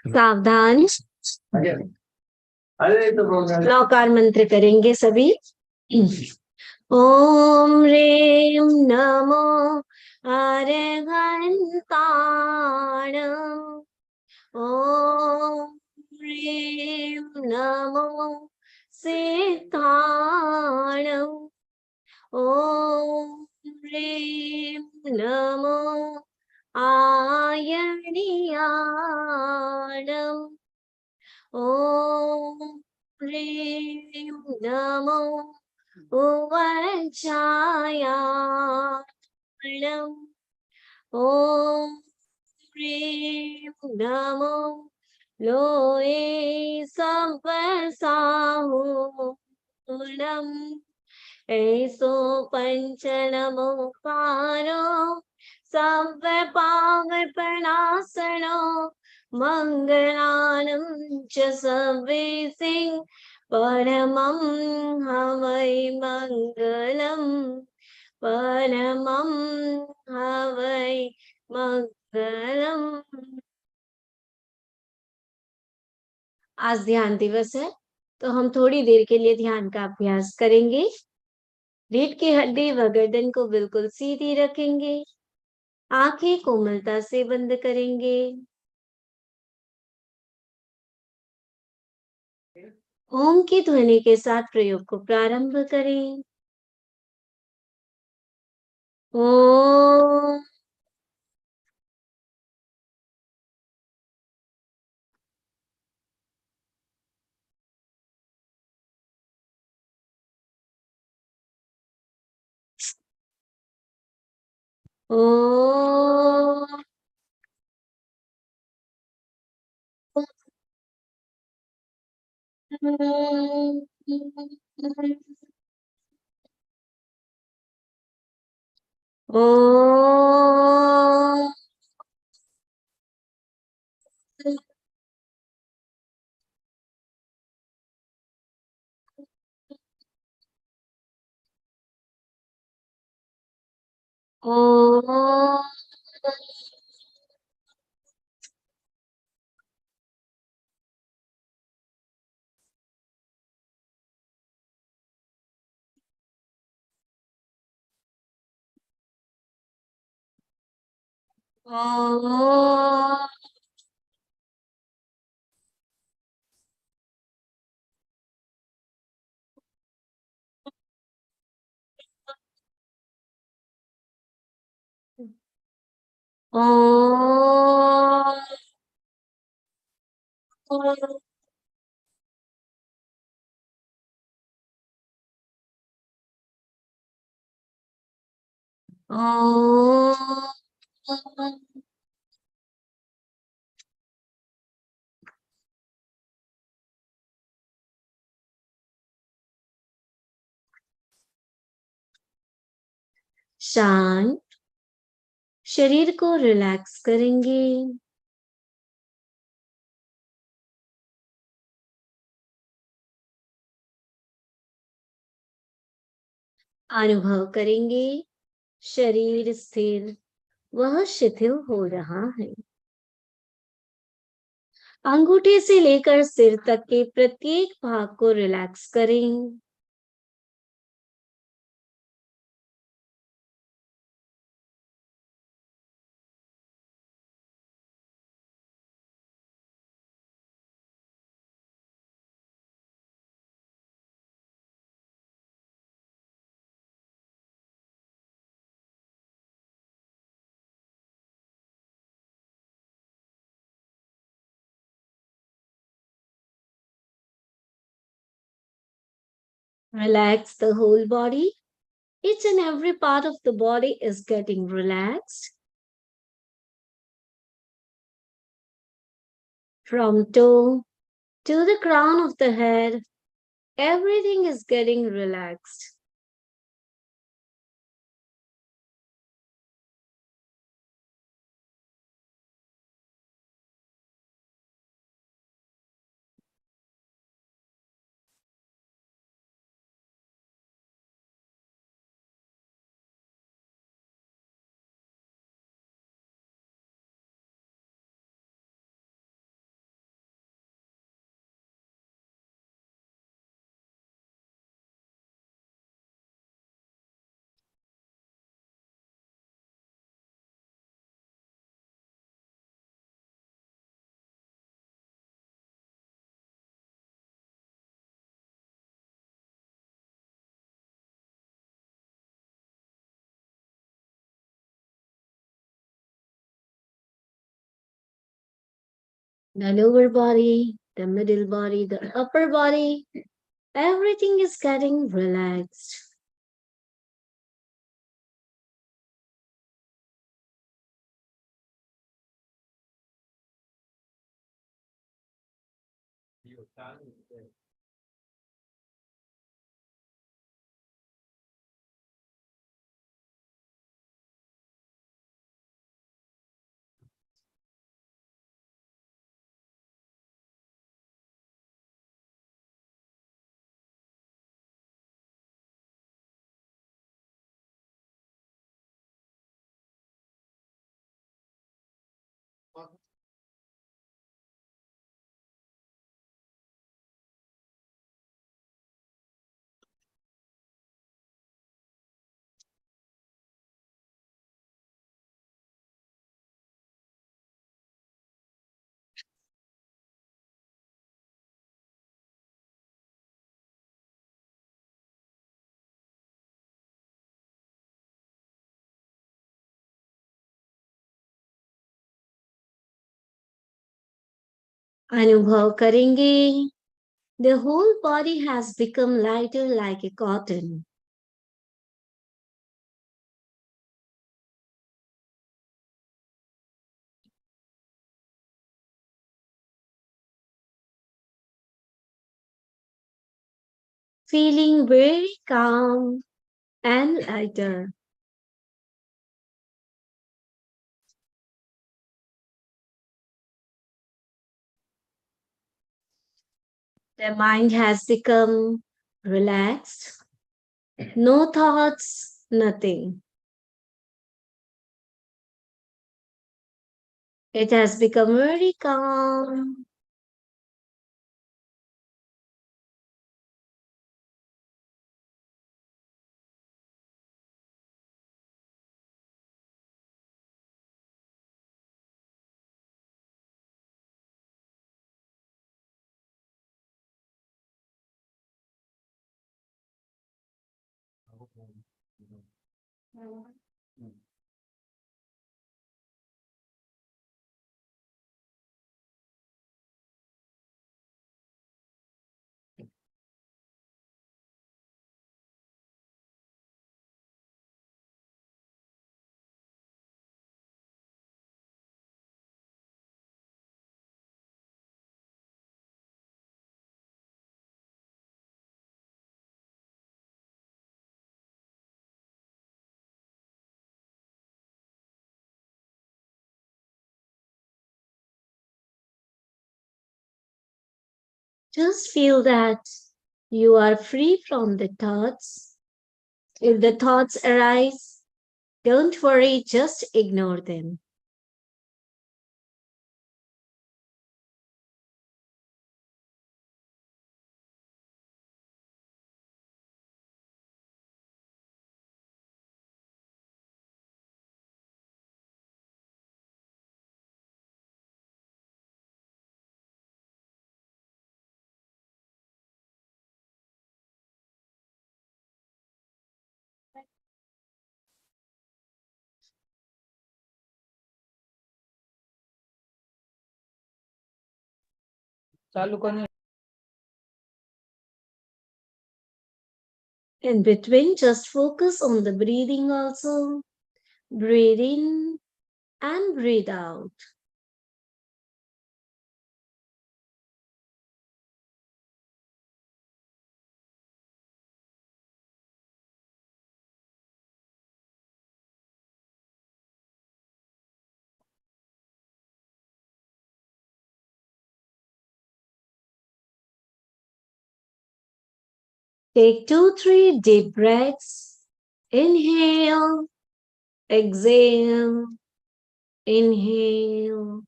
सावधान, नौकार मंत्र करेंगे सभी। ओम ह्रीं नमो अर्हन्ताणम्। ओम ह्रीं नमो सिद्धाणम्। ओम ह्रीं नमो आयणीयाणम्। ओम ह्रीं नमो उवज्जायाणम्। ओम ह्रीं नमो लोये सव्वसाहुणम्। ऐसो पंचनमोकारो सव्वपावपनाशनो मंगलानं च सर्वेसिं परमं हवै मंगलम्। परमं हवै मंगलम्। आज ध्यान दिवस है, तो हम थोड़ी देर के लिए ध्यान का अभ्यास करेंगे। रीढ़ की हड्डी व गर्दन को बिल्कुल सीधी रखेंगे। आंखें कोमलता से बंद करेंगे। ओम की ध्वनि के साथ प्रयोग को प्रारंभ करें। ओम। ओम। ओम। ओम। ओम। ओम। ओम। शांत शरीर को रिलैक्स करेंगे। अनुभव करेंगे शरीर स्थिर वह शिथिल हो रहा है। अंगूठे से लेकर सिर तक के प्रत्येक भाग को रिलैक्स करें। Relax the whole body. Each and every part of the body is getting relaxed. From toe to the crown of the head, everything is getting relaxed. The lower body, the middle body, the upper body, everything is getting relaxed. अनुभव करेंगे. The whole body has become lighter like a cotton. Feeling very calm and lighter. The mind has become relaxed. No thoughts, nothing. It has become very calm. Just feel that you are free from the thoughts. If the thoughts arise, don't worry, just ignore them. In between, just focus on the breathing also. Breathe in and breathe out. Take 2, 3 deep breaths. Inhale, exhale, inhale,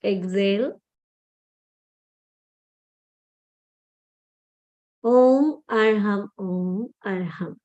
exhale. Om Arham, Om Arham.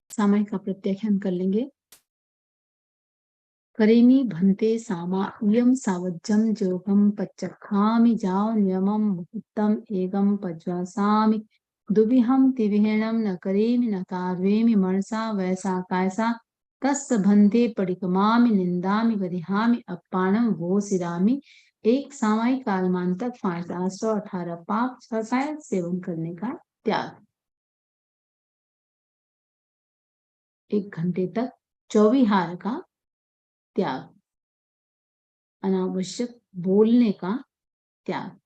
सामायिक का प्रत्याख्यान कर लेंगे। करेमि भन्ते सामा इयं सावज्जं जोगं पच्चखामि जाओ नियमं मुहूर्तम एगं पज्वासामि दुविहं तिविहरणं न करेमि न कार्वेमि मनसा वैसा कायसा तस्य भन्ते परिकमामि निंदामि वरिहामि अपाणं वो सिरामि। एक सामायिक कालमांतक 5818 पाप छाया सेवन करने का त्याग। 1 घंटे तक चौविहार का त्याग, अनावश्यक बोलने का त्याग।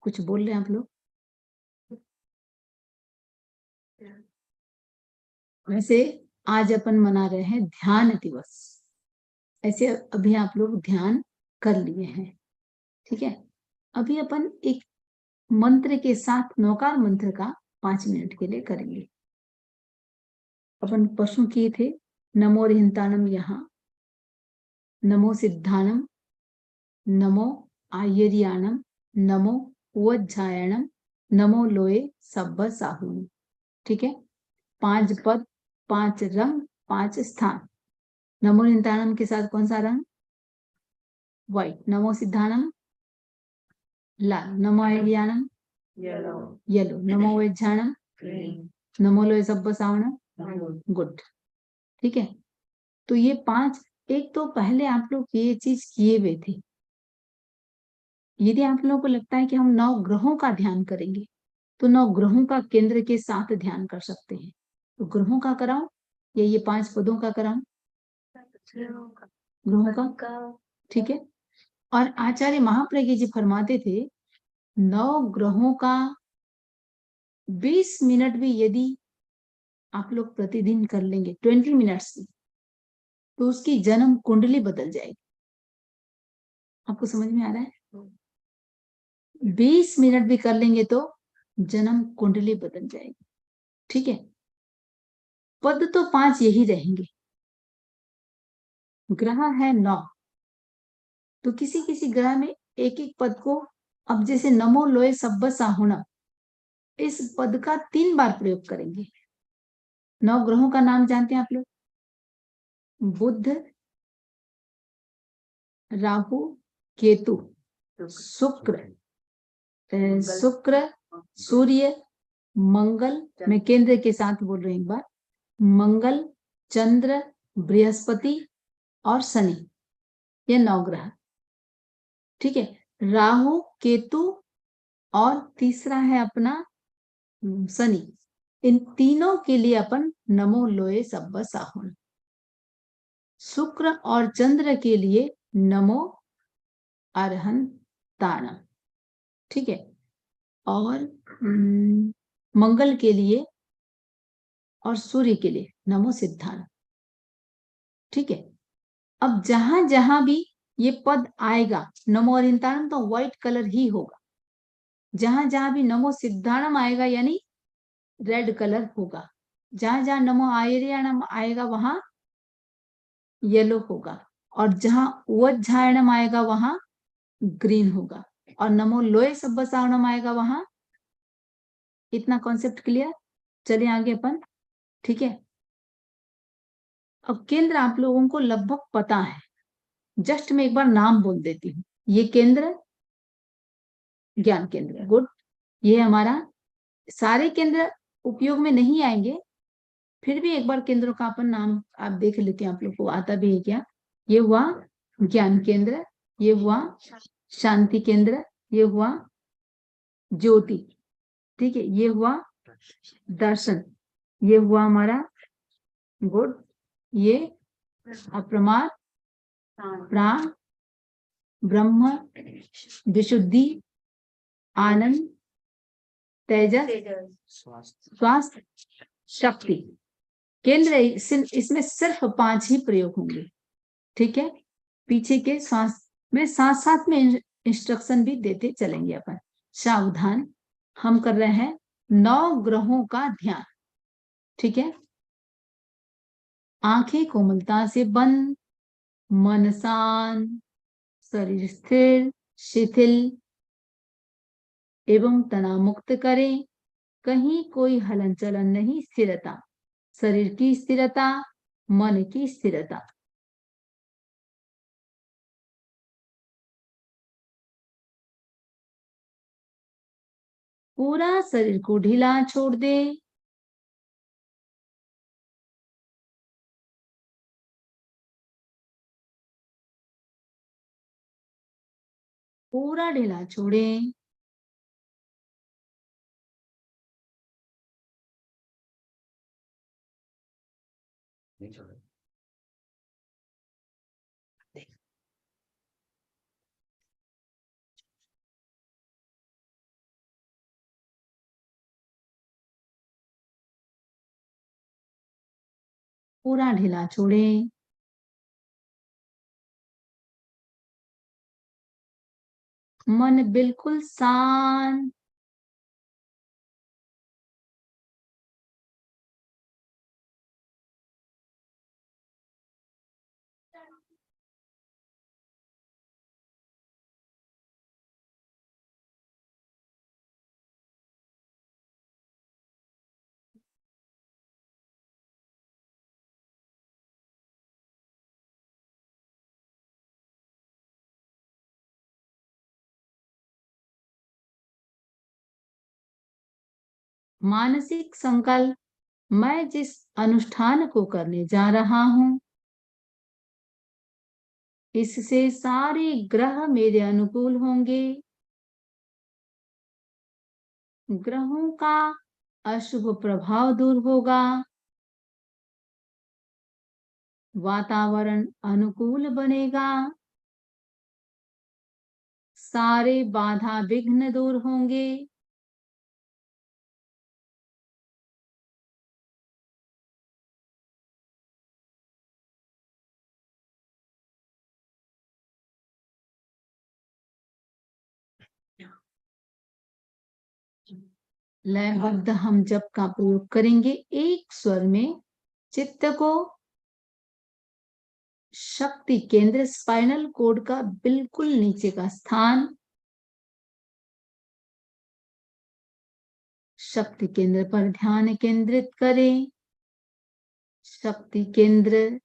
कुछ बोल रहे हैं आप लोग? वैसे आज अपन मना रहे हैं ध्यान दिवस, ऐसे अभी आप लोग ध्यान कर लिए हैं, ठीक है। अभी अपन एक मंत्र के साथ नौकार मंत्र का 5 मिनट के लिए करेंगे। अपन पशु किए थे नमो रिहंतानम, यहाँ नमो सिद्धानम, नमो आयर्याणम, नमो उवज्झायणम, नमो लोए सब्ब साहुनी, ठीक है। 5 पद, 5 रंग, 5 स्थान। नमो निंतानम के साथ कौन सा रंग? व्हाइट। नमो सिद्धानम लाल। नमो आयर्याणम येलो। नमो उवज्झायणम नमो लोए सब्ब साहुनम गुड, ठीक है। तो ये 5, एक तो पहले आप लोग ये चीज किए हुए थे। यदि आप लोगों को लगता है कि हम 9 ग्रहों का ध्यान करेंगे तो 9 ग्रहों का केंद्र के साथ ध्यान कर सकते हैं। तो ग्रहों का कराऊं या ये 5 पदों का कराऊं? ग्रहों का, ठीक है। और आचार्य महाप्रज्ञ जी फरमाते थे 9 ग्रहों का 20 मिनट भी यदि आप लोग प्रतिदिन कर लेंगे 20 मिनट्स की, तो उसकी जन्म कुंडली बदल जाएगी। आपको समझ में आ रहा है? 20 मिनट भी कर लेंगे तो जन्म कुंडली बदल जाएगी, ठीक है। पद तो 5 यही रहेंगे, ग्रह है 9, तो किसी किसी ग्रह में एक एक पद को, अब जैसे नमो लोए सब्ब साहुना, इस पद का 3 बार प्रयोग करेंगे। 9 ग्रहों का नाम जानते हैं आप लोग? बुध, राहु, केतु, शुक्र, सूर्य, मंगल, मैं केंद्र के साथ बोल रही हूं एक बार, मंगल, चंद्र, बृहस्पति और शनि, ये 9 ग्रह, ठीक है। राहु, केतु और तीसरा है अपना शनि, इन तीनों के लिए अपन नमो लोए सब्ब साहुन। शुक्र और चंद्र के लिए नमो अरहंताणम, ठीक है। और मंगल के लिए और सूर्य के लिए नमो सिद्धान, ठीक है। अब जहां जहां भी ये पद आएगा, नमो अरहंताणम तो व्हाइट कलर ही होगा, जहां जहां भी नमो सिद्धानम आएगा यानी रेड कलर होगा, जहां जहां नमो आयर्याणम आएगा वहां येलो होगा, और जहां उवज्झायणम आएगा वहां ग्रीन होगा, और नमो लोए सब्ब साहुनम आएगा वहां। इतना कॉन्सेप्ट क्लियर? चलिए आगे अपन, ठीक है। अब केंद्र आप लोगों को लगभग पता है, जस्ट मैं एक बार नाम बोल देती हूँ। ये केंद्र ज्ञान केंद्र, गुड। ये हमारा, सारे केंद्र उपयोग में नहीं आएंगे, फिर भी एक बार केंद्रों का अपन नाम आप देख लेते हैं, आप लोग को आता भी है क्या? ये हुआ ज्ञान केंद्र, ये हुआ शांति केंद्र, ये हुआ ज्योति, ठीक है, ये हुआ दर्शन, ये हुआ हमारा गुड, ये अप्रमाद, प्राण, ब्रह्म, विशुद्धि, आनंद, तेजस, स्वास्थ्य, शक्ति। केंद्र इसमें सिर्फ 5 ही प्रयोग होंगे, ठीक है। पीछे के श्वास में साथ साथ में इंस्ट्रक्शन भी देते चलेंगे अपन। सावधान, हम कर रहे हैं 9 ग्रहों का ध्यान, ठीक है। आंखें कोमलता से बंद, मन शांत, शरीर स्थिर शिथिल एवं तनाव मुक्त करें, कहीं कोई हलन चलन नहीं, स्थिरता। शरीर की स्थिरता, मन की स्थिरता। पूरा शरीर को ढीला छोड़ दे। पूरा ढीला छोड़ें। नहीं छोड़े। पूरा ढीला छोड़ें। मन बिल्कुल शांत। मानसिक संकल्प, मैं जिस अनुष्ठान को करने जा रहा हूं इससे सारे ग्रह मेरे अनुकूल होंगे। ग्रहों का अशुभ प्रभाव दूर होगा। वातावरण अनुकूल बनेगा। सारे बाधा विघ्न दूर होंगे। लयबद्ध हम जप का प्रयोग करेंगे। एक स्वर में चित्त को शक्ति केंद्र स्पाइनल कोड का बिल्कुल नीचे का स्थान, शक्ति केंद्र पर ध्यान केंद्रित करें। शक्ति केंद्र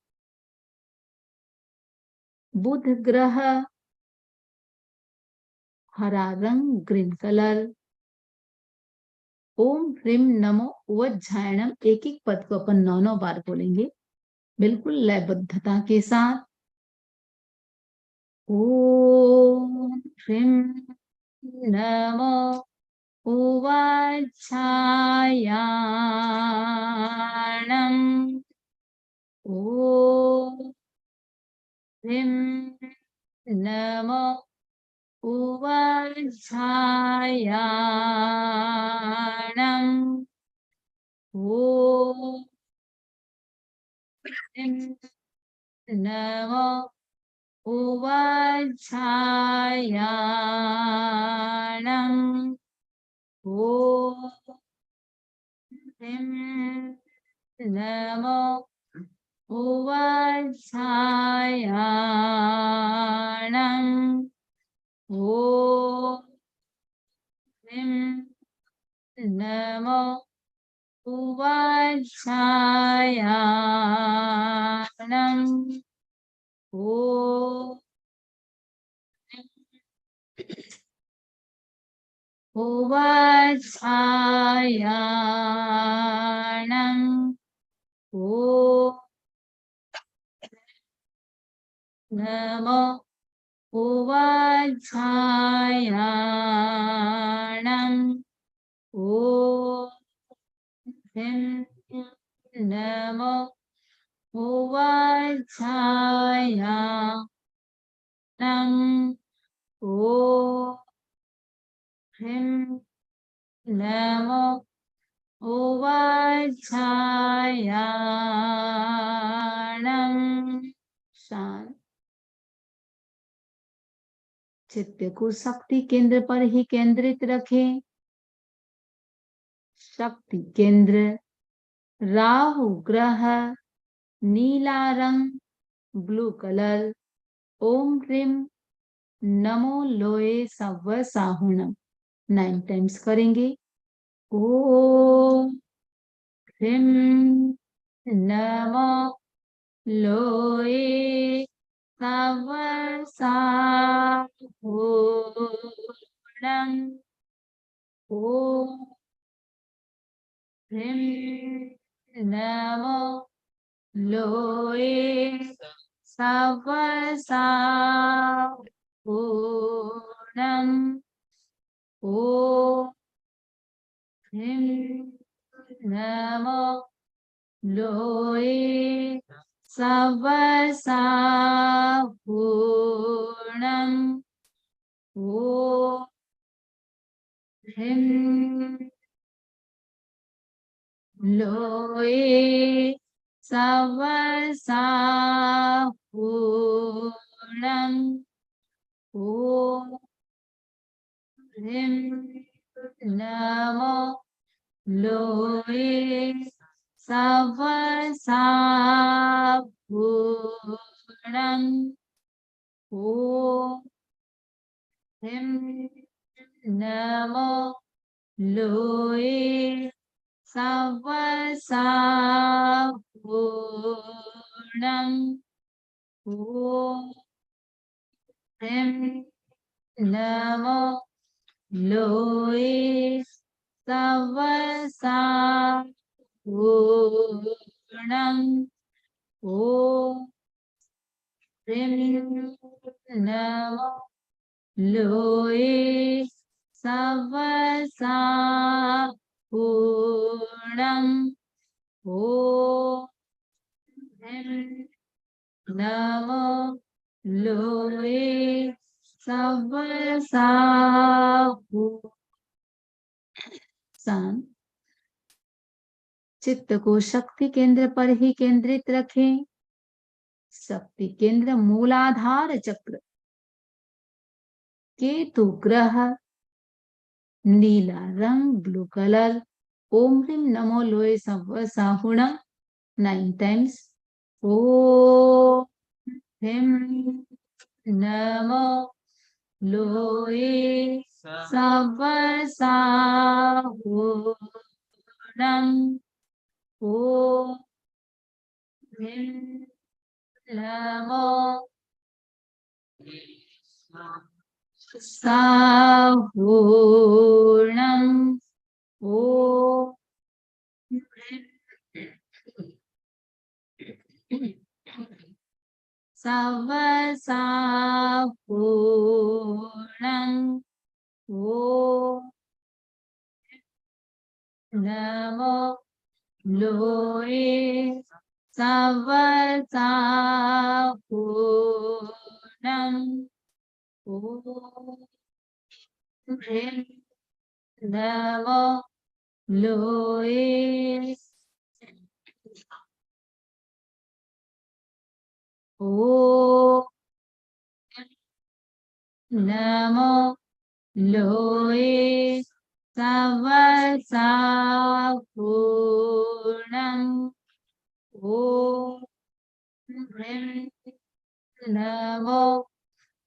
बुध ग्रह, हरा रंग ग्रीन कलर। ओम ह्रीम नमो वज्जायणम, एक एक पद को अपन 9 बार बोलेंगे बिल्कुल लयबद्धता के साथ। ओम ह्रीम नमो वज्जायणम। ओम ह्रीम नमो वज्जायणम। ओम ह्रीम नमो वज्जायणम। ओम ह्रीम नमो वज्जायणम। ओम ह्रीम नमो वज्जायणम। ओम वज्जायणम। ओम नमो वज्जायणम। ओम ह्रीम नमो वज्जायणम। ओम ह्रीम नमो वज्जायणम। शांत। चित्त को शक्ति केंद्र पर ही केंद्रित रखें। शक्ति केंद्र राहु ग्रह, नीला रंग ब्लू कलर। ओम ह्रीम नमो लोए सव्व साहुणम 9 टाइम्स करेंगे। ओम ह्रीम नमो लोये सवसापूर्णम् ॐ ह्रीं नमो लोये सवसापूर्णम् ॐ ह्रीं नमो लोये सवसापूर्णम् ॐ ह्रीं लोये सवसापूर्णम् ॐ ह्रीं नमो लोये सवसापूर्णम् ॐ ह्रीं नमो लोये सवसापूर्णम् ॐ ह्रीं नमो लोये सवसापूर्णम् ॐ ह्रीं नमो लोये सवसापूर्णम् ॐ ह्रीं नमो लोये सवसापूर्णम्। चित्त को शक्ति केंद्र पर ही केंद्रित रखें। शक्ति केंद्र मूलाधार चक्र, केतु ग्रह, नीला रंग ब्लू कलर। ओम ह्रीं नमो लोये सवसापूर्णम् 9 टाइम्स। ओम ह्रीं नमो लोये सवसापूर्णम् ॐ ह्रीं नमो सापूर्णम् ॐ सवसापूर्णम् ॐ नमो लोये सवसापूर्णम् ॐ ह्रीं नमो लोये ॐ नमो लोये सवसापूर्णम् ॐ ह्रीं नमो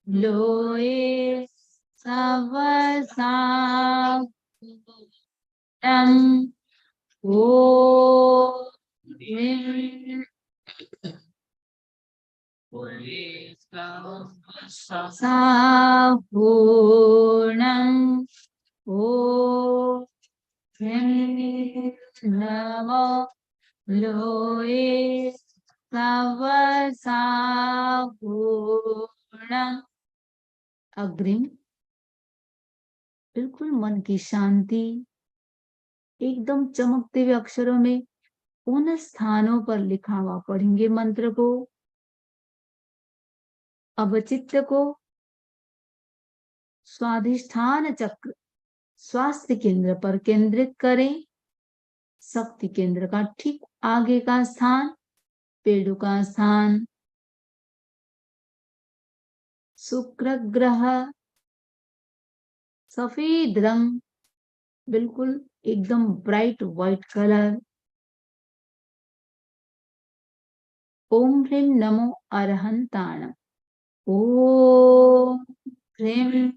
लोये सवसापूर्णम् ॐ ह्रीं सापूर्णम् ॐ ह्रीं नमो लोये सवसापूर्णम्। अग्रिम बिल्कुल मन की शांति, एकदम चमकते हुए अक्षरों में उन स्थानों पर लिखा हुआ पढ़ेंगे मंत्र को। अब चित्त को स्वाधिष्ठान चक्र, स्वास्थ्य केंद्र पर केंद्रित करें। शक्ति केंद्र का ठीक आगे का स्थान, पेड़ों का स्थान, शुक्र ग्रह, सफेद रंग, बिल्कुल एकदम ब्राइट व्हाइट कलर। ओम ह्रीं नमो अरहंताणम्। ओम ह्रीं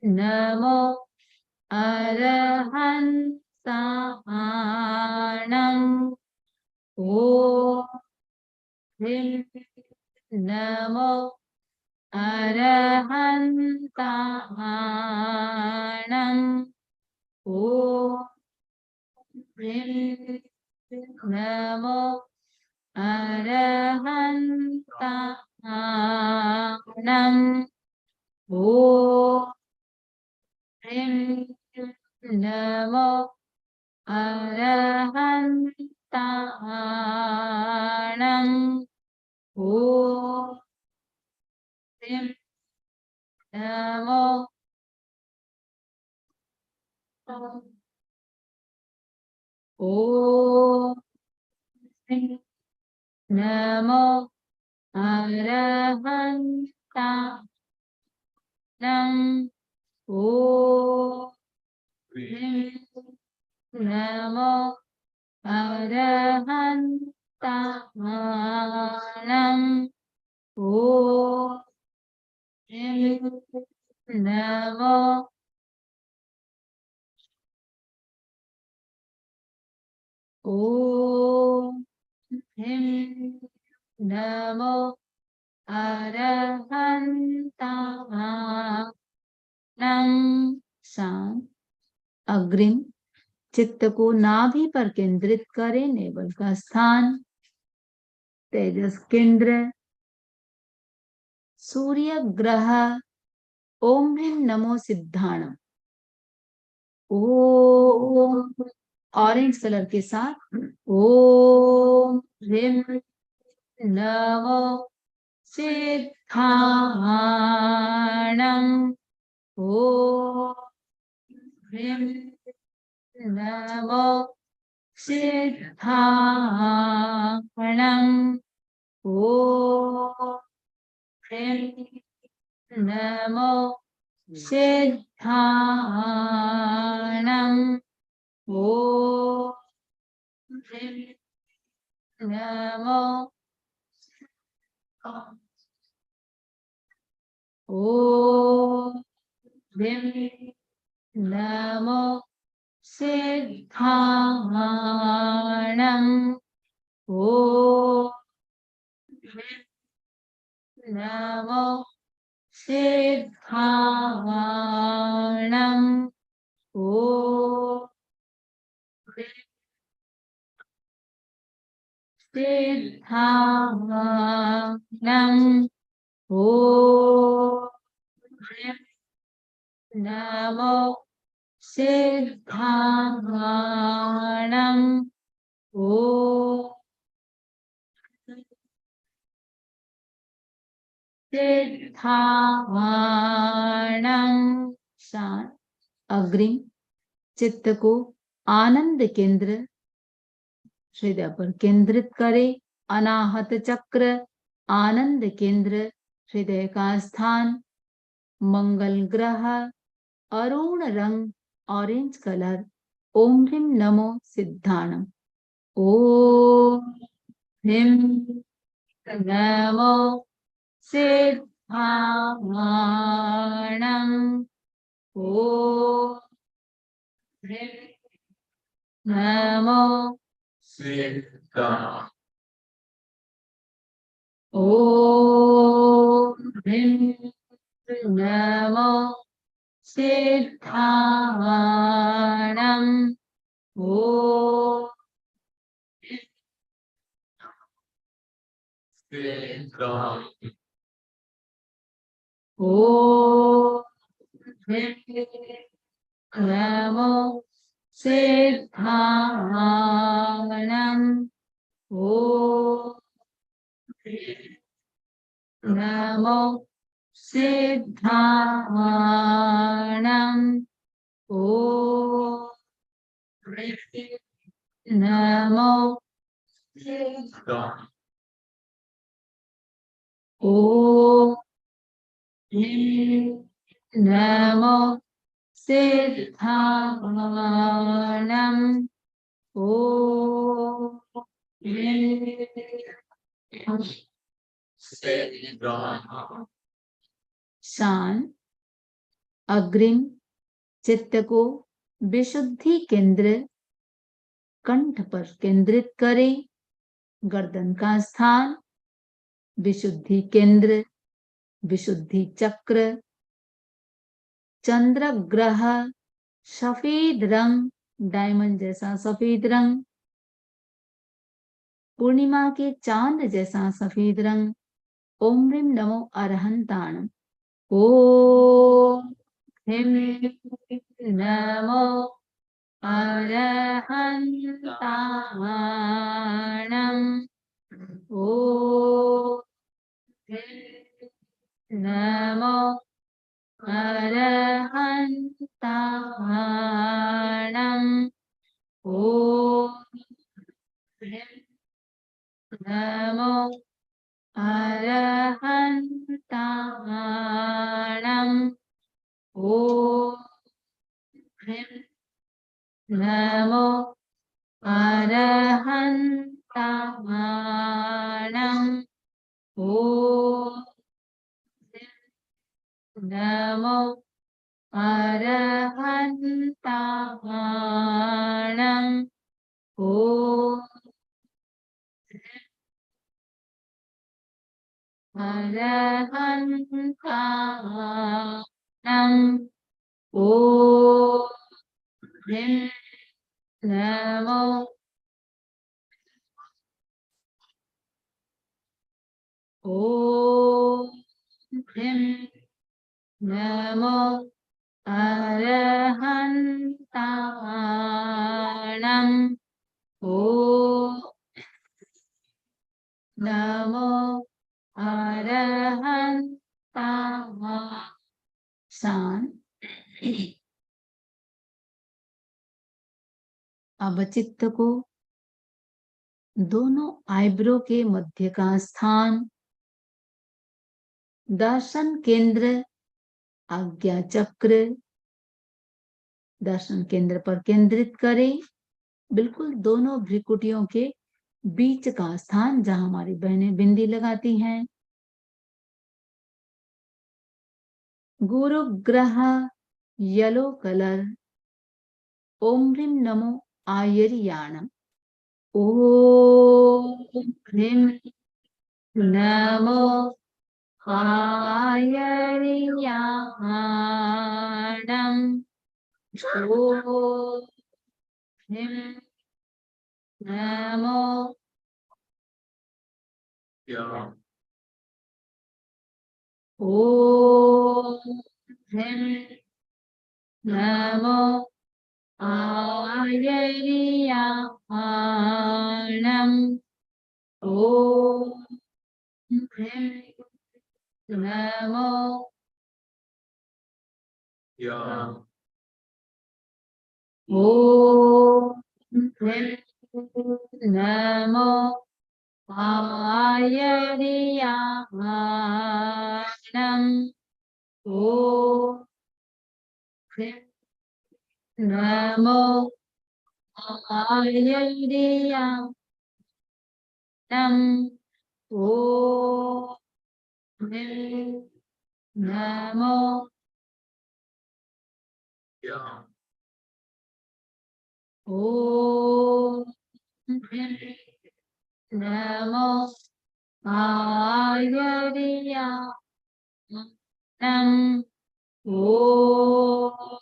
नमो अरहंताणम्। ॐ ह्रीं नमो अरहन्ताणम् ॐ ह्रीं नमो अरहन्ताणम् ॐ ह्रीं नमो अरहन्ताणम् ॐ ह्रीं नमो ॐ ह्रीं नमो अरहन्ताणम् ॐ ह्रीं नमो अरहन्ताणम् ॐ ह्रीं नमो ॐ ह्रीं नमो अरहन्ताणम् शांत अग्रिम चित्त को नाभि पर केंद्रित करें। नेवल का स्थान, तेजस केंद्र, सूर्य ग्रह। ओम ह्रीं नमो सिद्धाणम। ओम ऑरेंज कलर के साथ ओम ह्रीं नमो सिद्धाणम। ओम ह्रीं नमो सिद्धाणम। ओम ह्रीं नमो सिद्धाणम। ओम ह्रीं नमो ओम ह्रीं नमो सिद्धाणम। ओम ह्रीं नमो सिद्धाणम। ओम ह्रीं सिद्धाणम। ओम ह्रीं नमो सिद्धाणम। ओम सिद्धाणम। शांत अग्रिम चित्त को आनंद केंद्र हृदय पर केंद्रित करें। अनाहत चक्र, आनंद केंद्र, हृदय का स्थान, मंगल ग्रह, अरुण रंग, ऑरेंज कलर। ओम ह्रीं नमो सिद्धाणम। ओम ह्रीं नमो सिद्धाणम। ओम ह्रीं नमो सिद्धाणम। ओम ह्रीं नमो सिद्धाणम। ओम सिद्धाणम। ओम ह्रीं नमो सिद्धाणम। ओम ह्रीं नमो सिद्धाणम। ओम ह्रीं नमो सिद्धाणम। ओम ह्रीं नमो सिद्धाणम। ओम ह्रीं सिद्धाणम। शांत अग्रिम चित्त को विशुद्धि केंद्र कंठ पर केंद्रित करें। गर्दन का स्थान, विशुद्धि केंद्र, विशुद्धि चक्र, चंद्र ग्रह, सफेद रंग, डायमंड जैसा सफेद रंग, पूर्णिमा के चांद जैसा सफेद रंग। ओम ह्रीम नमो अरहंताणम। ओम ह्रीम नमो अरहंताणम। ओम ह्रीम नमो अरहंताणम। ओम ह्रीम नमो अरहंताणम। ओम ह्रीम नमो अरहंताणम। ओम ह्रीम नमो अरहंताणम। ओम अरहंताणम। ओम ह्रीम नमो ओम ह्रीम नमो अरहंताणम। ओम नमो अरहंताणम। अब चित्त को दोनों आईब्रो के मध्य का स्थान, दर्शन केंद्र, आज्ञा चक्र, दर्शन केंद्र पर केंद्रित करें। बिल्कुल दोनों भ्रिकुटियों के बीच का स्थान जहां हमारी बहनें बिंदी लगाती हैं। गुरु ग्रह येलो कलर। ओम ह्रीम नमो आयर्याणम। ओम ह्रीम नमो आयर्याणम। ओम ह्रीम नमो ओम ह्रीम नमो आयर्याणम। ओम ह्रीम नमो ओम ह्रीम नमो आयर्याणम। ओम ह्रीम नमो आयर्याणम। ओम ह्रीम नमो ओम ह्रीम नमो आयर्याणम। ओम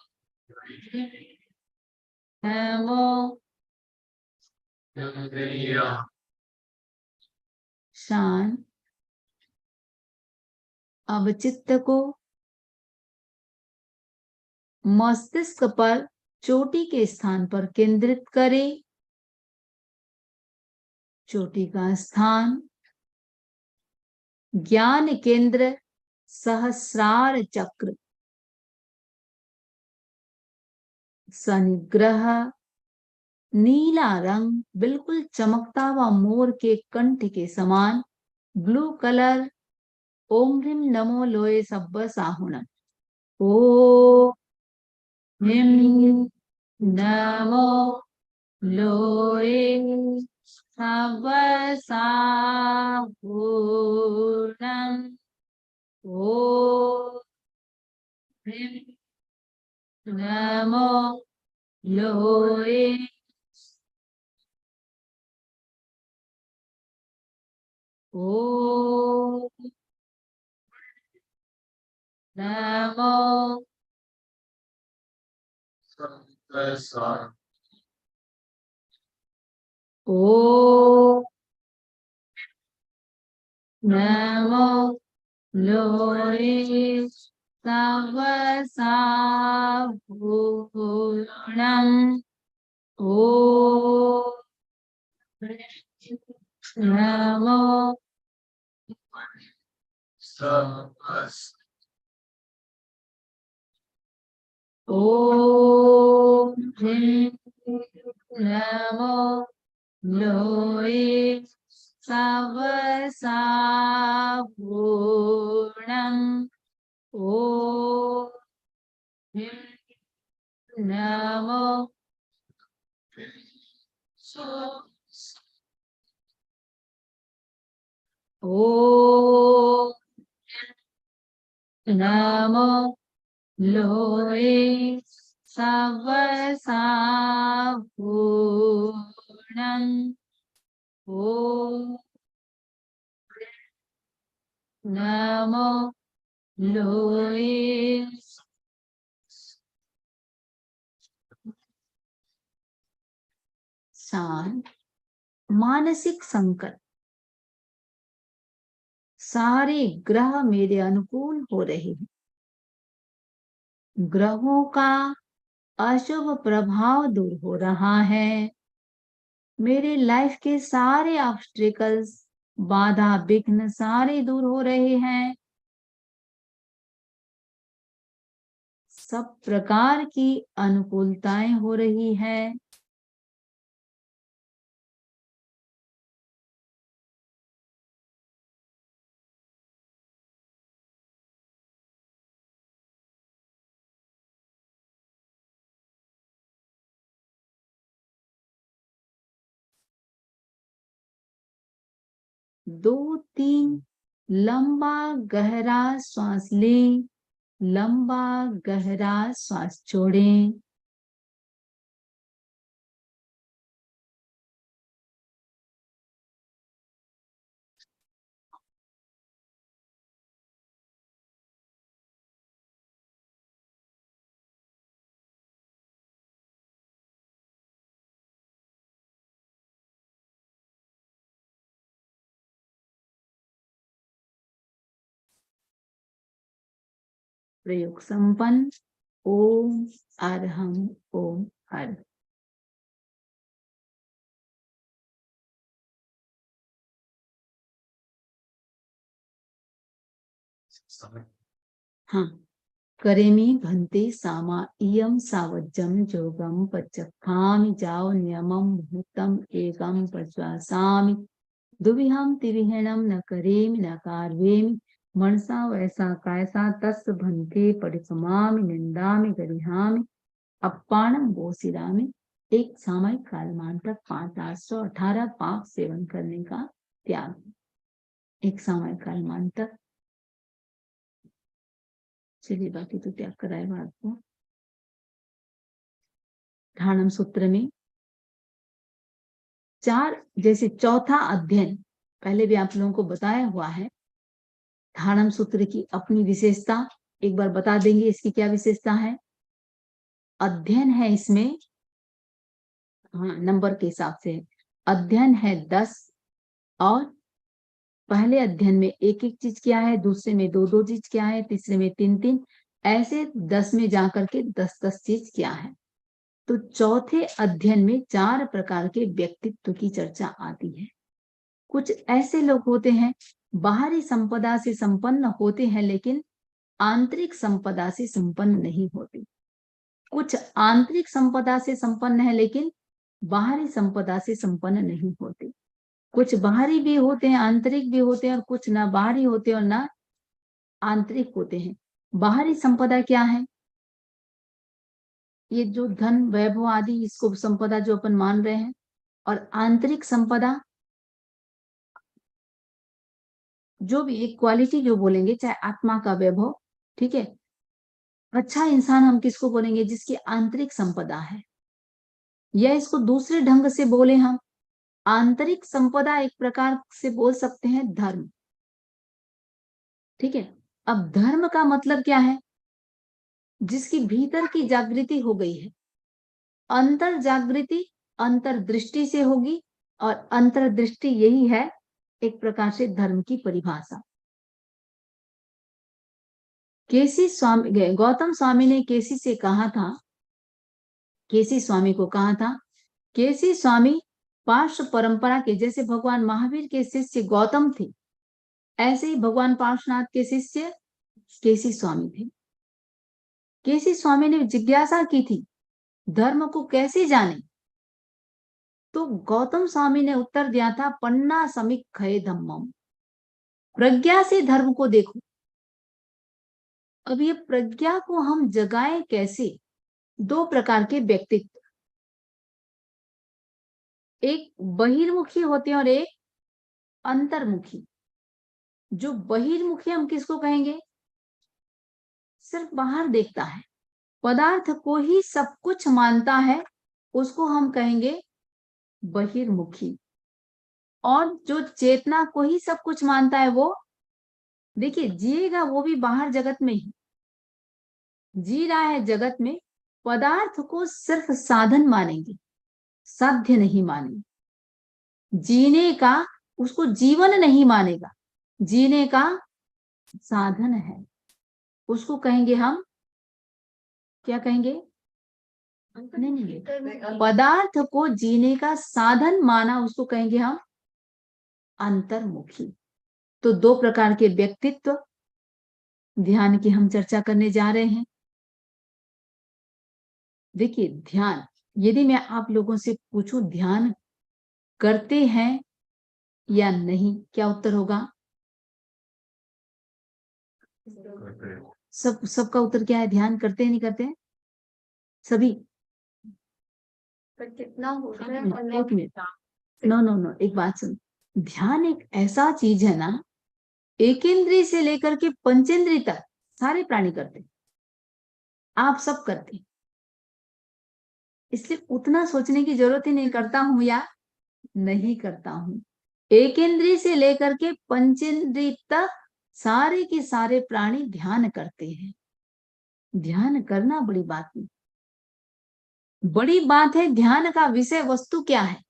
ह्रीम नमो शांत। अब चित्त को मस्तिष्क पर चोटी के स्थान पर केंद्रित करें। चोटी का स्थान, ज्ञान केंद्र, सहस्रार चक्र, शनि ग्रह, नीला रंग बिल्कुल चमकता हुआ मोर के कंठ के समान, ब्लू कलर। ओम ह्रीम नमो लोए सब्ब साहुणम। ओम ह्रीम नमो लोए सब्ब साहुणम। ओम ह्रीम नमो लोए ओम नमो ओम नमो लोहे सर्वसाभूषणम् ओम नमो ओम नमो लोहे सर्वसाभूषणम् ओम नमो ओम नमो लोहे सर्वसाभूषणम् ओम नमो लोहे शांत मानसिक संकट सारे ग्रह मेरे अनुकूल हो रहे हैं। ग्रहों का अशुभ प्रभाव दूर हो रहा है। मेरे लाइफ के सारे ऑब्स्टेकल्स बाधा विघ्न सारे दूर हो रहे हैं। सब प्रकार की अनुकूलताएं हो रही है। दो तीन लंबा गहरा श्वास लें, लंबा गहरा श्वास छोड़ें। प्रयोग संपन्न। ओम अरहम ओम हर। हाँ, करेमि भन्ते सामा इयं सावज्जं जोगं पच्चखामि जाओ नियमं मुहूर्तम एकं पश्वासामि दुविहं तिविहणं न करेमि न कार्वेमि मनसा वैसा कैसा तस् भन्ते परिसमामि निंदामि गरिहामि अप्पाणम बोसिरामि। एक सामयिक काल मंत्र 5818 पाप सेवन करने का त्याग। एक सामयिक काल मंत्र। चलिए बाकी तो त्याग कराएगा आपको। ध्यानम सूत्र में चार जैसे चौथा अध्ययन पहले भी आप लोगों को बताया हुआ है। ध्यानम सूत्र की अपनी विशेषता एक बार बता देंगे। इसकी क्या विशेषता है? अध्ययन है इसमें, हाँ नंबर के हिसाब से अध्ययन है 10 और पहले अध्ययन में एक एक चीज क्या है, दूसरे में दो दो चीज क्या है, तीसरे में तीन तीन, ऐसे 10 में जाकर के 10 चीज क्या है। तो चौथे अध्ययन में 4 प्रकार के व्यक्तित्व की चर्चा आती है। कुछ ऐसे लोग होते हैं बाहरी संपदा से संपन्न होते हैं लेकिन आंतरिक संपदा से संपन्न नहीं होते। कुछ आंतरिक संपदा से संपन्न है लेकिन बाहरी संपदा से संपन्न नहीं होते। कुछ बाहरी भी होते हैं, आंतरिक भी होते हैं, और कुछ ना बाहरी होते हैं और ना आंतरिक होते हैं। बाहरी संपदा क्या है? ये जो धन वैभव आदि इसको संपदा जो अपन मान रहे हैं। और आंतरिक संपदा जो भी एक क्वालिटी जो बोलेंगे, चाहे आत्मा का वैभव, ठीक है। अच्छा इंसान हम किसको बोलेंगे? जिसकी आंतरिक संपदा है। या इसको दूसरे ढंग से बोले हम आंतरिक संपदा एक प्रकार से बोल सकते हैं धर्म। ठीक है, अब धर्म का मतलब क्या है? जिसकी भीतर की जागृति हो गई है। अंतर जागृति अंतर्दृष्टि से होगी, और अंतर्दृष्टि यही है एक प्रकार से धर्म की परिभाषा। केसी स्वामी, गौतम स्वामी ने केसी से कहा था, केसी स्वामी को कहा था, केसी स्वामी पार्श्व परंपरा के, जैसे भगवान महावीर के शिष्य गौतम थे, ऐसे ही भगवान पार्श्वनाथ के शिष्य केसी स्वामी थे। केसी स्वामी ने जिज्ञासा की थी धर्म को कैसे जाने, तो गौतम स्वामी ने उत्तर दिया था, पन्ना समीक्षये धम्मम, प्रज्ञा से धर्म को देखो। अब ये प्रज्ञा को हम जगाएं कैसे? दो प्रकार के व्यक्तित्व, एक बहिर्मुखी होते हैं और एक अंतर्मुखी। जो बहिर्मुखी हम किसको कहेंगे? सिर्फ बाहर देखता है, पदार्थ को ही सब कुछ मानता है, उसको हम कहेंगे बहिर्मुखी। और जो चेतना को ही सब कुछ मानता है, वो देखिए जिएगा वो भी बाहर जगत में ही जी रहा है, जगत में। पदार्थ को सिर्फ साधन मानेंगे, साध्य नहीं मानेंगे। जीने का उसको जीवन नहीं मानेगा, जीने का साधन है, उसको कहेंगे हम क्या कहेंगे? नहीं नहीं, पदार्थ को जीने का साधन माना, उसको कहेंगे हम अंतर्मुखी। तो दो प्रकार के व्यक्तित्व ध्यान की हम चर्चा करने जा रहे हैं। देखिए ध्यान, यदि मैं आप लोगों से पूछूं ध्यान करते हैं या नहीं, क्या उत्तर होगा? सबका उत्तर क्या है? ध्यान करते हैं नहीं करते हैं? सभी? पर कितना होता है? एक मिनट, नो नो नो, एक बात सुन। ध्यान एक ऐसा चीज है ना, एक इंद्रिय से लेकर के पंचेंद्रिय तक सारे प्राणी करते, आप सब करते, इसलिए उतना सोचने की जरूरत ही नहीं, करता हूं या नहीं करता हूं। एक इंद्रिय से लेकर के पंचेंद्रिय तक सारे के सारे प्राणी ध्यान करते हैं। ध्यान करना बड़ी बात नहीं, बड़ी बात है ध्यान का विषय वस्तु क्या है।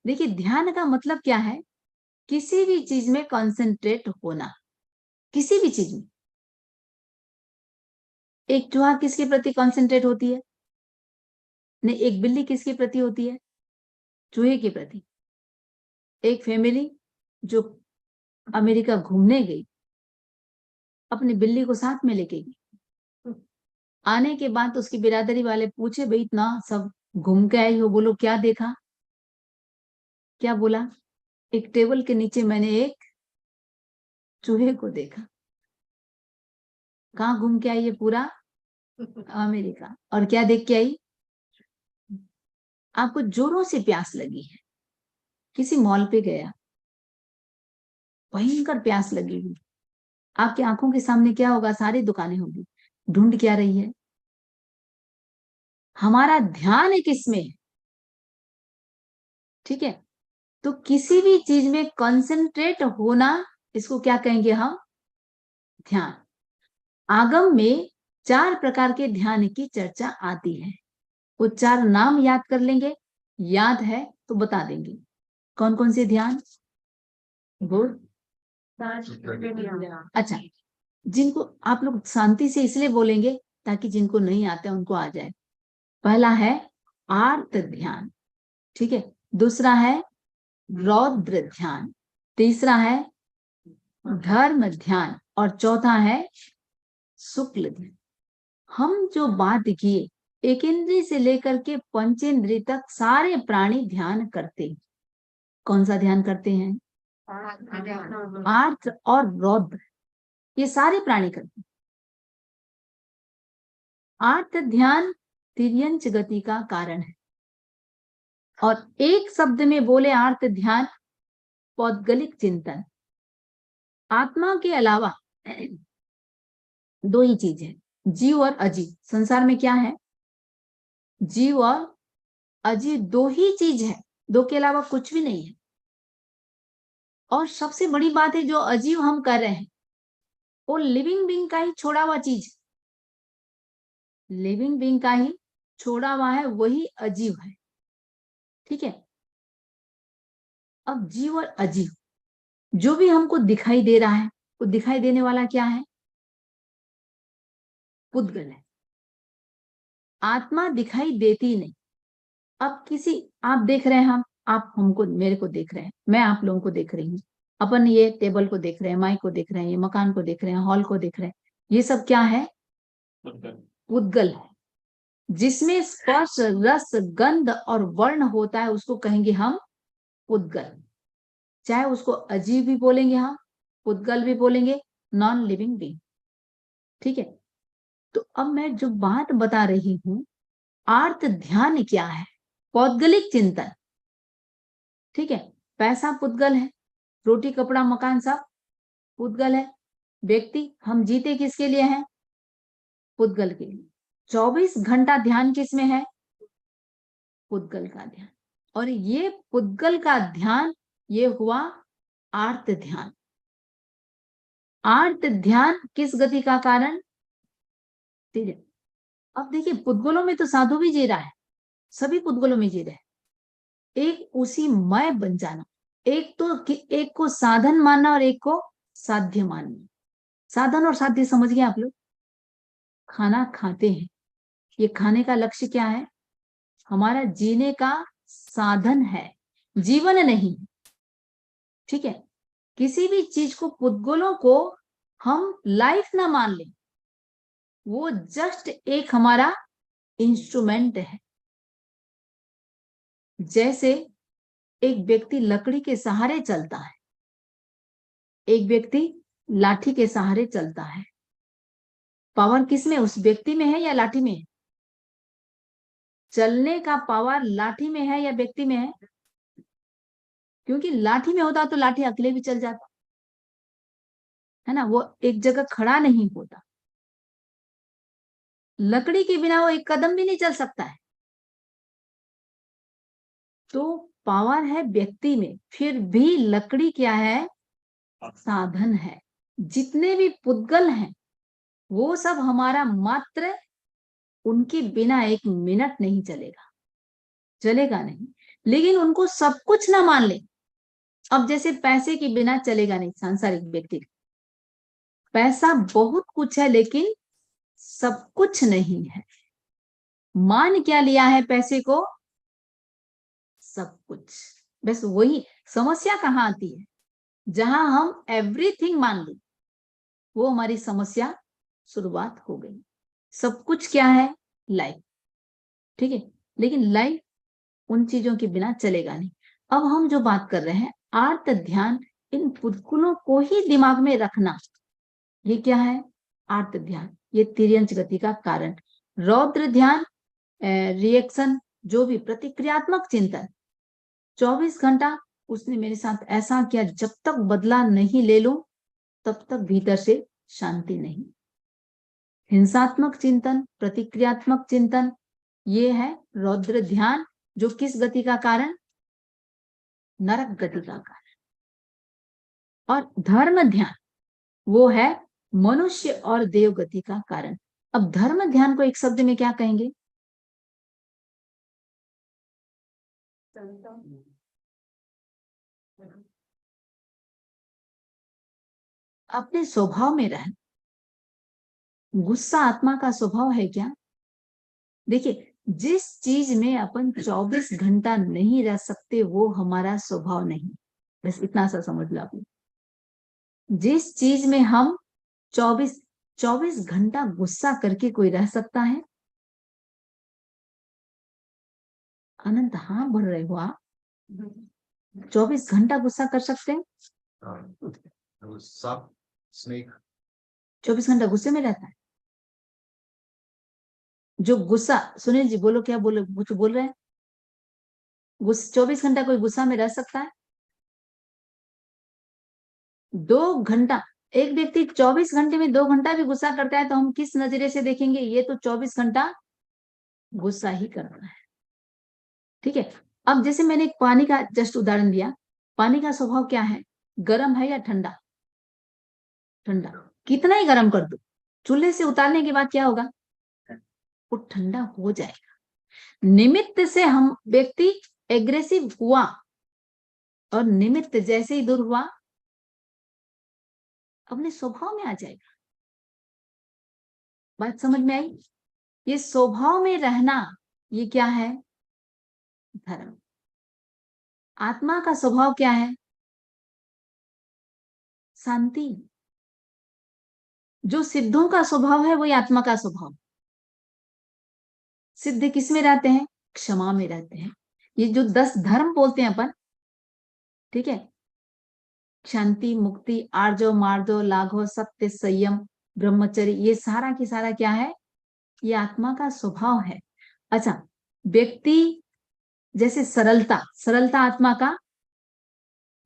देखिए ध्यान का मतलब क्या है? किसी भी चीज में कंसंट्रेट होना, किसी भी चीज में। एक चूहा किसके प्रति कंसंट्रेट होती है? नहीं, एक बिल्ली किसके प्रति होती है? चूहे के प्रति। एक फैमिली जो अमेरिका घूमने गई, अपनी बिल्ली को साथ में लेके गई, आने के बाद उसकी बिरादरी वाले पूछे, भाई इतना सब घूम के आई हो, बोलो क्या देखा? क्या बोला? एक टेबल के नीचे मैंने एक चूहे को देखा। कहाँ घूम के आई? ये पूरा अमेरिका। और क्या देख के आई? आपको जोरों से प्यास लगी है, किसी मॉल पे गया, भयंकर प्यास लगी हुई, आपकी आंखों के सामने क्या होगा? सारी दुकानें होगी, ढूंढ क्या रही है? हमारा ध्यान है किसमें? ठीक है, तो किसी भी चीज में कंसंट्रेट होना, इसको क्या कहेंगे हम? ध्यान। आगम में 4 प्रकार के ध्यान की चर्चा आती है, वो 4 नाम याद कर लेंगे, याद है तो बता देंगे कौन कौन से ध्यान। गुड, अच्छा, जिनको आप लोग शांति से इसलिए बोलेंगे ताकि जिनको नहीं आता उनको आ जाए। पहला है आर्त ध्यान, ठीक है, दूसरा है रौद्र ध्यान, तीसरा है धर्म ध्यान, और चौथा है शुक्ल ध्यान। हम जो बात किए, एक इंद्रिय से लेकर के पंचेंद्रिय तक सारे प्राणी ध्यान करते। कौन सा ध्यान करते हैं? आर्त और रौद्र, ये सारे प्राणी करते। आर्त ध्यान तिर्यंच गति का कारण है, और एक शब्द में बोले आर्त ध्यान, पौद्गलिक चिंतन। आत्मा के अलावा 2 ही चीज है, जीव और अजीव। संसार में क्या है? जीव और अजीव 2 ही चीज है। दो के अलावा कुछ भी नहीं है। और सबसे बड़ी बात है, जो अजीव हम कर रहे हैं वो लिविंग बीइंग का ही छोड़ा हुआ चीज, लिविंग बीइंग का ही छोड़ा हुआ है, वही अजीव है। ठीक है, अब जीव और अजीव जो भी हमको दिखाई दे रहा है, वो दिखाई देने वाला क्या है? पुद्गल है। आत्मा दिखाई देती नहीं। अब किसी, आप देख रहे हैं, आप हमको, मेरे को देख रहे हैं, मैं आप लोगों को देख रही हूँ, अपन ये टेबल को देख रहे हैं, माइक को देख रहे हैं, ये मकान को देख रहे हैं, हॉल को देख रहे हैं, ये सब क्या है? पुद्गल है। जिसमें स्पर्श, रस, गंध और वर्ण होता है उसको कहेंगे हम पुद्गल। चाहे उसको अजीव भी बोलेंगे हम, पुद्गल भी बोलेंगे, नॉन लिविंग बीइंग। ठीक है, तो अब मैं जो बात बता रही हूं, आर्त ध्यान क्या है? पौद्गलिक चिंतन। ठीक है, पैसा पुद्गल है, रोटी कपड़ा मकान सब पुद्गल है। व्यक्ति, हम जीते किसके लिए हैं? पुद्गल के लिए। 24 घंटा ध्यान किस में है? पुद्गल का ध्यान। और ये पुद्गल का ध्यान, ये हुआ आर्त ध्यान। आर्त ध्यान किस गति का कारण? तीर्यक। अब देखिए, पुद्गलों में तो साधु भी जी रहा है, सभी पुद्गलों में जी रहे हैं। एक उसी मैं बन जाना, एक तो एक को साधन मानना और एक को साध्य मानना। साधन और साध्य समझ गए आप लोग? खाना खाते हैं, ये खाने का लक्ष्य क्या है? हमारा जीने का साधन है, जीवन नहीं। ठीक है, किसी भी चीज को, पुद्गलों को हम लाइफ ना मान लें, वो जस्ट एक हमारा इंस्ट्रूमेंट है। जैसे एक व्यक्ति लकड़ी के सहारे चलता है, एक व्यक्ति लाठी के सहारे चलता है। पावर किस में? उस व्यक्ति में है या लाठी में है? चलने का पावर लाठी में है या व्यक्ति में है? क्योंकि लाठी में होता तो लाठी अकेले भी चल जाता है ना, वो एक जगह खड़ा नहीं होता। लकड़ी के बिना वो एक कदम भी नहीं चल सकता है। तो पावर है व्यक्ति में, फिर भी लकड़ी क्या है? साधन है। जितने भी पुद्गल हैं वो सब हमारा मात्र, उनके बिना एक मिनट नहीं चलेगा, चलेगा नहीं। लेकिन उनको सब कुछ ना मान ले। अब जैसे पैसे के बिना चलेगा नहीं सांसारिक व्यक्ति, पैसा बहुत कुछ है लेकिन सब कुछ नहीं है। मान क्या लिया है पैसे को? सब कुछ। बस वही समस्या कहाँ आती है? जहां हम एवरीथिंग मान ली, वो हमारी समस्या शुरुआत हो गई। सब कुछ क्या है? लाइफ। ठीक है, लेकिन लाइफ उन चीजों के बिना चलेगा नहीं। अब हम जो बात कर रहे हैं, आर्त ध्यान, इन पुद्गलों को ही दिमाग में रखना, ये क्या है? आर्त ध्यान। ये तिर्यंच गति का कारण। रौद्र ध्यान, रिएक्शन, जो भी प्रतिक्रियात्मक चिंतन, 24 घंटा उसने मेरे साथ ऐसा किया, जब तक बदला नहीं ले लूं तब तक भीतर से शांति नहीं। हिंसात्मक चिंतन, प्रतिक्रियात्मक चिंतन, ये है रौद्र ध्यान, जो किस गति का कारण? नरक गति का कारण। और धर्म ध्यान, वो है मनुष्य और देव गति का कारण। अब धर्म ध्यान को एक शब्द में क्या कहेंगे? अपने स्वभाव में रहना। गुस्सा आत्मा का स्वभाव है क्या? देखिए, जिस चीज में अपन 24 घंटा नहीं रह सकते वो हमारा स्वभाव नहीं। बस इतना सा समझ लो आपने। जिस चीज में हम 24 घंटा गुस्सा करके कोई रह सकता है? अनंत हाँ बोल रहे हो आप? 24 घंटा गुस्सा कर सकते हैं? सांप, स्नेक 24 घंटा गुस्से में रहता है जो गुस्सा। सुनील जी बोलो, क्या बोलो, कुछ बोल रहे हैं? 24 घंटा कोई गुस्सा में रह सकता है? 2 घंटा, एक व्यक्ति 24 घंटे में 2 घंटा भी गुस्सा करता है तो हम किस नजरिए से देखेंगे? ये तो 24 घंटा गुस्सा ही करता है। ठीक है, अब जैसे मैंने एक पानी का जस्ट उदाहरण दिया, पानी का स्वभाव क्या है, गर्म है या ठंडा? ठंडा। कितना ही गर्म कर दो, चूल्हे से उतारने के बाद क्या होगा, वो ठंडा हो जाएगा। निमित्त से हम व्यक्ति एग्रेसिव हुआ और निमित्त जैसे ही दूर हुआ अपने स्वभाव में आ जाएगा। बात समझ में आई? ये स्वभाव में रहना, ये क्या है, धर्म। आत्मा का स्वभाव क्या है, शांति। जो सिद्धों का स्वभाव है वही आत्मा का स्वभाव। सिद्ध किस में रहते हैं, क्षमा में रहते हैं। ये जो 10 धर्म बोलते हैं अपन, ठीक है, शांति, मुक्ति, आर्जव, मार्जव, लाघव, सत्य, संयम, ब्रह्मचर्य, ये सारा की सारा क्या है, ये आत्मा का स्वभाव है। अच्छा, व्यक्ति जैसे सरलता, सरलता आत्मा का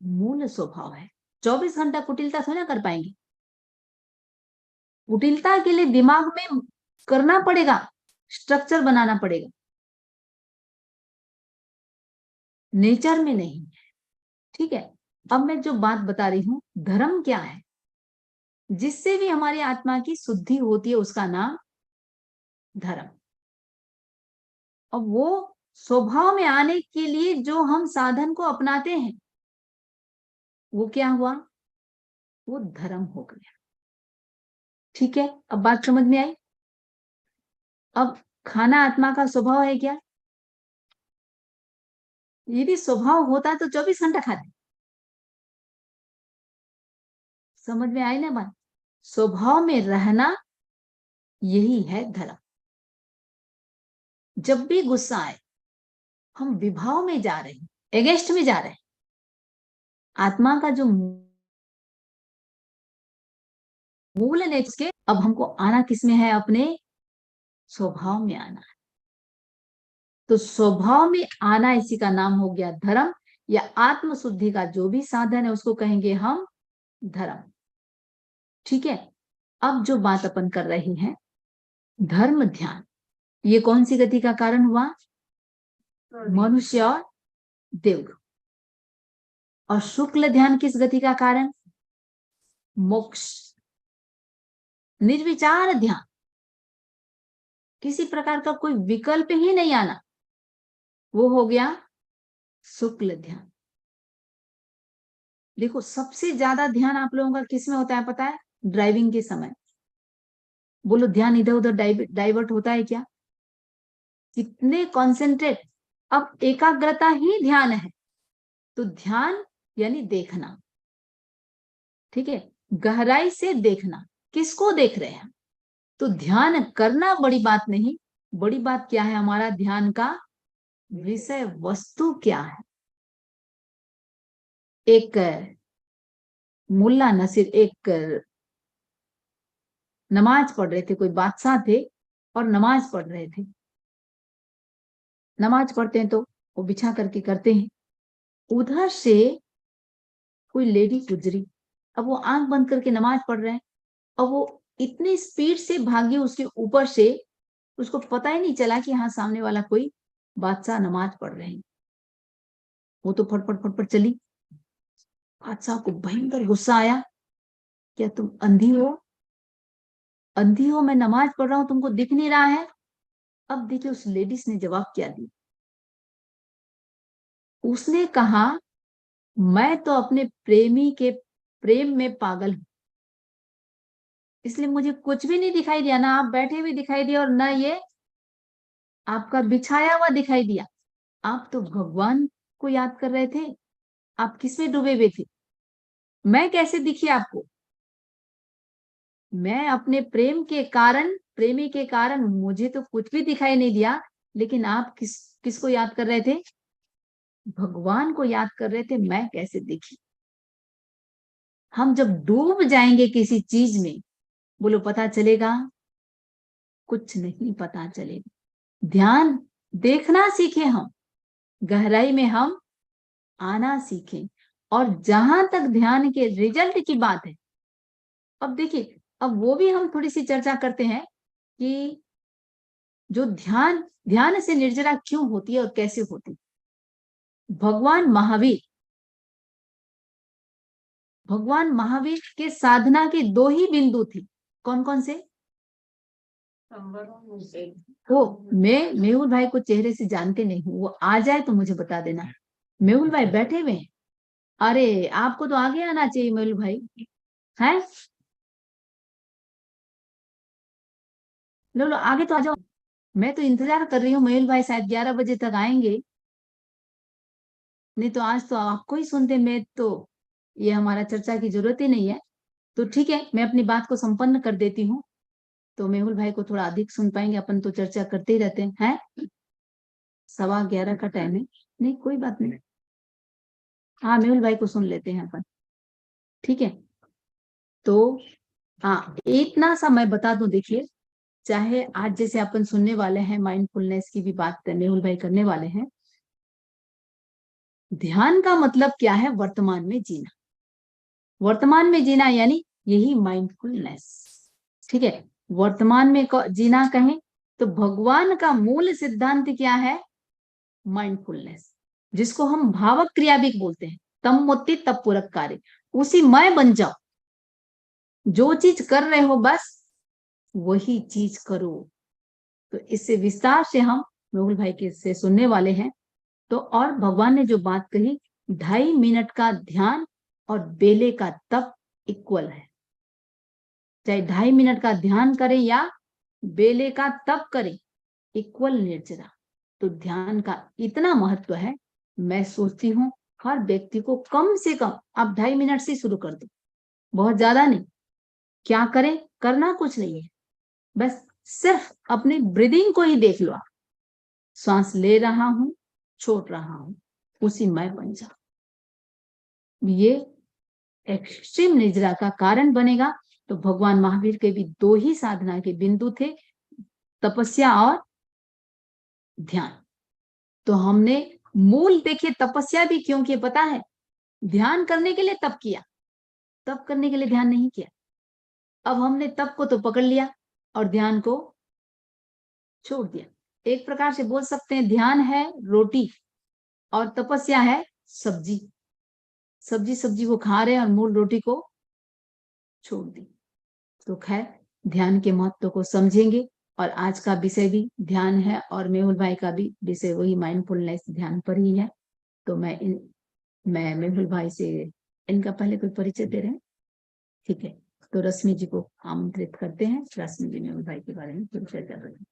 मूल स्वभाव है। 24 घंटा कुटिलता थोड़ा कर पाएंगे। कुटिलता के लिए दिमाग में करना पड़ेगा, स्ट्रक्चर बनाना पड़ेगा, नेचर में नहीं है। ठीक है, अब मैं जो बात बता रही हूं, धर्म क्या है, जिससे भी हमारी आत्मा की शुद्धि होती है उसका नाम धर्म। अब वो स्वभाव में आने के लिए जो हम साधन को अपनाते हैं वो क्या हुआ, वो धर्म हो गया। ठीक है, अब बात समझ में आई? अब खाना आत्मा का स्वभाव है क्या? यदि स्वभाव होता तो 24 घंटा खाते। समझ में आई ना बात? स्वभाव में रहना यही है धर्म। जब भी गुस्सा आए, हम विभाव में जा रहे हैं, एगेंस्ट में जा रहे हैं। आत्मा का जो मूल है उसके, अब हमको आना किसमें है, अपने स्वभाव में आना है। तो स्वभाव में आना, इसी का नाम हो गया धर्म, या आत्म शुद्धि का जो भी साधन है उसको कहेंगे हम धर्म। ठीक है, अब जो बात अपन कर रहे हैं, धर्म ध्यान, ये कौन सी गति का कारण हुआ, मनुष्य और देव। और शुक्ल ध्यान किस गति का कारण, मोक्ष। निर्विचार ध्यान, किसी प्रकार का कोई विकल्प ही नहीं आना, वो हो गया शुक्ल ध्यान। देखो, सबसे ज्यादा ध्यान आप लोगों का किस में होता है पता है, ड्राइविंग के समय। बोलो, ध्यान इधर उधर डाइवर्ट होता है क्या? कितने कॉन्सेंट्रेट। अब एकाग्रता ही ध्यान है, तो ध्यान यानी देखना। ठीक है, गहराई से देखना, किसको देख रहे हैं। तो ध्यान करना बड़ी बात नहीं, बड़ी बात क्या है, हमारा ध्यान का विषय वस्तु क्या है। एक मुल्ला नसीर एक नमाज पढ़ रहे थे, कोई बादशाह थे और नमाज पढ़ रहे थे। नमाज पढ़ते हैं तो वो बिछा करके करते हैं। उधर से कोई लेडी गुजरी, अब वो आंख बंद करके नमाज पढ़ रहे हैं, और वो इतनी स्पीड से भागी उसके ऊपर से, उसको पता ही नहीं चला कि हाँ सामने वाला कोई बादशाह नमाज पढ़ रहे हैं। वो तो फटफट फटफट चली। बादशाह को भयंकर गुस्सा आया, क्या तुम अंधी हो, अंधी हो, मैं नमाज पढ़ रहा हूं, तुमको दिख नहीं रहा है? अब देखिए उस लेडीज ने जवाब क्या दिया। उसने कहा, मैं तो अपने प्रेमी के प्रेम में पागल हूं, इसलिए मुझे कुछ भी नहीं दिखाई दिया, ना आप बैठे हुए दिखाई दिया और ना ये आपका बिछाया हुआ दिखाई दिया। आप तो भगवान को याद कर रहे थे, आप किसमें डूबे हुए थे, मैं कैसे दिखी आपको? मैं अपने प्रेम के कारण, प्रेमी के कारण मुझे तो कुछ भी दिखाई नहीं दिया, लेकिन आप किसको याद कर रहे थे? भगवान को याद कर रहे थे, मैं कैसे दिखी? हम जब डूब जाएंगे किसी चीज में, बोलो पता चलेगा? कुछ नहीं पता चलेगा। ध्यान देखना सीखे हम, गहराई में हम आना सीखें। और जहां तक ध्यान के रिजल्ट की बात है, अब देखिए, अब वो भी हम थोड़ी सी चर्चा करते हैं कि जो ध्यान से निर्जरा क्यों होती है और कैसे होती है। भगवान महावीर के साधना के दो ही बिंदु थे, कौन कौन से? वो मैं मेहुल भाई को चेहरे से जानते नहीं हूँ, वो आ जाए तो मुझे बता देना। मेहुल भाई बैठे हुए हैं? अरे आपको तो आगे आना चाहिए मेहुल भाई, है? लो लो आगे तो आ जाओ, मैं तो इंतजार कर रही हूँ। मेहुल भाई शायद 11 बजे तक आएंगे, नहीं तो आज तो आपको ही सुनते, मैं तो ये हमारा चर्चा की जरूरत ही नहीं है। तो ठीक है, मैं अपनी बात को संपन्न कर देती हूँ, तो मेहुल भाई को थोड़ा अधिक सुन पाएंगे, अपन तो चर्चा करते ही रहते हैं। 11:15 का टाइम है, नहीं कोई बात नहीं, हाँ मेहुल भाई को सुन लेते हैं अपन, ठीक है। तो हाँ, इतना सा मैं बता दूं, देखिए, चाहे आज जैसे अपन सुनने वाले हैं, माइंडफुलनेस की भी बात मेहुल भाई करने वाले हैं। ध्यान का मतलब क्या है? वर्तमान में जीना, वर्तमान में जीना यानी यही माइंडफुलनेस, ठीक है। वर्तमान में जीना कहें तो भगवान का मूल सिद्धांत क्या है? माइंडफुलनेस, जिसको हम भावक क्रिया भी बोलते हैं, तम मोति तब पूरक कार्य, उसी मैं बन जाओ, जो चीज कर रहे हो बस वही चीज करो। तो इससे विस्तार से हम मेहुल भाई के से सुनने वाले हैं। तो और भगवान ने जो बात कही, 2.5 मिनट का ध्यान और बेले का तप इक्वल है। चाहे 2.5 मिनट का ध्यान करें या बेले का तप करें, इक्वल निर्जरा। तो ध्यान का इतना महत्व है, मैं सोचती हूँ हर व्यक्ति को कम से कम आप 2.5 मिनट से शुरू कर दो, बहुत ज्यादा नहीं। क्या करें? करना कुछ नहीं है, बस सिर्फ अपनी ब्रीदिंग को ही देख लो। सांस ले रहा हूं, छोड़ रहा हूं, उसी मैं बन जा। ये एक्सट्रीम निद्रा का कारण बनेगा। तो भगवान महावीर के भी दो ही साधना के बिंदु थे, तपस्या और ध्यान। तो हमने मूल देखिए, तपस्या भी क्यों किया पता है? ध्यान करने के लिए तप किया, तप करने के लिए ध्यान नहीं किया। अब हमने तप को तो पकड़ लिया और ध्यान को छोड़ दिया। एक प्रकार से बोल सकते हैं, ध्यान है रोटी और तपस्या है सब्जी। सब्जी सब्जी वो खा रहे हैं और मूल रोटी को छोड़ दी। तो खैर, ध्यान के महत्व को समझेंगे, और आज का विषय भी ध्यान है, और मेहुल भाई का भी विषय वही माइंडफुलनेस, ध्यान पर ही है। तो मैं मेहुल भाई से इनका पहले कोई परिचय दे रहे हैं, ठीक है। तो रश्मि जी को आमंत्रित करते हैं, रश्मि जी मेहुल भाई के बारे में परिचय कर रहे हैं।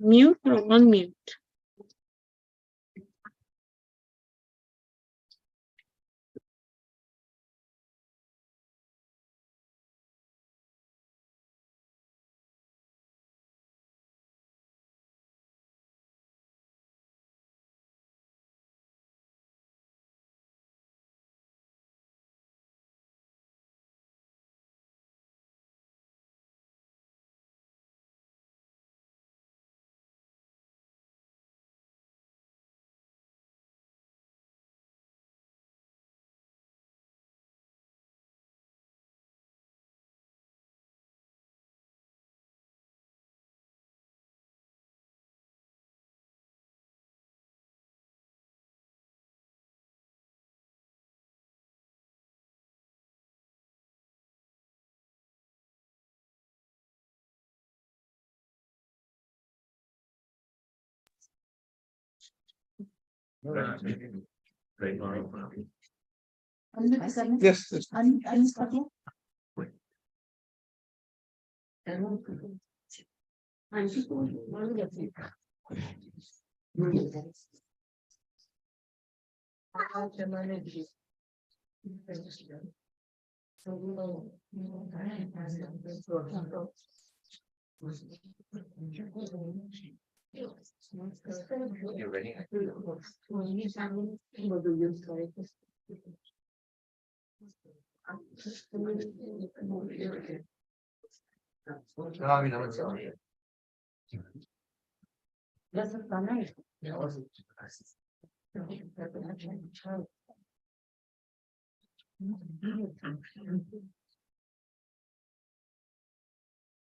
Mute or unmute? Yes. You're ready? I mean, I'm sorry.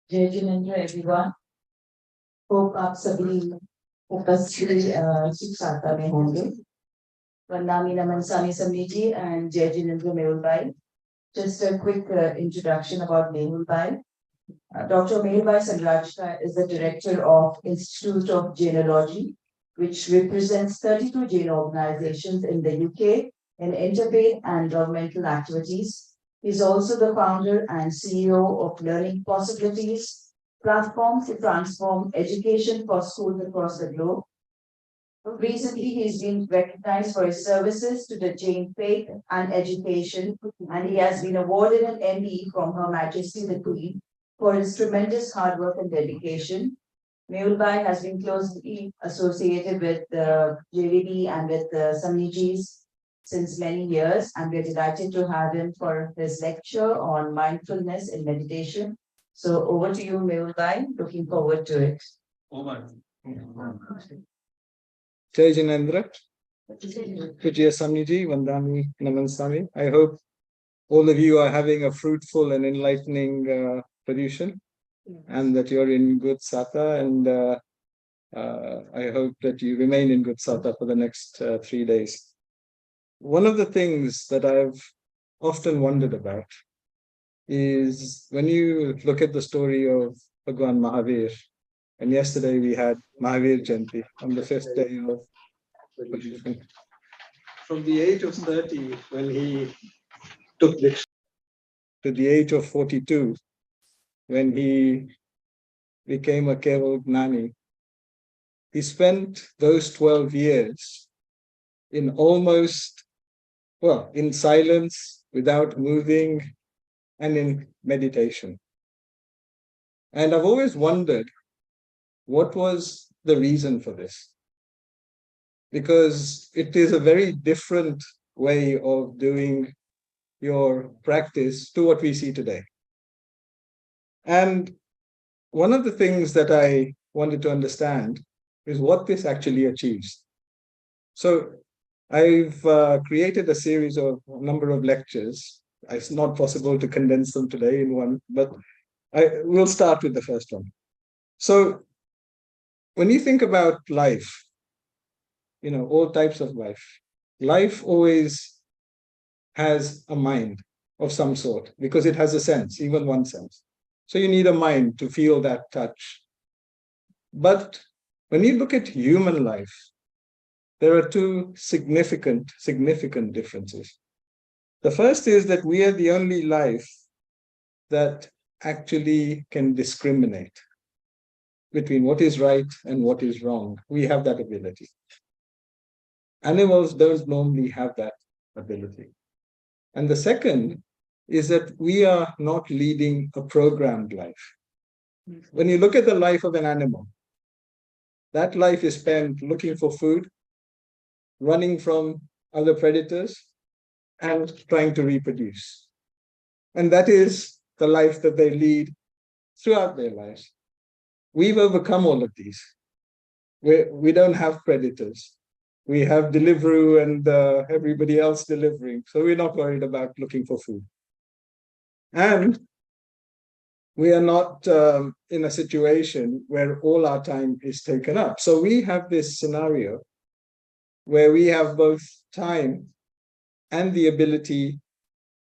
जय जिनेंद्र एवरीवन होप आप सभी उपस्थित सुख साता में होंगे वंदामी नमन सामी समीजी and Jai Jinendra Mehul Bhai. Just a quick introduction about Mehul Bhai. Dr. Mehul Bhai Sanrajka is the director of Institute of Genealogy, which represents 32 gene organizations in the UK in interfaith and governmental activities. He's also the founder and CEO of Learning Possibilities, platform to transform education for schools across the globe. Recently, he's been recognized for his services to the Jain faith and education, and he has been awarded an ME from Her Majesty the Queen for his tremendous hard work and dedication. Mehul Bhai has been closely associated with JVB and with Samnijis since many years, and we're delighted to have him for his lecture on mindfulness in meditation. So over to you, Mehul Bhai. Looking forward to it. Jai Jinendra, Vijaya Samniji, Vandami Namansami. I hope all of you are having a fruitful and enlightening Paryushan, and that you're in good Sata, and I hope that you remain in good Sata for the next 3 days. One of the things that I've often wondered about is when you look at the story of Bhagwan Mahavir, and yesterday we had Mahavir Jayanti on the 5th day of Paryushan. From the age of 30, when he took Diksha, to the age of 42, when he became a Keval Gnani, he spent those 12 years in in silence, without moving, and in meditation. And I've always wondered, what was the reason for this? Because it is a very different way of doing your practice to what we see today. And one of the things that I wanted to understand is what this actually achieves. So I've created a series of a number of lectures. It's not possible to condense them today in one, but I will start with the first one. So when you think about life, all types of life always has a mind of some sort, because it has a sense, even one sense. So you need a mind to feel that touch. But when you look at human life, there are two significant differences. The first is that we are the only life that actually can discriminate between what is right and what is wrong. We have that ability. Animals don't normally have that ability. And the second is that we are not leading a programmed life. When you look at the life of an animal, that life is spent looking for food, running from other predators, and trying to reproduce. And that is the life that they lead throughout their lives. We've overcome all of these. We don't have predators. We have Deliveroo and everybody else delivering. So we're not worried about looking for food. And we are not in a situation where all our time is taken up. So we have this scenario where we have both time and the ability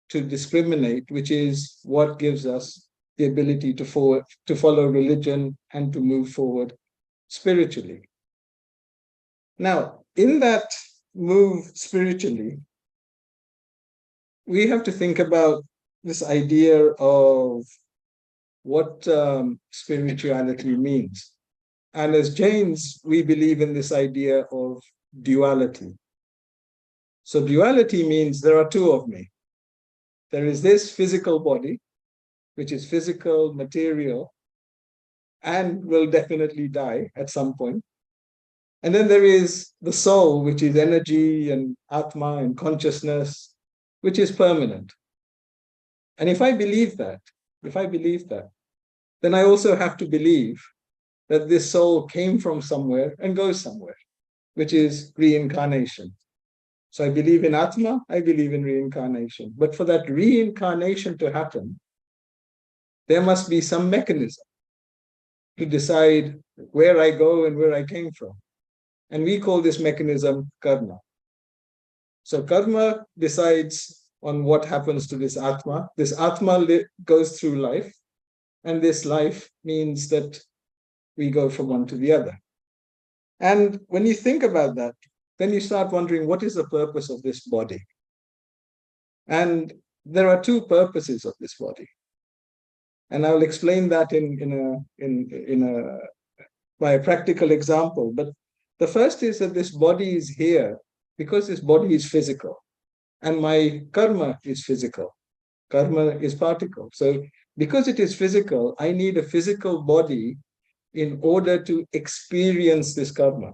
to discriminate, which is what gives us the ability to follow religion and to move forward spiritually. Now, in that move spiritually, we have to think about this idea of what spirituality means. And as Jains, we believe in this idea of duality. So duality means there are two of me. There is this physical body, which is physical, material, and will definitely die at some point. And then there is the soul, which is energy and atma and consciousness, which is permanent. And if I believe that, then I also have to believe that this soul came from somewhere and goes somewhere, which is reincarnation. So I believe in Atma, I believe in reincarnation. But for that reincarnation to happen, there must be some mechanism to decide where I go and where I came from. And we call this mechanism karma. So karma decides on what happens to this Atma. This Atma goes through life, and this life means that we go from one to the other. And when you think about that, then you start wondering, what is the purpose of this body? And there are two purposes of this body. And I'll explain that by a practical example. But the first is that this body is here because this body is physical, and my karma is physical. Karma is particle. So because it is physical, I need a physical body in order to experience this karma.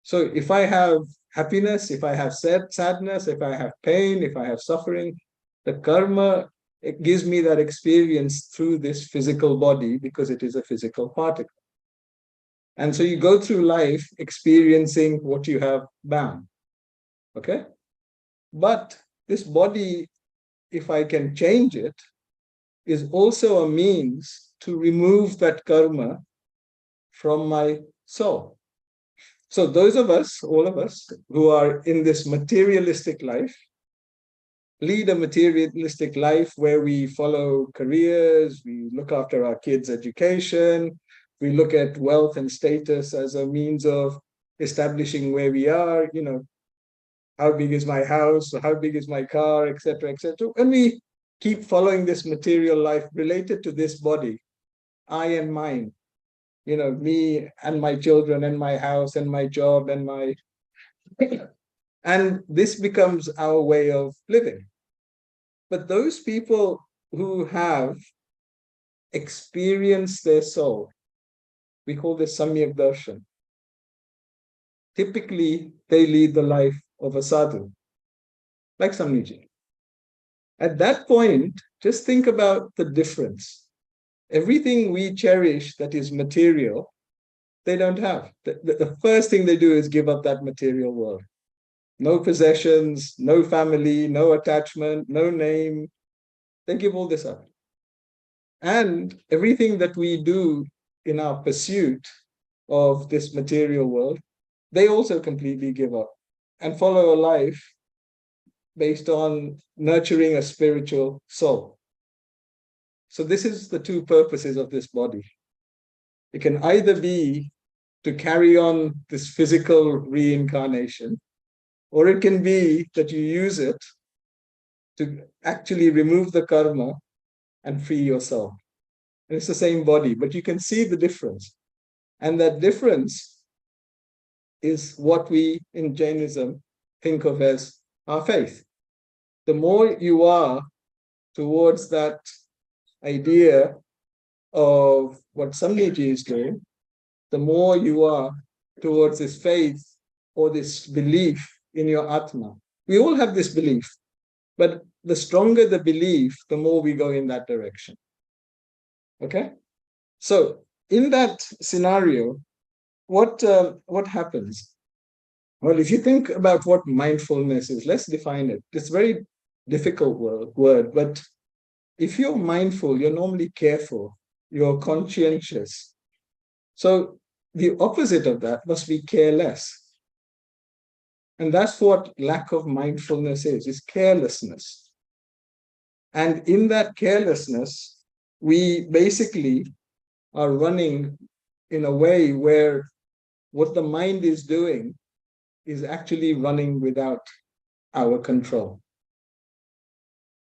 So if I have happiness, if I have sadness, if I have pain, if I have suffering, the karma, it gives me that experience through this physical body because it is a physical particle. And so you go through life experiencing what you have bound. Okay? But this body, if I can change it, is also a means to remove that karma from my soul. So those of us, all of us, who are in this materialistic life, lead a materialistic life where we follow careers, we look after our kids' education, we look at wealth and status as a means of establishing where we are, how big is my house, how big is my car, etc., etc. And we keep following this material life related to this body, I and mine, me and my children and my house and my job and my... And this becomes our way of living. But those people who have experienced their soul, we call this Samyak Darshan. Typically, they lead the life of a sadhu, like Samniji. At that point, just think about the difference. Everything we cherish that is material, they don't have. The first thing they do is give up that material world. No possessions, no family, no attachment, no name. They give all this up. And everything that we do in our pursuit of this material world, they also completely give up and follow a life based on nurturing a spiritual soul. So this is the two purposes of this body. It can either be to carry on this physical reincarnation, or it can be that you use it to actually remove the karma and free yourself. And it's the same body, but you can see the difference. And that difference is what we in Jainism think of as our faith. The more you are towards that idea of what Samniji is doing, the more you are towards this faith or this belief in your Atma. We all have this belief, but the stronger the belief, the more we go in that direction. Okay? So in that scenario, what happens? Well, if you think about what mindfulness is, let's define it. It's a very difficult word, but if you're mindful, you're normally careful, you're conscientious. So the opposite of that must be careless. And that's what lack of mindfulness is carelessness. And in that carelessness, we basically are running in a way where what the mind is doing is actually running without our control.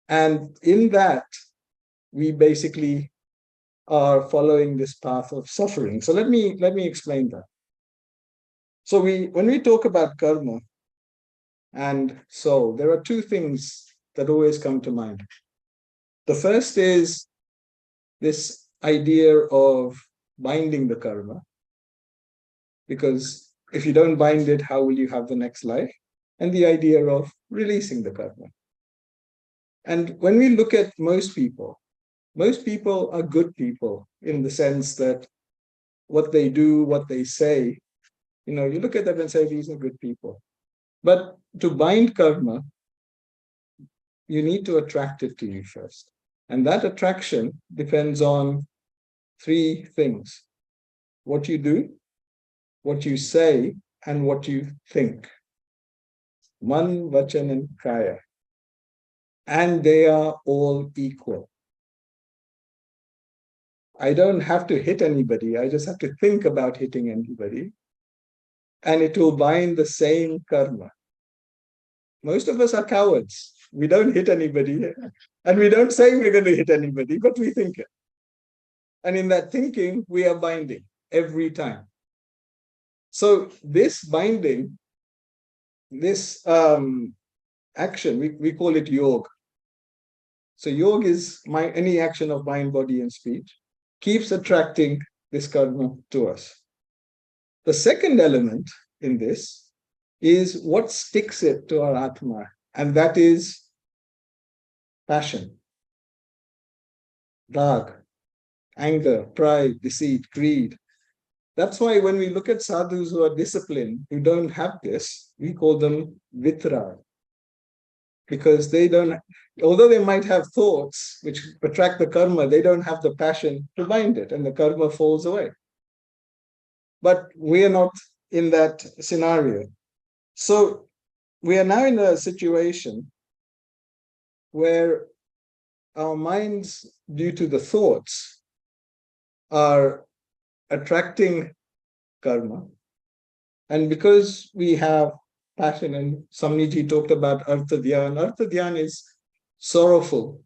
And in that, we basically are following this path of suffering. So let me explain that. So when we talk about karma and soul, there are two things that always come to mind. The first is this idea of binding the karma, because if you don't bind it, how will you have the next life? And the idea of releasing the karma. And when we look at most people are good people in the sense that what they do, what they say, you look at them and say, these are good people. But to bind karma, you need to attract it to you first. And that attraction depends on three things: what you do, what you say, and what you think. Man, vachan, and kaya. And they are all equal. I don't have to hit anybody. I just have to think about hitting anybody, and it will bind the same karma. Most of us are cowards. We don't hit anybody, and we don't say we're going to hit anybody, but we think it. And in that thinking, we are binding every time. So this binding, this action, we call it yoga. So yoga is any action of mind, body, and speech, keeps attracting this karma to us. The second element in this is what sticks it to our Atma, and that is passion, rag, anger, pride, deceit, greed. That's why when we look at sadhus who are disciplined, who don't have this, we call them vitrag. Because they don't, although they might have thoughts which attract the karma, they don't have the passion to bind it, and the karma falls away. But we are not in that scenario. So we are now in a situation where our minds, due to the thoughts, are attracting karma. And because we have passion, and Samniji talked about Artha Dhyan. Artha Dhyan is sorrowful,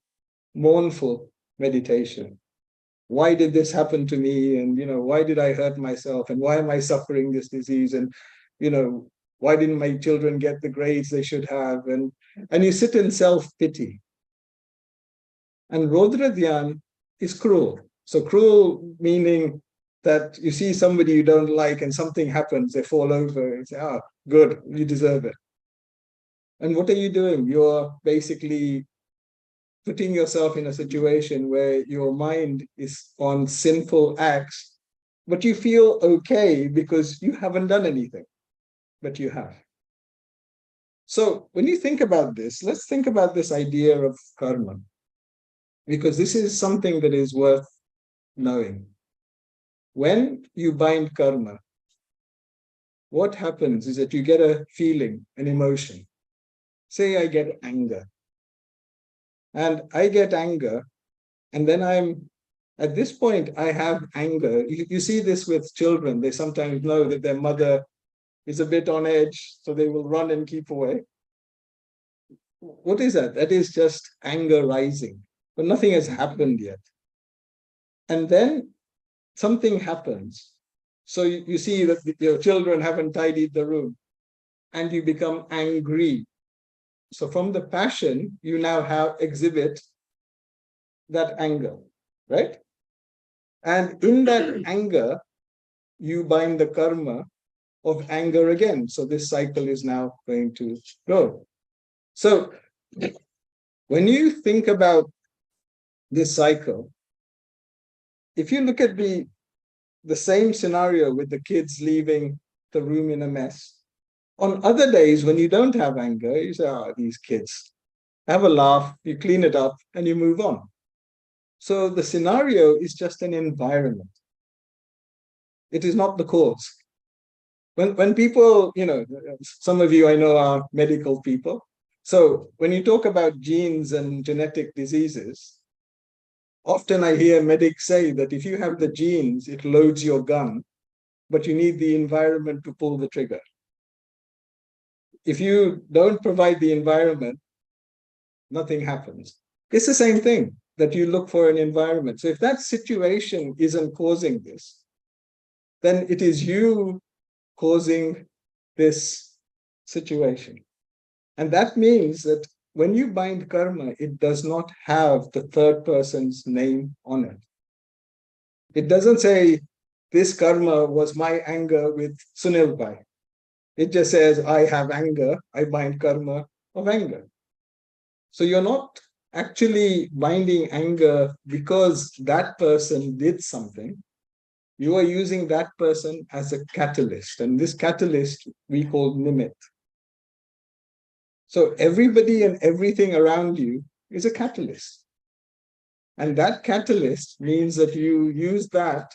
mournful meditation. Why did this happen to me? And, why did I hurt myself? And why am I suffering this disease? And, why didn't my children get the grades they should have? And you sit in self-pity. And Rodra Dhyan is cruel. So cruel meaning that you see somebody you don't like and something happens, they fall over and say, good, you deserve it. And what are you doing? You're basically putting yourself in a situation where your mind is on sinful acts, but you feel okay because you haven't done anything, but you have. So when you think about this, let's think about this idea of karma, because this is something that is worth knowing. When you bind karma, what happens is that you get a feeling, an emotion. Say I get anger. And I get anger, and then at this point, I have anger. You see this with children. They sometimes know that their mother is a bit on edge, so they will run and keep away. What is that? That is just anger rising, but nothing has happened yet. And then something happens. So you see that your children haven't tidied the room, and you become angry. So from the passion, you now exhibit that anger, right? And in that anger, you bind the karma of anger again. So this cycle is now going to go. So when you think about this cycle, if you look at the same scenario with the kids leaving the room in a mess, on other days when you don't have anger, you say, these kids, have a laugh, you clean it up, and you move on. So the scenario is just an environment. It is not the cause. When people, some of you I know are medical people. So when you talk about genes and genetic diseases, often I hear medics say that if you have the genes, it loads your gun, but you need the environment to pull the trigger. if you don't provide the environment, nothing happens. It's the same thing that you look for an environment. So if that situation isn't causing this, then it is you causing this situation. And that means that when you bind karma, it does not have the third person's name on it. It doesn't say, this karma was my anger with Sunil Bhai. It just says, I have anger, I bind karma of anger. So you're not actually binding anger because that person did something. You are using that person as a catalyst, and this catalyst we call nimit. So everybody and everything around you is a catalyst. And that catalyst means that you use that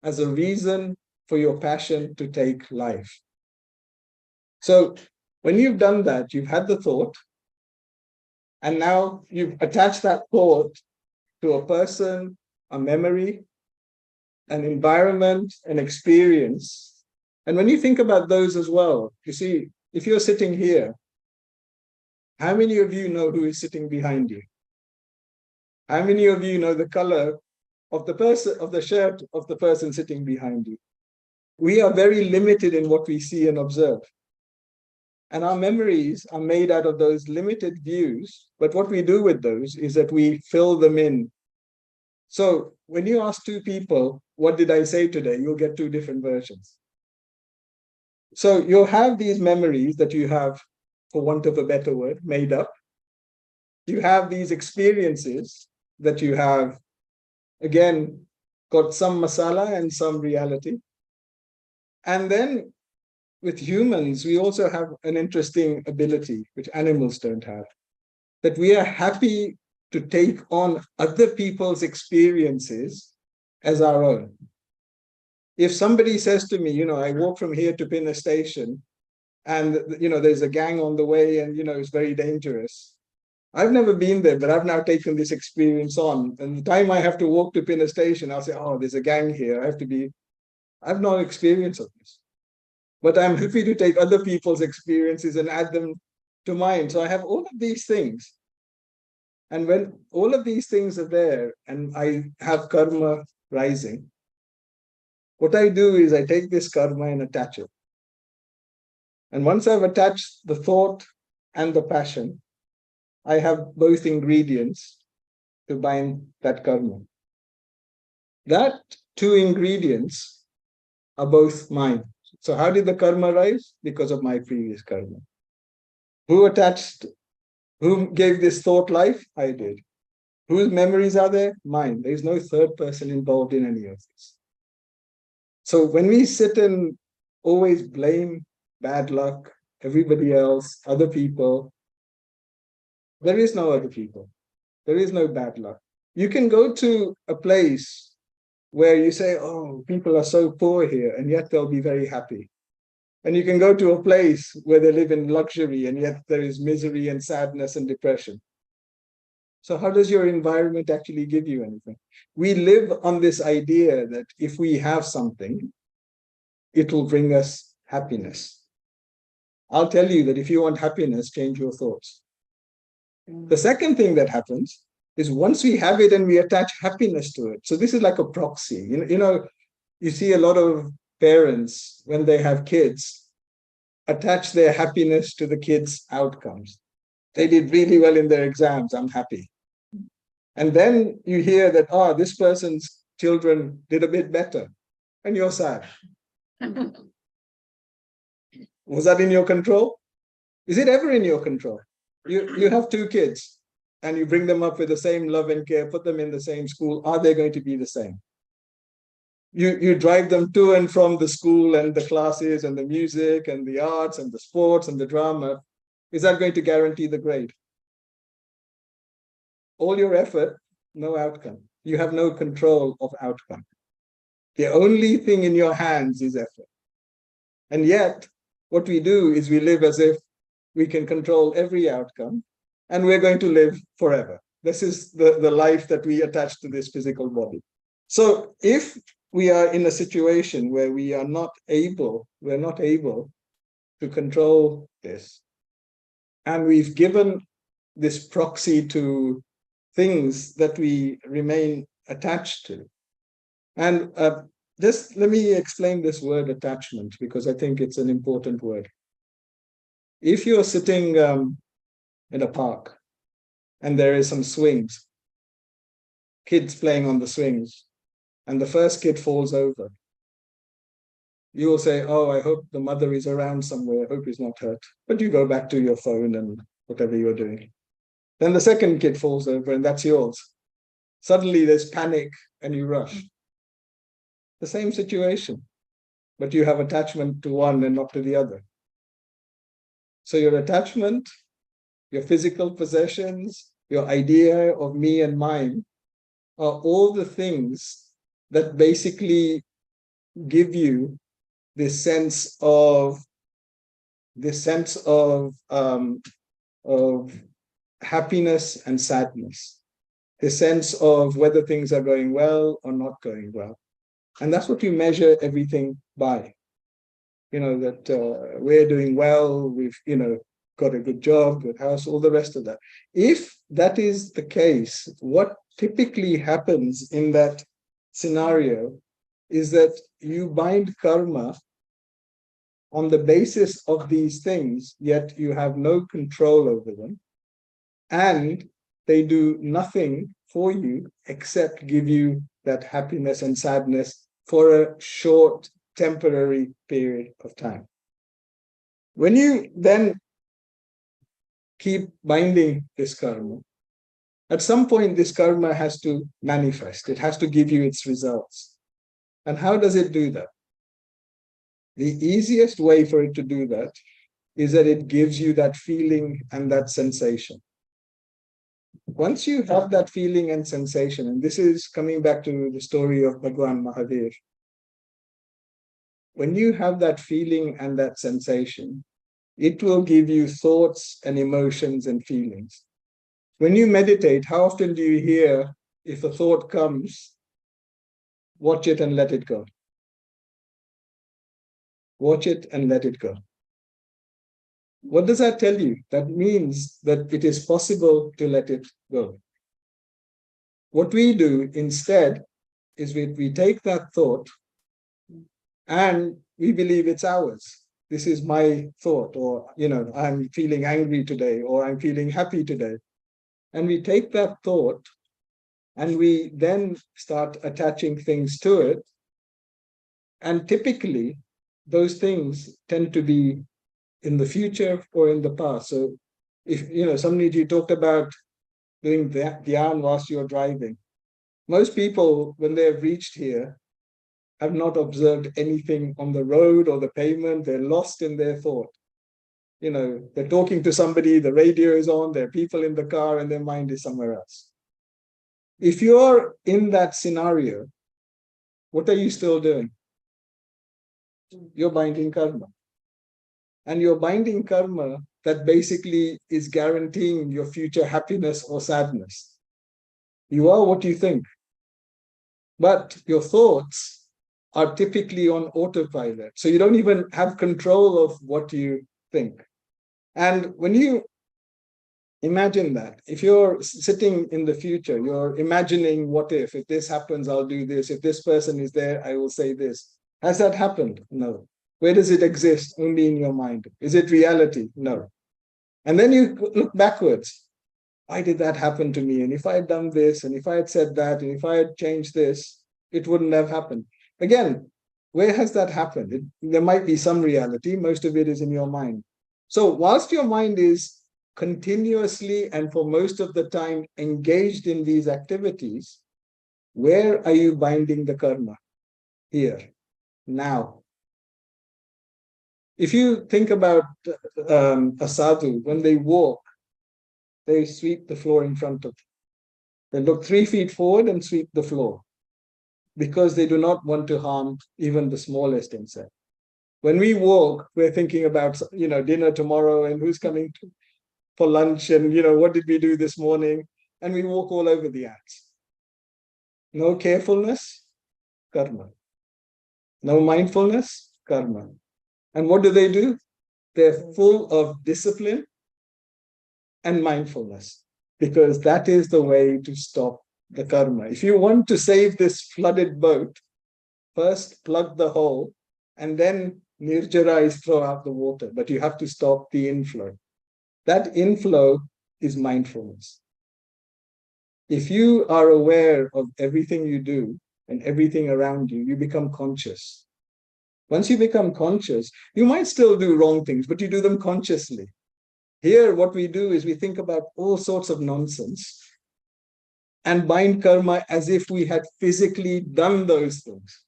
as a reason for your passion to take life. So when you've done that, you've had the thought, and now you've attached that thought to a person, a memory, an environment, an experience. And when you think about those as well, you see, if you're sitting here, how many of you know who is sitting behind you? How many of you know the color of the person, of the shirt of the person sitting behind you? We are very limited in what we see and observe. And our memories are made out of those limited views. But what we do with those is that we fill them in. So when you ask two people, what did I say today? You'll get two different versions. So you'll have these memories that you have, for want of a better word, made up. You have these experiences that you have, again, got some masala and some reality. And then with humans, we also have an interesting ability, which animals don't have, that we are happy to take on other people's experiences as our own. If somebody says to me, I walk from here to Pinner Station, and there's a gang on the way, and it's very dangerous. I've never been there, but I've now taken this experience on. And the time I have to walk to Pinner Station, I'll say, oh, there's a gang here. I've no experience of this. But I'm happy to take other people's experiences and add them to mine. So I have all of these things. And when all of these things are there and I have karma rising, what I do is I take this karma and attach it. And once I've attached the thought and the passion, I have both ingredients to bind that karma. That two ingredients are both mine. So how did the karma rise? Because of my previous karma. Who gave this thought life? I did. Whose memories are there? Mine. There's no third person involved in any of this. So when we sit and always blame bad luck, everybody else, other people, there is no other people. There is no bad luck. You can go to a place where you say, oh, people are so poor here, and yet they'll be very happy. And you can go to a place where they live in luxury, and yet there is misery and sadness and depression. So how does your environment actually give you anything? We live on this idea that if we have something, it will bring us happiness. I'll tell you that if you want happiness, change your thoughts. The second thing that happens is once we have it and we attach happiness to it. So this is like a proxy. You see a lot of parents, when they have kids, attach their happiness to the kids' outcomes. They did really well in their exams, I'm happy. And then you hear that, this person's children did a bit better, and you're sad. Was that in your control? Is it ever in your control? You have two kids, and you bring them up with the same love and care, put them in the same school. Are they going to be the same? You drive them to and from the school and the classes and the music and the arts and the sports and the drama. Is that going to guarantee the grade? All your effort, no outcome. You have no control of outcome. The only thing in your hands is effort. And yet, what we do is we live as if we can control every outcome, and we're going to live forever. This is the life that we attach to this physical body. So if we are in a situation where we're not able to control this, And we've given this proxy to things that we remain attached to. And just let me explain this word attachment, because I think it's an important word. If you're sitting in a park and there is some swings, kids playing on the swings, and the first kid falls over, you will say, oh, I hope the mother is around somewhere. I hope he's not hurt. But you go back to your phone and whatever you're doing. Then the second kid falls over and that's yours. Suddenly there's panic and you rush. The same situation, but you have attachment to one and not to the other. So your attachment, your physical possessions, your idea of me and mine are all the things that basically give you this sense of happiness and sadness, the sense of whether things are going well or not going well. And that's what you measure everything by. That we're doing well, we've, got a good job, good house, all the rest of that. If that is the case, what typically happens in that scenario is that you bind karma on the basis of these things, yet you have no control over them, and they do nothing for you except give you that happiness and sadness for a short, temporary period of time. When you then keep binding this karma, at some point this karma has to manifest. It has to give you its results. And how does it do that? The easiest way for it to do that is that it gives you that feeling and that sensation. Once you have that feeling and sensation, and this is coming back to the story of Bhagwan Mahadev, when you have that feeling and that sensation, it will give you thoughts and emotions and feelings. When you meditate, how often do you hear, if a thought comes, watch it and let it go? Watch it and let it go. What does that tell you? That means that it is possible to let it go. What we do instead is we take that thought and we believe it's ours. This is my thought, or, I'm feeling angry today, or I'm feeling happy today. And we take that thought and we then start attaching things to it. And typically, those things tend to be in the future or in the past. So if, somebody talked about doing dhyan whilst you're driving. Most people, when they have reached here, have not observed anything on the road or the pavement. They're lost in their thought. They're talking to somebody, the radio is on, there are people in the car, and their mind is somewhere else. If you're in that scenario, what are you still doing? You're binding karma. And you're binding karma that basically is guaranteeing your future happiness or sadness. You are what you think. But your thoughts are typically on autopilot. So you don't even have control of what you think. And when you imagine that, if you're sitting in the future, you're imagining what if this happens, I'll do this. If this person is there, I will say this. Has that happened? No. Where does it exist? Only in your mind. Is it reality? No. And then you look backwards. Why did that happen to me? And if I had done this, and if I had said that, and if I had changed this, it wouldn't have happened. Again, where has that happened? There might be some reality. Most of it is in your mind. So whilst your mind is continuously and for most of the time engaged in these activities, where are you binding the karma? Here, now. If you think about a sadhu, when they walk, they sweep the floor in front of them. They look 3 feet forward and sweep the floor because they do not want to harm even the smallest insect. When we walk, we're thinking about, dinner tomorrow and who's coming for lunch and, what did we do this morning? And we walk all over the ants. No carefulness, karma. No mindfulness, karma. And what do? They're full of discipline and mindfulness, because that is the way to stop the karma. If you want to save this flooded boat, first plug the hole and then nirjarize, throw out the water, but you have to stop the inflow. That inflow is mindfulness. If you are aware of everything you do and everything around you, you become conscious. Once you become conscious, you might still do wrong things, but you do them consciously. Here, what we do is we think about all sorts of nonsense and bind karma as if we had physically done those things.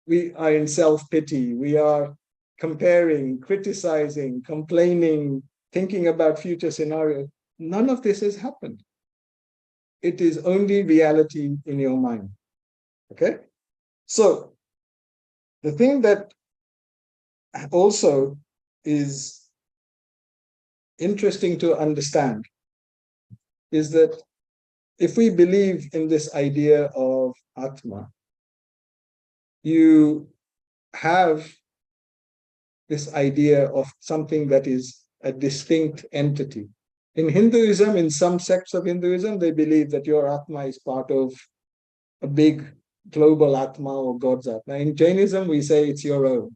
We are in self-pity. We are comparing, criticizing, complaining, thinking about future scenarios. None of this has happened. It is only reality in your mind. Okay? So, the thing that also is interesting to understand is that if we believe in this idea of Atma, you have this idea of something that is a distinct entity. In Hinduism, in some sects of Hinduism, they believe that your Atma is part of a big global Atma or God's Atma. In Jainism, we say it's your own.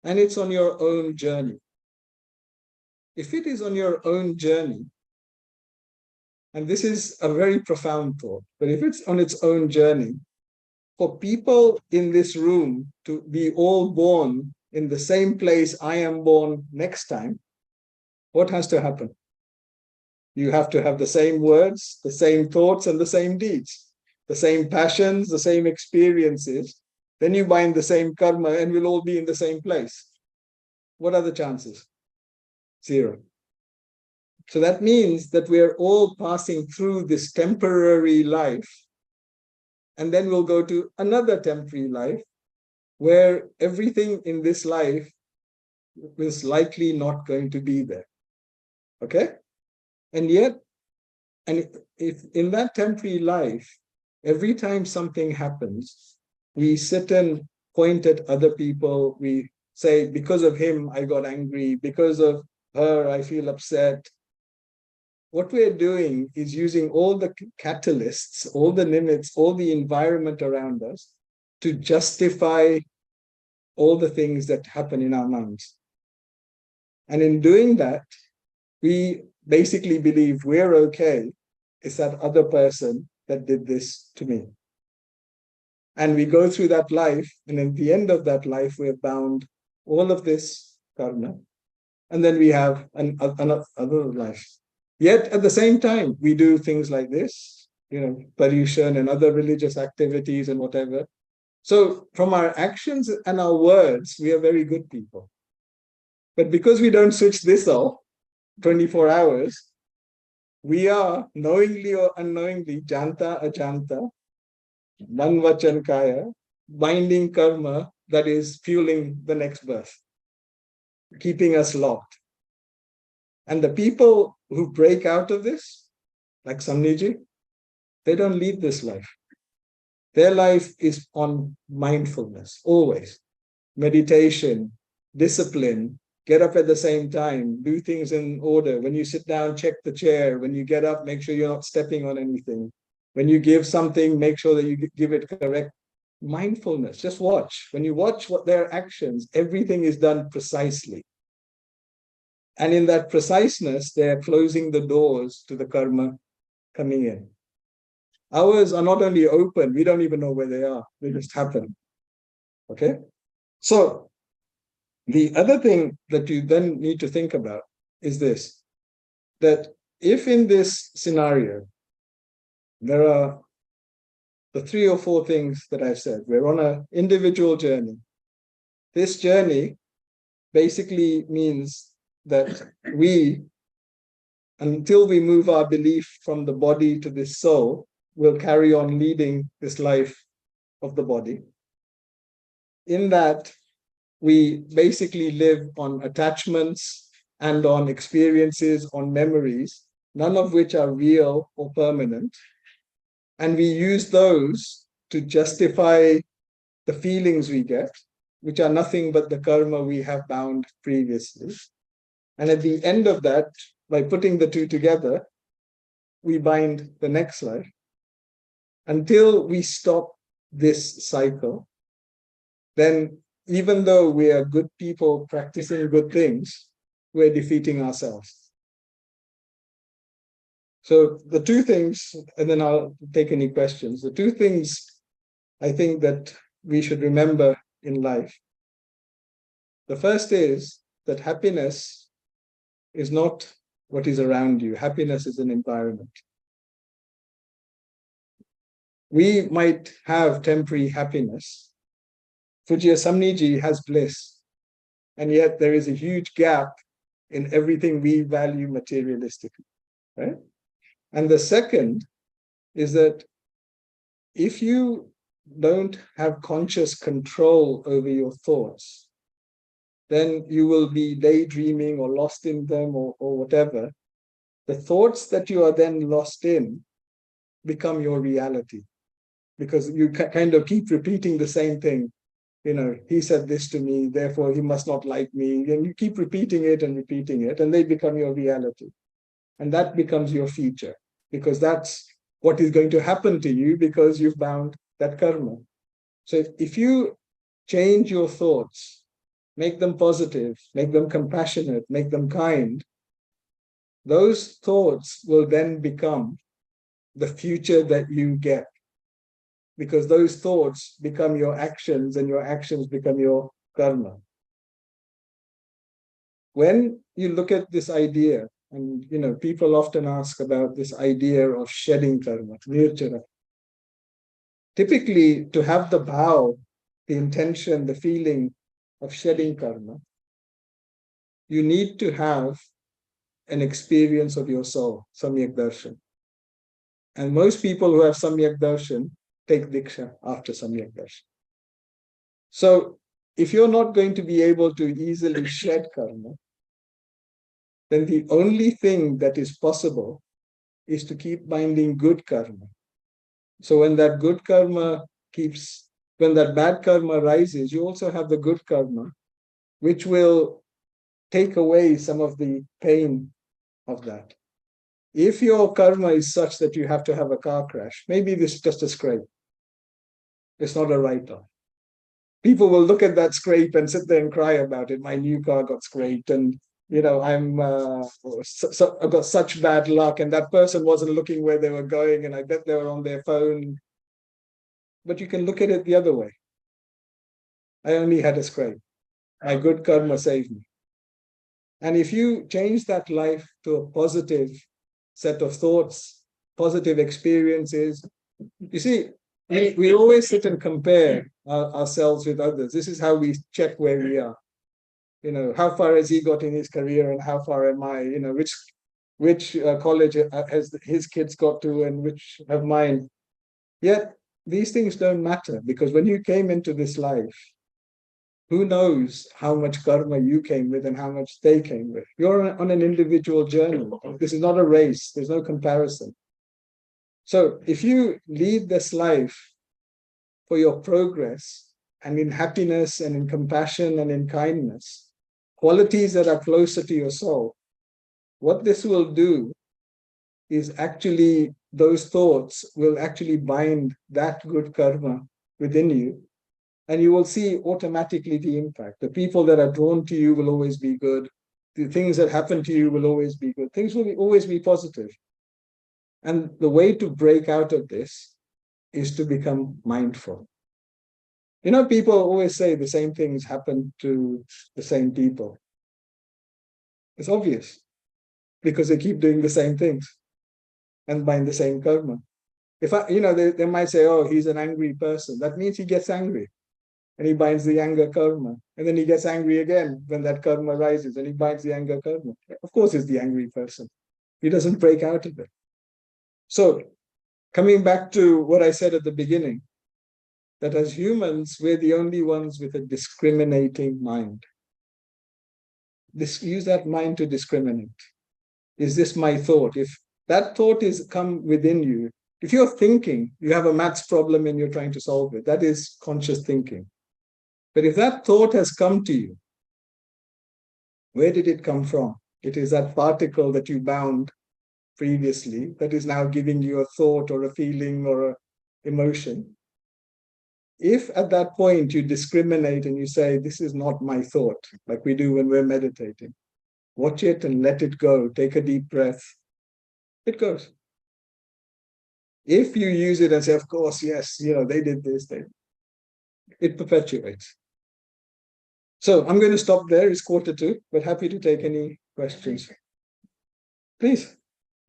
And it's on your own journey. If it is on your own journey, and this is a very profound thought, but if it's on its own journey, for people in this room to be all born in the same place I am born next time, what has to happen? You have to have the same words, the same thoughts, and the same deeds, the same passions, the same experiences. Then you bind the same karma and we'll all be in the same place. What are the chances? 0. So that means that we are all passing through this temporary life, and then we'll go to another temporary life where everything in this life is likely not going to be there. Okay? And yet, and if in that temporary life, every time something happens, we sit and point at other people. We say, because of him, I got angry. Because of her, I feel upset. What we're doing is using all the catalysts, all the limits, all the environment around us to justify all the things that happen in our minds. And in doing that, we basically believe we're okay. It's that other person that did this to me. And we go through that life, and at the end of that life, we're bound all of this karma. And then we have another life. Yet at the same time, we do things like this, Paryushan and other religious activities and whatever. So from our actions and our words, we are very good people. But because we don't switch this off 24 hours, we are knowingly or unknowingly, janta ajanta, man vachan kaya, binding karma that is fueling the next birth, keeping us locked. And the people who break out of this, like Samniji, they don't lead this life. Their life is on mindfulness, always. Meditation, discipline, get up at the same time, do things in order. When you sit down, check the chair. When you get up, make sure you're not stepping on anything. When you give something, make sure that you give it correct. Mindfulness, just watch. When you watch what their actions, everything is done precisely. And in that preciseness, they're closing the doors to the karma coming in. Ours are not only open, we don't even know where they are. They just happen. Okay? So, the other thing that you then need to think about is this, that if in this scenario, there are the 3 or 4 things that I've said, we're on an individual journey. This journey basically means that we, until we move our belief from the body to this soul, will carry on leading this life of the body. In that, we basically live on attachments and on experiences, on memories, none of which are real or permanent. And we use those to justify the feelings we get, which are nothing but the karma we have bound previously. And at the end of that, by putting the two together, we bind the next life. Until we stop this cycle, then even though we are good people practicing good things, we're defeating ourselves. So the two things, and then I'll take any questions. The two things I think that we should remember in life. The first is that happiness is not what is around you. Happiness is an environment. We might have temporary happiness. Fujia Samniji has bliss, and yet there is a huge gap in everything we value materialistically, right? And the second is that if you don't have conscious control over your thoughts, then you will be daydreaming or lost in them or whatever. The thoughts that you are then lost in become your reality, because you kind of keep repeating the same thing. You know, he said this to me, therefore he must not like me. And you keep repeating it, and they become your reality. And that becomes your future, because that's what is going to happen to you because you've bound that karma. So if you change your thoughts, make them positive, make them compassionate, make them kind, those thoughts will then become the future that you get, because those thoughts become your actions and your actions become your karma. When you look at this idea, and you know, people often ask about this idea of shedding karma, nirjara. Typically, to have the bhav, the intention, the feeling of shedding karma, you need to have an experience of your soul, samyak darshan. And most people who have samyak darshan take diksha after samyak darshan. So if you're not going to be able to easily shed karma, then the only thing that is possible is to keep binding good karma. So when that good karma when that bad karma rises, you also have the good karma, which will take away some of the pain of that. If your karma is such that you have to have a car crash, maybe this is just a scrape. It's not a write-off. People will look at that scrape and sit there and cry about it. My new car got scraped, and you know, I've got such bad luck, and that person wasn't looking where they were going, and I bet they were on their phone. But you can look at it the other way. I only had a scrape. My good karma saved me. And if you change that life to a positive set of thoughts, positive experiences, you see, we always sit and compare ourselves with others. This is how we check where we are. You know, how far has he got in his career and how far am I? You know, which college has his kids got to and which have mine. Yet these things don't matter, because when you came into this life, who knows how much karma you came with and how much they came with. You're on an individual journey. This is not a race. There's no comparison. So if you lead this life for your progress and in happiness and in compassion and in kindness, qualities that are closer to your soul, what this will do is actually, those thoughts will actually bind that good karma within you. And you will see automatically the impact. The people that are drawn to you will always be good. The things that happen to you will always be good. Things will always be positive. And the way to break out of this is to become mindful. You know, people always say the same things happen to the same people. It's obvious, because they keep doing the same things and bind the same karma. They might say, oh, he's an angry person. That means he gets angry. And he binds the anger karma. And then he gets angry again when that karma rises, and he binds the anger karma. Of course, he's the angry person. He doesn't break out of it. So, coming back to what I said at the beginning, that as humans, we're the only ones with a discriminating mind. Use that mind to discriminate. Is this my thought? If that thought is come within you, if you're thinking, you have a maths problem and you're trying to solve it, that is conscious thinking. But if that thought has come to you, where did it come from? It is that particle that you bound previously that is now giving you a thought or a feeling or an emotion. If at that point you discriminate and you say, this is not my thought, like we do when we're meditating, watch it and let it go. Take a deep breath. It goes. If you use it and say, of course, yes, they did this, it perpetuates. So I'm going to stop there. It's 1:45, but happy to take any questions. Please.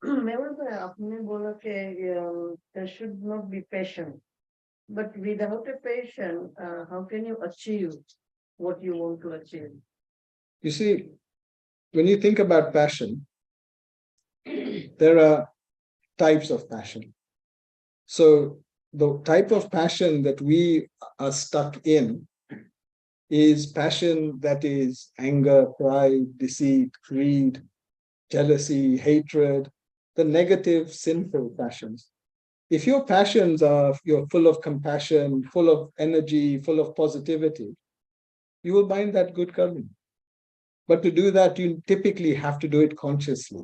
Mehul, आपने बोला कि there should not be passion, but without a passion, how can you achieve what you want to achieve? You see, when you think about passion, there are types of passion. So the type of passion that we are stuck in is passion that is anger, pride, deceit, greed, jealousy, hatred, the negative, sinful passions. If your passions are, you're full of compassion, full of energy, full of positivity, you will bind that good karma. But to do that, you typically have to do it consciously.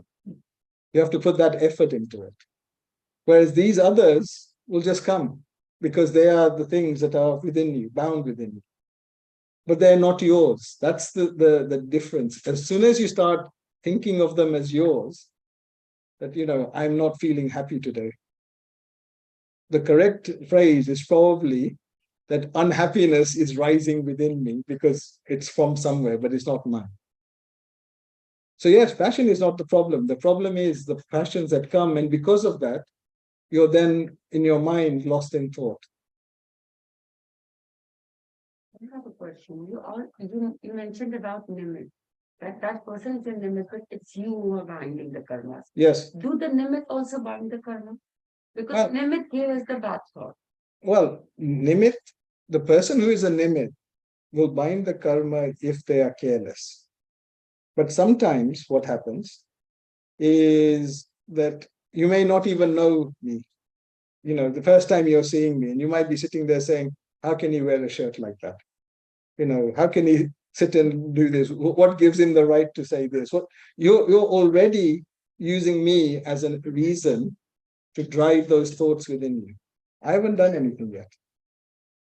You have to put that effort into it. Whereas these others will just come because they are the things that are within you, bound within you. But they're not yours. That's the difference. As soon as you start thinking of them as yours, that, I'm not feeling happy today. The correct phrase is probably that unhappiness is rising within me because it's from somewhere, but it's not mine. So yes, passion is not the problem. The problem is the passions that come, and because of that, you're then in your mind lost in thought. I have a question. You mentioned about nimit. That person is a nimit, but it's you who are binding the karma. Yes. Do the nimit also bind the karma? Because nimit here is the bad thought. Well, nimit, the person who is a nimit will bind the karma if they are careless. But sometimes what happens is that you may not even know me. The first time you're seeing me, and you might be sitting there saying, how can he wear a shirt like that? How can he sit and do this? What gives him the right to say this? You're already using me as a reason to drive those thoughts within you. I haven't done anything yet.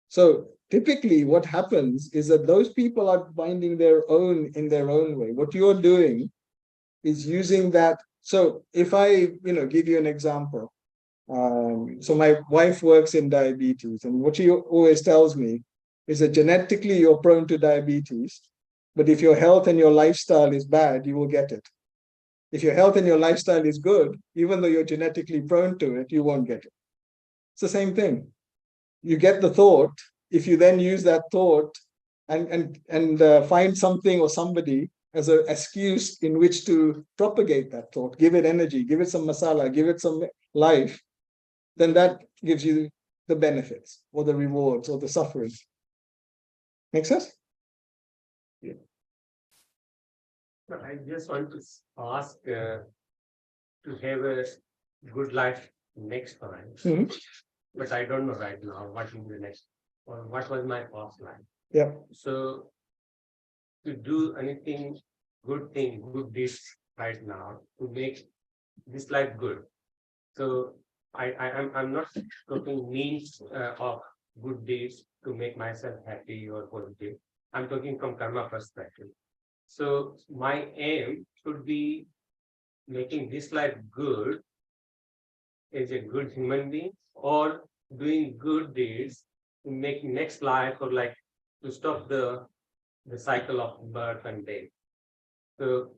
So typically what happens is that those people are binding in their own way. What you're doing is using that. So if I, give you an example. So my wife works in diabetes, and what she always tells me is that genetically you're prone to diabetes, but if your health and your lifestyle is bad, you will get it. If your health and your lifestyle is good, even though you're genetically prone to it, you won't get it. It's the same thing. You get the thought. If you then use that thought and find something or somebody as an excuse in which to propagate that thought, give it energy, give it some masala, give it some life, then that gives you the benefits or the rewards or the suffering. Make sense? Yeah. But I just want to ask to have a good life next time. Mm-hmm. But I don't know right now what will be the next, or what was my past life. Yeah. So to do anything, good deeds right now to make this life good. So I'm not talking means of good deeds to make myself happy or positive. I'm talking from karma perspective. So my aim should be making this life good as a good human being, or doing good deeds to make next life, or like to stop the cycle of birth and death. So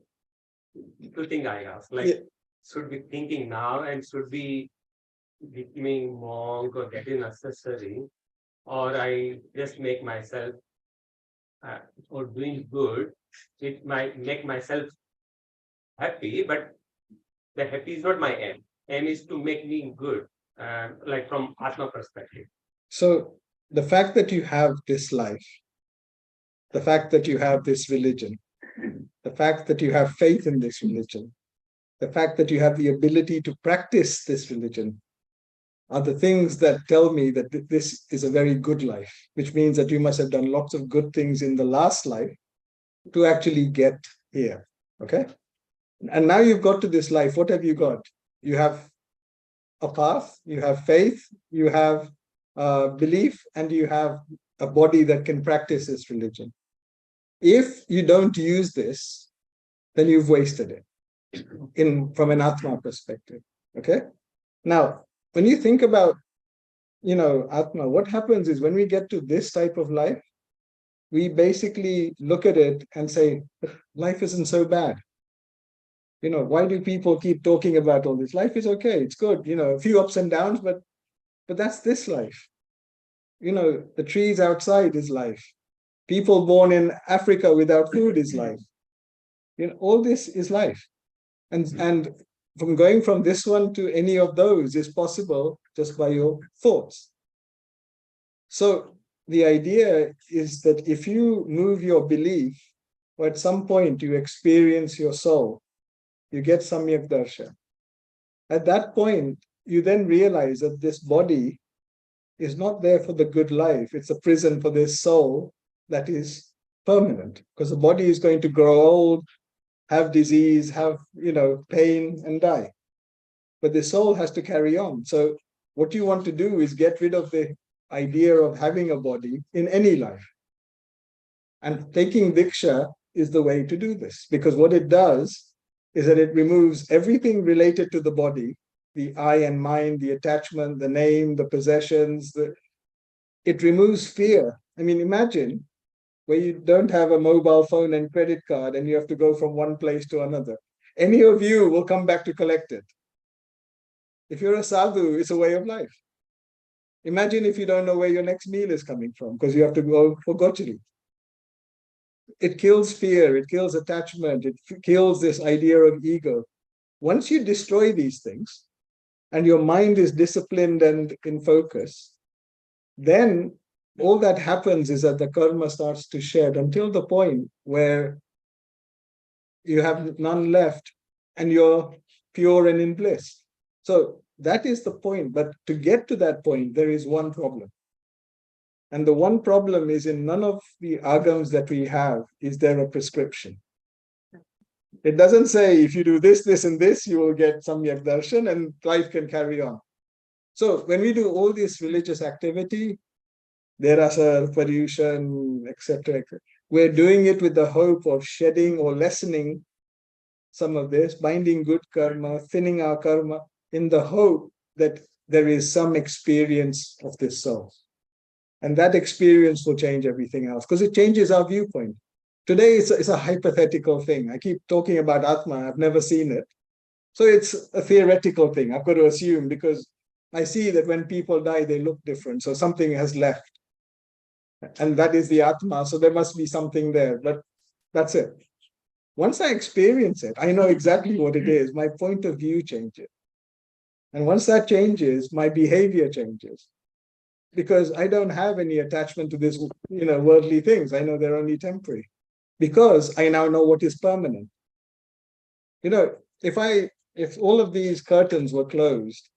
two things I ask, like should be thinking now and should be becoming monk or that is necessary, or I just make myself or doing good, it might make myself happy, but the happy is not my aim. Aim is to make me good, like from Atma perspective. So the fact that you have this life, the fact that you have this religion, the fact that you have faith in this religion, the fact that you have the ability to practice this religion are the things that tell me that this is a very good life, which means that you must have done lots of good things in the last life to actually get here. Okay? And now you've got to this life. What have you got? You have a path, you have faith, you have belief, and you have a body that can practice this religion. If you don't use this, then you've wasted it from an Atma perspective. Okay? Now, when you think about, Atma, what happens is when we get to this type of life, we basically look at it and say, life isn't so bad. Why do people keep talking about all this? Life is okay, it's good, a few ups and downs, but that's this life. The trees outside is life. People born in Africa without food is life. All this is life. And from going from this one to any of those is possible just by your thoughts. So the idea is that if you move your belief, or at some point you experience your soul, you get samyak darshan. At that point, you then realize that this body is not there for the good life. It's a prison for this soul that is permanent, because the body is going to grow old, have disease, have, pain, and die. But the soul has to carry on. So what you want to do is get rid of the idea of having a body in any life. And taking Diksha is the way to do this, because what it does is that it removes everything related to the body, the I and mind, the attachment, the name, the possessions. It removes fear. I mean, imagine where you don't have a mobile phone and credit card and you have to go from one place to another. Any of you will come back to collect it. If you're a sadhu, it's a way of life. Imagine if you don't know where your next meal is coming from because you have to go for gochari. It kills fear, it kills attachment, it kills this idea of ego. Once you destroy these things and your mind is disciplined and in focus, then all that happens is that the karma starts to shed until the point where you have none left and you're pure and in bliss. So that is the point. But to get to that point, there is one problem. And the one problem is in none of the agams that we have is there a prescription. It doesn't say if you do this, this, and this, you will get samyak darshan and life can carry on. So when we do all this religious activity, derasar, Paryushan, etc., we're doing it with the hope of shedding or lessening some of this, binding good karma, thinning our karma, in the hope that there is some experience of this soul. And that experience will change everything else because it changes our viewpoint. Today, it's a hypothetical thing. I keep talking about Atma. I've never seen it. So it's a theoretical thing. I've got to assume because I see that when people die, they look different. So something has left. And that is the Atma. So there must be something there. But that's it. Once I experience it, I know exactly what it is. My point of view changes. And once that changes, my behavior changes. Because I don't have any attachment to this, worldly things. I know they're only temporary. Because I now know what is permanent. If all of these curtains were closed,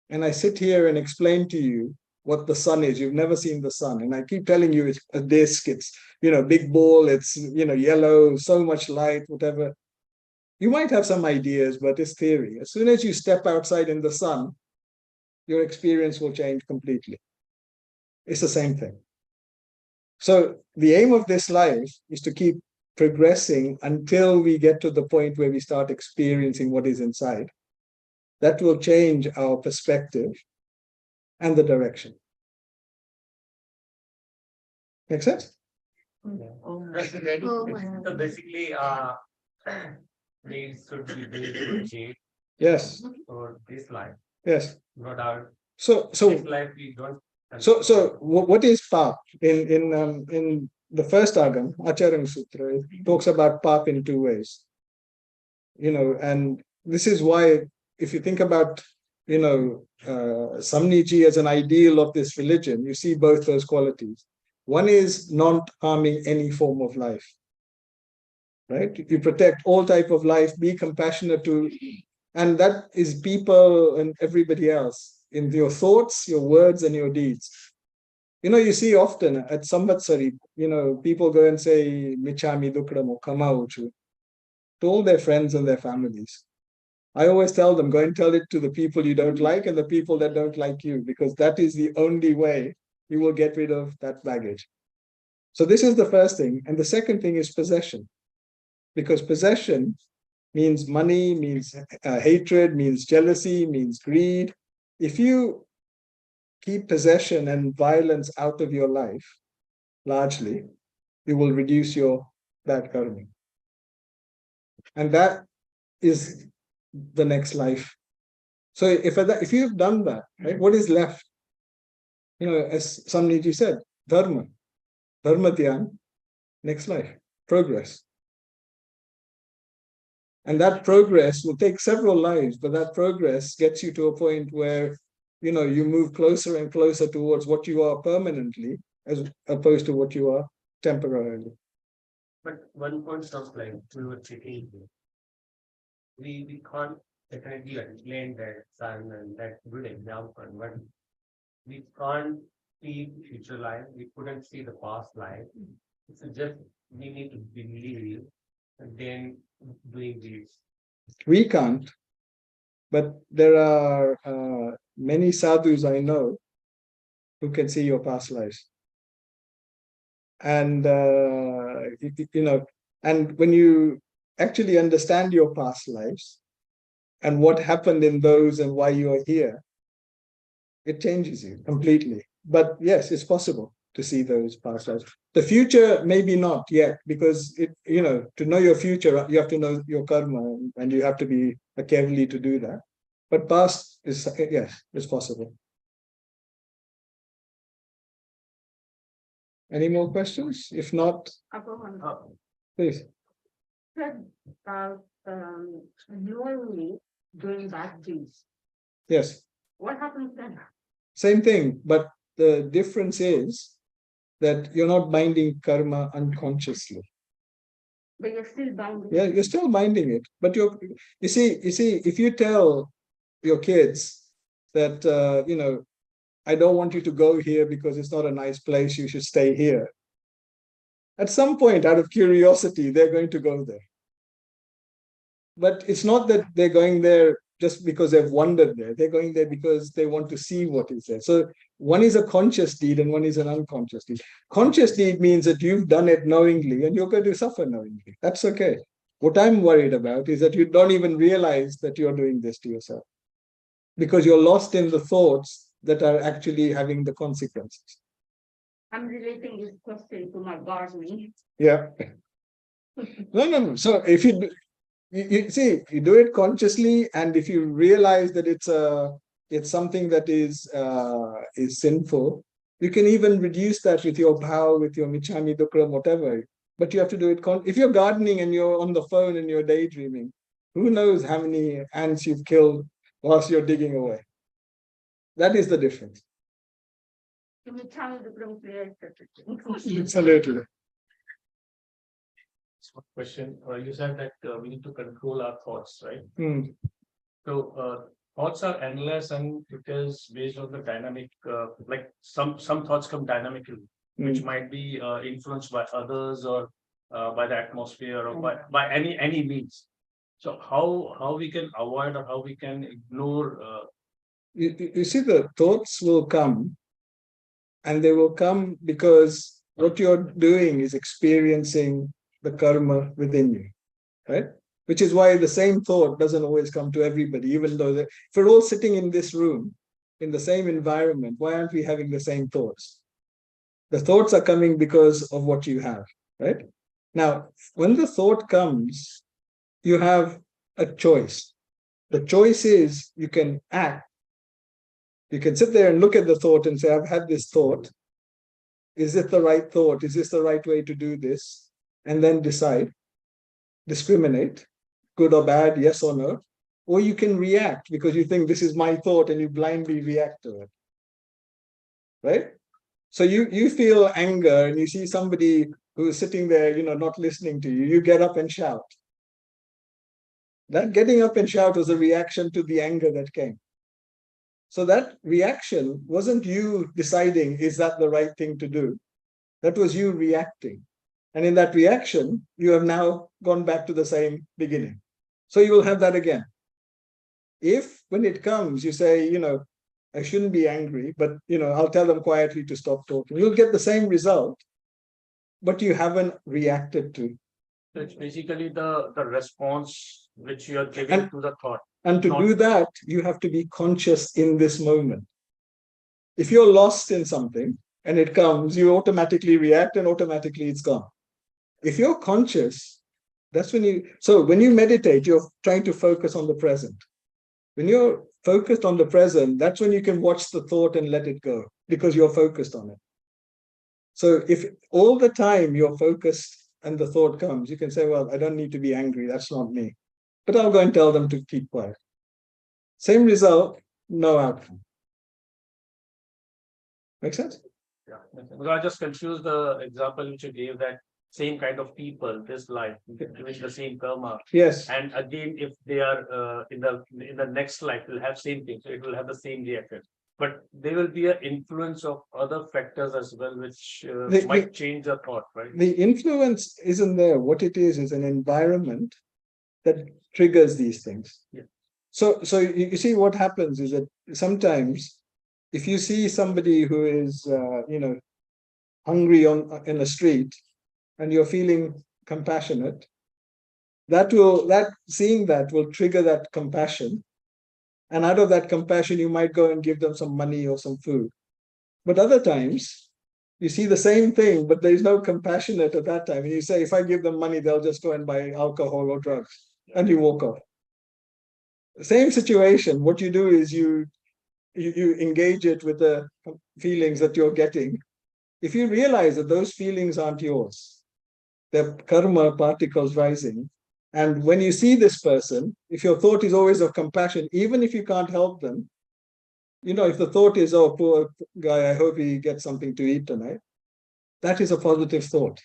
and I sit here and explain to you what the sun is, you've never seen the sun, and I keep telling you it's a disk, it's big ball, it's yellow, so much light, whatever. You might have some ideas, but it's theory. As soon as you step outside in the sun, your experience will change completely. It's the same thing. So the aim of this life is to keep progressing until we get to the point where we start experiencing what is inside. That will change our perspective and the direction. Make sense? So basically, we should be doing good deed Yes. for this life, Yes. no doubt. So This life we don't. So what is pap? In the first agam, Acharang Sutra, it talks about pap in two ways. And this is why, if you think about, Samniji as an ideal of this religion, you see both those qualities. One is not harming any form of life, right? You protect all type of life, be compassionate to, and that is people and everybody else in your thoughts, your words, and your deeds. You see often at Samvatsari, people go and say, Michami Dukram or Kamauchu. to all their friends and their families. I always tell them, go and tell it to the people you don't like and the people that don't like you, because that is the only way you will get rid of that baggage. So this is the first thing. And the second thing is possession, because possession means money, means hatred, means jealousy, means greed. If you keep possession and violence out of your life, largely, you will reduce your bad karma. And that is the next life. So if you've done that, right, what is left? As Samniji said, dharma dhyan, next life, progress. And that progress will take several lives, but that progress gets you to a point where, you move closer and closer towards what you are permanently, as opposed to what you are temporarily. But one point of like we were checking, we can't definitely explain that sun and that good example, but we can't see future life. We couldn't see the past life. It's just we need to believe and then doing this. We can't, but there are many sadhus I know who can see your past lives. And, and when you actually understand your past lives and what happened in those and why you are here, it changes you completely. But yes, it's possible to see those past lives. The future, maybe not yet, because to know your future, you have to know your karma, and you have to be carefully to do that. But past is, yes, it's possible. Any more questions? If not, please. Said about knowingly doing bad deeds. Yes. What happens then? Same thing, but the difference is that you're not binding karma unconsciously. But you're still binding. Yeah, you're still binding it. But you see, if you tell your kids that I don't want you to go here because it's not a nice place, you should stay here. At some point, out of curiosity, they're going to go there. But it's not that they're going there just because they've wandered there. They're going there because they want to see what is there. So one is a conscious deed and one is an unconscious deed. Conscious deed means that you've done it knowingly and you're going to suffer knowingly. That's okay. What I'm worried about is that you don't even realize that you're doing this to yourself, because you're lost in the thoughts that are actually having the consequences. I'm relating this question to my gardening. Yeah. No. So if you see, you do it consciously, and if you realize that it's something that is sinful, you can even reduce that with your bhav, with your michami dukram, whatever. But you have to do it. If you're gardening and you're on the phone and you're daydreaming, who knows how many ants you've killed whilst you're digging away? That is the difference. Absolutely. Question. You said that we need to control our thoughts, right? Hmm. So thoughts are endless, and it is based on the dynamic. Like some thoughts come dynamically, which might be influenced by others or by the atmosphere or by any means. So how we can avoid or how we can ignore? You see, the thoughts will come, and they will come because what you're doing is experiencing the karma within you, right? Which is why the same thought doesn't always come to everybody, even though if we're all sitting in this room, in the same environment, why aren't we having the same thoughts? The thoughts are coming because of what you have, right? Now, when the thought comes, you have a choice. The choice is you can act. You can sit there and look at the thought and say, I've had this thought. Is it the right thought? Is this the right way to do this? And then decide, discriminate, good or bad, yes or no. Or you can react because you think this is my thought and you blindly react to it, right? So you feel anger and you see somebody who's sitting there, not listening to you, you get up and shout. That getting up and shout was a reaction to the anger that came. So that reaction wasn't you deciding, is that the right thing to do? That was you reacting. And in that reaction, you have now gone back to the same beginning. So you will have that again. If when it comes, you say, I shouldn't be angry, but I'll tell them quietly to stop talking, you'll get the same result, but you haven't reacted to. So it's basically the response which you are giving to the thought. And to do that, you have to be conscious in this moment. If you're lost in something and it comes, you automatically react and automatically it's gone. If you're conscious, that's when you meditate, you're trying to focus on the present. When you're focused on the present, that's when you can watch the thought and let it go because you're focused on it. So if all the time you're focused and the thought comes, you can say, well, I don't need to be angry. That's not me. But I'll go and tell them to keep quiet. Same result, no outcome. Make sense? Yeah. Because I just confused the example which you gave, that same kind of people, this life, doing the same karma. Yes. And again, if they are in the next life, will have same thing. So it will have the same reaction. But there will be an influence of other factors as well, which might change the thought, right? The influence isn't there. What it is an environment that triggers these things. Yeah. So you see what happens is that sometimes if you see somebody who is, hungry in a street and you're feeling compassionate, seeing that will trigger that compassion. And out of that compassion, you might go and give them some money or some food. But other times, you see the same thing, but there is no compassion at that time. And you say, if I give them money, they'll just go and buy alcohol or drugs. And you walk off. Same situation. What you do is you engage it with the feelings that you're getting. If you realize that those feelings aren't yours, they're karma particles rising. And when you see this person, if your thought is always of compassion, even if you can't help them, if the thought is, oh, poor guy, I hope he gets something to eat tonight, that is a positive thought.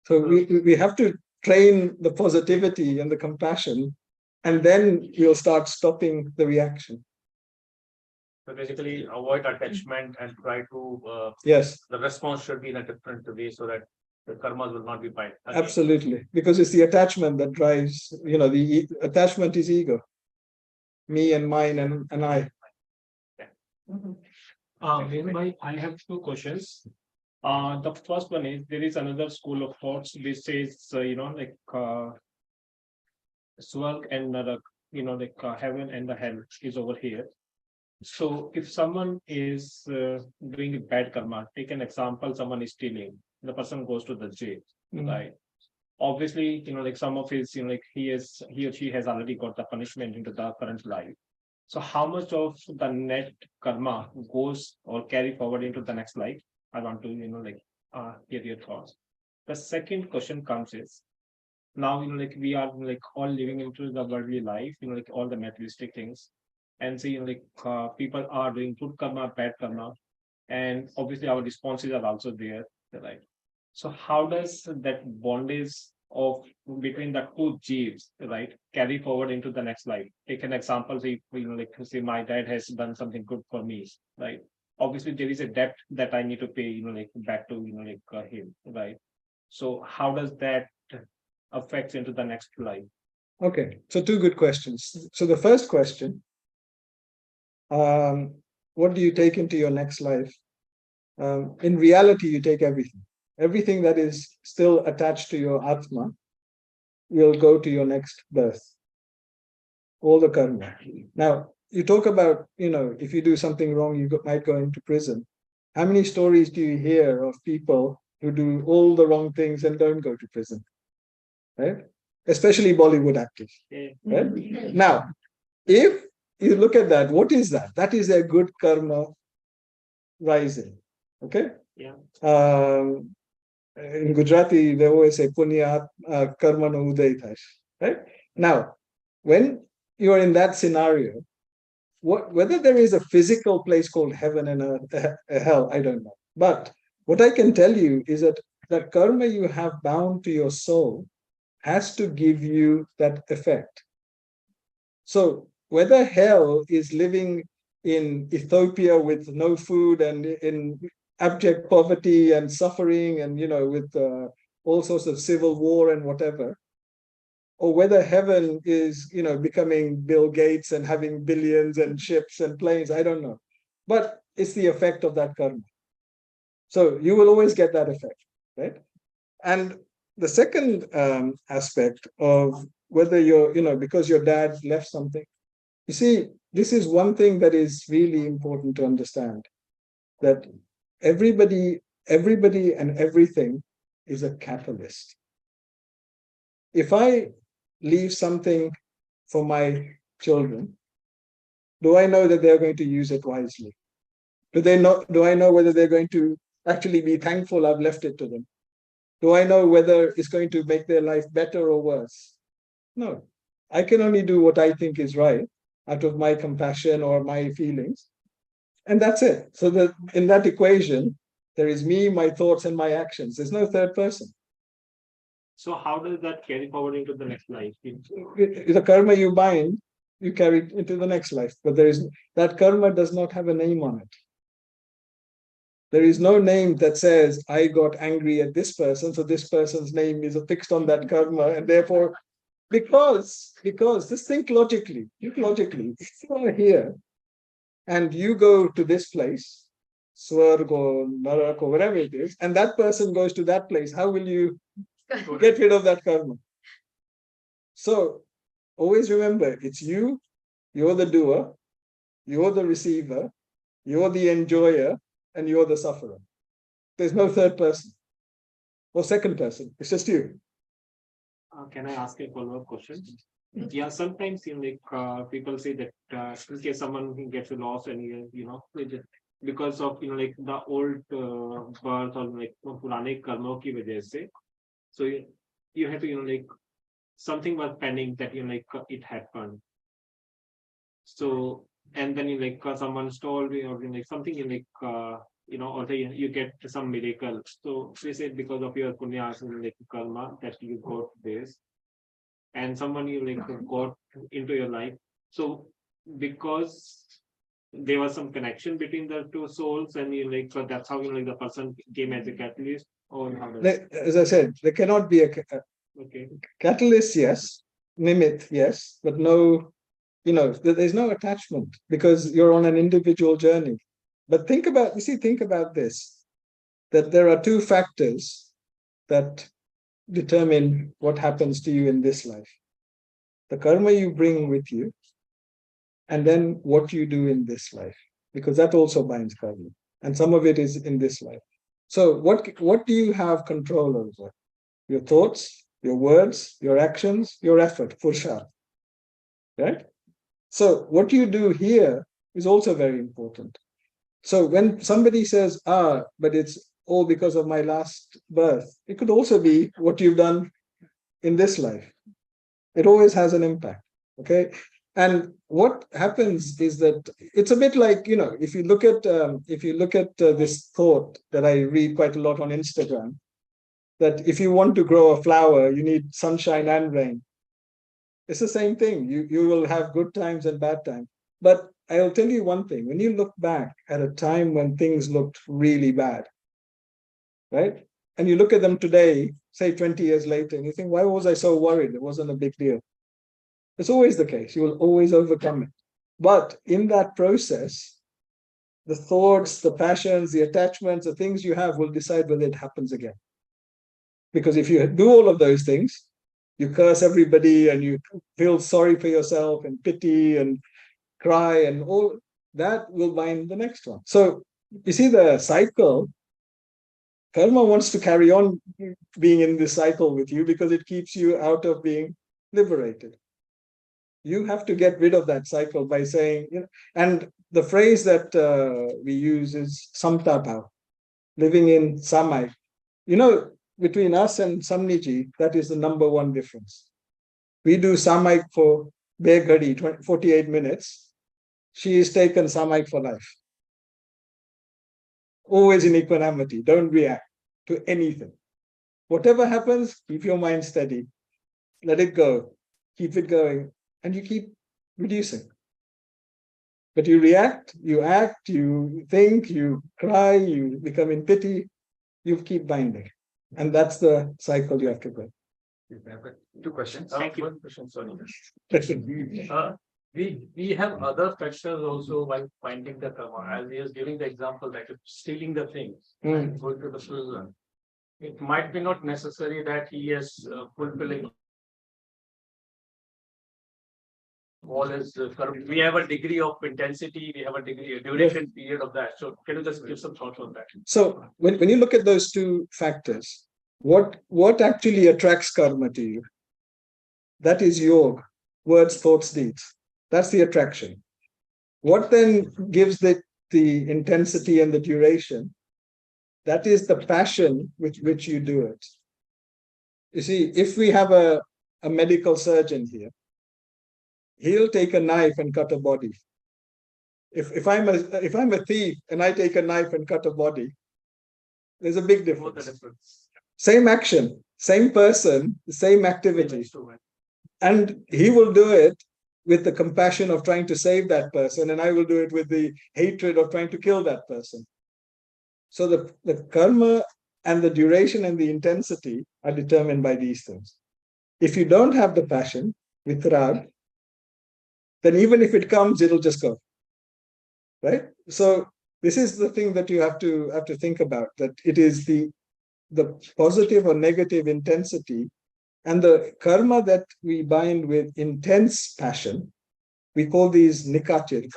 So we have to train the positivity and the compassion, and then we'll start stopping the reaction. So basically, avoid attachment and try to. Yes. The response should be in a different way so that the karmas will not be bind. Absolutely, because it's the attachment that drives. The attachment is ego. Me and mine and I. Mehul, I have two questions. The first one is, there is another school of thoughts which says, Swarg and Narak, heaven and the hell is over here. So if someone is doing bad karma, take an example, someone is stealing, the person goes to the jail, right? Obviously, some of his, he or she has already got the punishment into the current life. So how much of the net karma goes or carry forward into the next life? I want to, hear your thoughts. The second question comes is, now, we are all living into the worldly life, all the materialistic things, and see, people are doing good karma, bad karma, and obviously our responses are also there, right? So how does that bondage of between the two jeeves, right, carry forward into the next life? Take an example, say, say my dad has done something good for me, right? Obviously there is a debt that I need to pay, back to, him, right? So how does that affect into the next life? Okay, so two good questions. So the first question, what do you take into your next life? In reality, you take everything. Everything that is still attached to your Atma will go to your next birth. All the karma. Now, you talk about, if you do something wrong, you might go into prison. How many stories do you hear of people who do all the wrong things and don't go to prison? Right? Especially Bollywood actors. Right? Now, if you look at that, what is that? That is a good karma rising. Okay? Yeah. In Gujarati, they always say punya karma no uday thai. Right? Now, when you are in that scenario, whether there is a physical place called heaven and a hell, I don't know. But what I can tell you is that the karma you have bound to your soul has to give you that effect. So whether hell is living in Ethiopia with no food and in abject poverty and suffering and, with all sorts of civil war and whatever, or whether heaven is, becoming Bill Gates and having billions and ships and planes, I don't know. But it's the effect of that karma. So you will always get that effect, right? And the second aspect of whether you're, because your dad left something, you see, this is one thing that is really important to understand, that everybody and everything is a catalyst. If I leave something for my children, do I know that they're going to use it wisely? Do I know whether they're going to actually be thankful I've left it to them? Do I know whether it's going to make their life better or worse? No. I can only do what I think is right out of my compassion or my feelings. And that's it. So that in that equation, there is me, my thoughts, and my actions. There's no third person. So how does that carry forward into the next life? The karma you bind, you carry it into the next life. But that karma does not have a name on it. There is no name that says, I got angry at this person, so this person's name is fixed on that karma, and therefore, because just think logically, if you are here and you go to this place, Swarg or Narak or whatever it is, and that person goes to that place, how will you get rid of that karma? So always remember, it's you're the doer, you're the receiver, you're the enjoyer, and you're the sufferer. There's no third person or second person. It's just you. Can I ask a follow-up question? Yeah, sometimes people say that in case someone gets lost and because of the old birth or purane karma ki wajah se, so you have to something was pending that it happened. So and then someone stole or something or you get some miracle. So they say because of your punyas and karma that you got this, and someone got into your life. So because there was some connection between the two souls, and so that's how the person came as a catalyst, or how does As I said, there cannot be a okay. catalyst, yes, nimit, yes, but no, there's no attachment because you're on an individual journey. But think about this, that there are two factors that determine what happens to you in this life. The karma you bring with you, and then what you do in this life, because that also binds karma. And some of it is in this life. So what do you have control over? Your thoughts, your words, your actions, your effort, purusharth. Right? So what you do here is also very important. So when somebody says, but it's all because of my last birth, it could also be what you've done in this life. It always has an impact. Okay. And what happens is that it's a bit like, if you look at this thought that I read quite a lot on Instagram, that if you want to grow a flower, you need sunshine and rain. It's the same thing. You will have good times and bad times. But I'll tell you one thing. When you look back at a time when things looked really bad, right? And you look at them today, say 20 years later, and you think, why was I so worried? It wasn't a big deal. It's always the case. You will always overcome it. But in that process, the thoughts, the passions, the attachments, the things you have will decide whether it happens again. Because if you do all of those things, you curse everybody and you feel sorry for yourself and pity and cry and all that will bind the next one. So you see the cycle, karma wants to carry on being in this cycle with you because it keeps you out of being liberated. You have to get rid of that cycle by saying, and the phrase that we use is samtabhav, living in samai. Between us and Samniji, that is the number one difference. We do Samaik for Beghadi, 48 minutes. She is taken Samaik for life. Always in equanimity. Don't react to anything. Whatever happens, keep your mind steady. Let it go. Keep it going. And you keep reducing. But you react, you act, you think, you cry, you become in pity, you keep binding. And that's the cycle you have to break. I've got two questions. Thank you. One question, sorry. Question. We have other factors also while finding the karma. As he is giving the example that if stealing the things and going to the prison, it might be not necessary that he is fulfilling all his karma. We have a degree of intensity, we have a degree, a duration period of that. So can you just give some thoughts on that? So when you look at those two factors, what actually attracts karma to you? That is yoga, words, thoughts, deeds. That's the attraction. What then gives the intensity and the duration? That is the passion with which you do it. You see, if we have a medical surgeon here, he'll take a knife and cut a body. If I'm a thief and I take a knife and cut a body, there's a big difference. Same action, same person, same activity. And he will do it with the compassion of trying to save that person, and I will do it with the hatred of trying to kill that person. So the karma and the duration and the intensity are determined by these things. If you don't have the passion with rag, then even if it comes, it'll just go. Right? So this is the thing that you have to think about, that it is the positive or negative intensity and the karma that we bind with intense passion. We call these nikachit,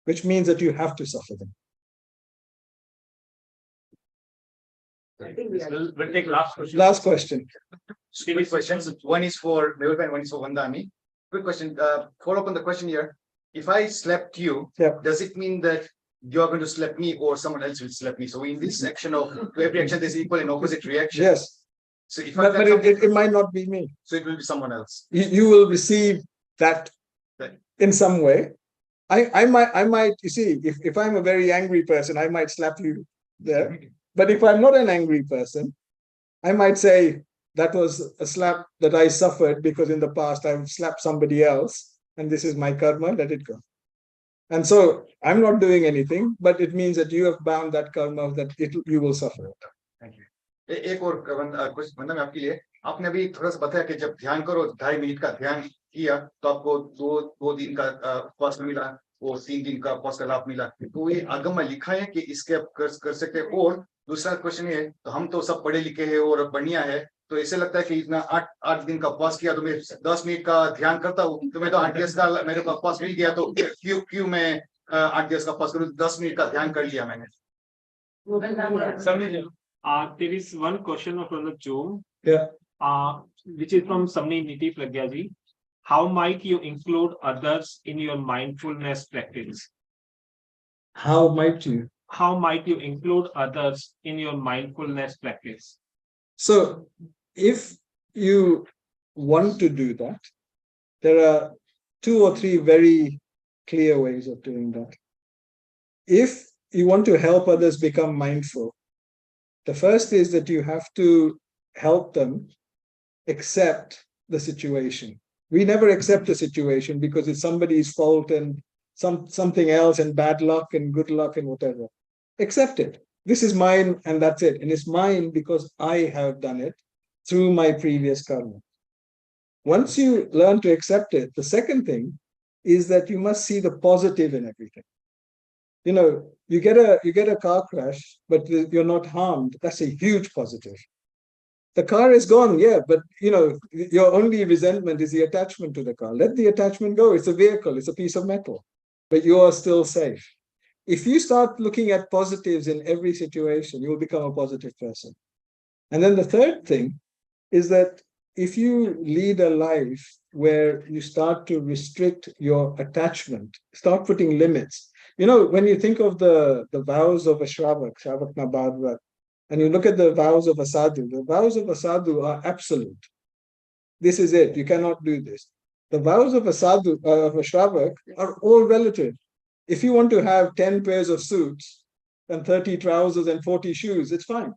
which means that you have to suffer them. I think We'll take last question. Last question. Quick questions. One is for Mehul and one is for Vandami. Quick question. Follow up on the question here. If I slapped you, does it mean that you're going to slap me or someone else will slap me? So in this action of to every action, there's equal and opposite reaction. Yes. So if but it might not be me. So it will be someone else. You will receive that in some way. I might, you see, if I'm a very angry person, I might slap you there. But if I'm not an angry person, I might say that was a slap that I suffered because in the past I've slapped somebody else and this is my karma, let it go. And so I'm not doing anything, but it means that you have bound that karma that you will suffer it. Thank you. एक और question मैं आपके लिए, आपने अभी थोड़ा सा बताया कि जब ध्यान करो 2.5 मिनट का ध्यान किया तो आपको दो दिन का उपवास मिला और 3 दिन का उपवास का लाभ मिला, तो ये आगम में लिखा है कि इसके आप कर सकते हैं। और दूसरा क्वेश्चन है, तो हम तो सब पढ़े लिखे हैं और बढ़िया है, तो ऐसे लगता है कि इतना 8 दिन का उपवास किया तो मैं 10 मिनट का ध्यान करता हूँ तो मैं तो 8 का मेरे को उपवास मिल गया, तो क्यों मैं 8 का उपवास करूँ, 10 मिनट का ध्यान कर लिया मैंने। There is one question from the Zoom, which is from Samni Niti Pragyaji. How might you include others in your mindfulness practice? How might you? How might you include others in your mindfulness practice? So if you want to do that, there are 2 or 3 very clear ways of doing that. If you want to help others become mindful, the first is that you have to help them accept the situation. We never accept a situation because it's somebody's fault and something else and bad luck and good luck and whatever. Accept it. This is mine and that's it. And it's mine because I have done it through my previous karma. Once you learn to accept it, the second thing is that you must see the positive in everything. You know, you get a car crash, but you're not harmed. That's a huge positive. The car is gone, yeah, but you know, your only resentment is the attachment to the car. Let the attachment go. It's a vehicle, it's a piece of metal, but you are still safe. If you start looking at positives in every situation, you will become a positive person. And then the third thing is that if you lead a life where you start to restrict your attachment, start putting limits. You know, when you think of the vows of a Shravak Nabadvat, and you look at the vows of a sadhu, the vows of a sadhu are absolute. This is it, you cannot do this. The vows of a sadhu, of a Shravak, are all relative. If you want to have 10 pairs of suits and 30 trousers and 40 shoes, it's fine.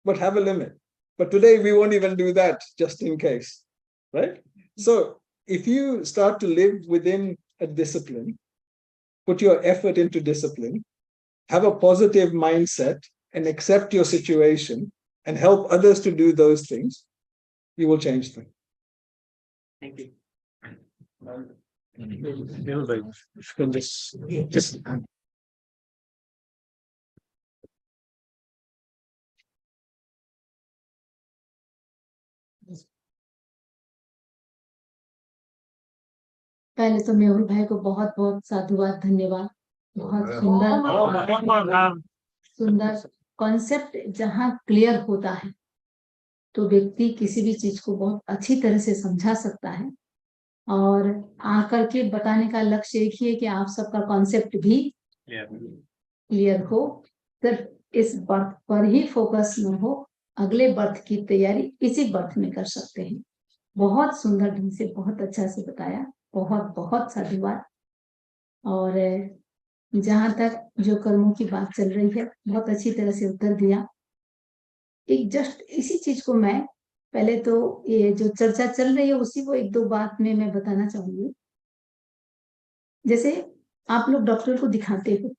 But have a limit. But today we won't even do that just in case, right? So if you start to live within a discipline, put your effort into discipline, have a positive mindset, and accept your situation and help others to do those things, you will change them. Thank you. Mehul bhai, if you can just पहले तो मेहुल भाई को बहुत बहुत साधुवाद, धन्यवाद। बहुत सुंदर सुंदर कॉन्सेप्ट जहाँ क्लियर होता है तो व्यक्ति किसी भी चीज को बहुत अच्छी तरह से समझा सकता है। और आकर के बताने का लक्ष्य एक ही है कि आप सबका कॉन्सेप्ट भी क्लियर हो, सिर्फ इस बर्थ पर ही फोकस न हो, अगले बर्थ की तैयारी इसी बर्थ में कर सकते हैं। बहुत सुंदर ढंग से, बहुत अच्छा से बताया, बहुत बहुत साधुवाद। और जहां तक जो कर्मों की बात चल रही है, बहुत अच्छी तरह से उत्तर दिया। एक जस्ट इसी चीज को मैं पहले तो ये जो चर्चा चल रही है उसी को एक दो बात में मैं बताना चाहूंगी। जैसे आप लोग डॉक्टर को दिखाते हो,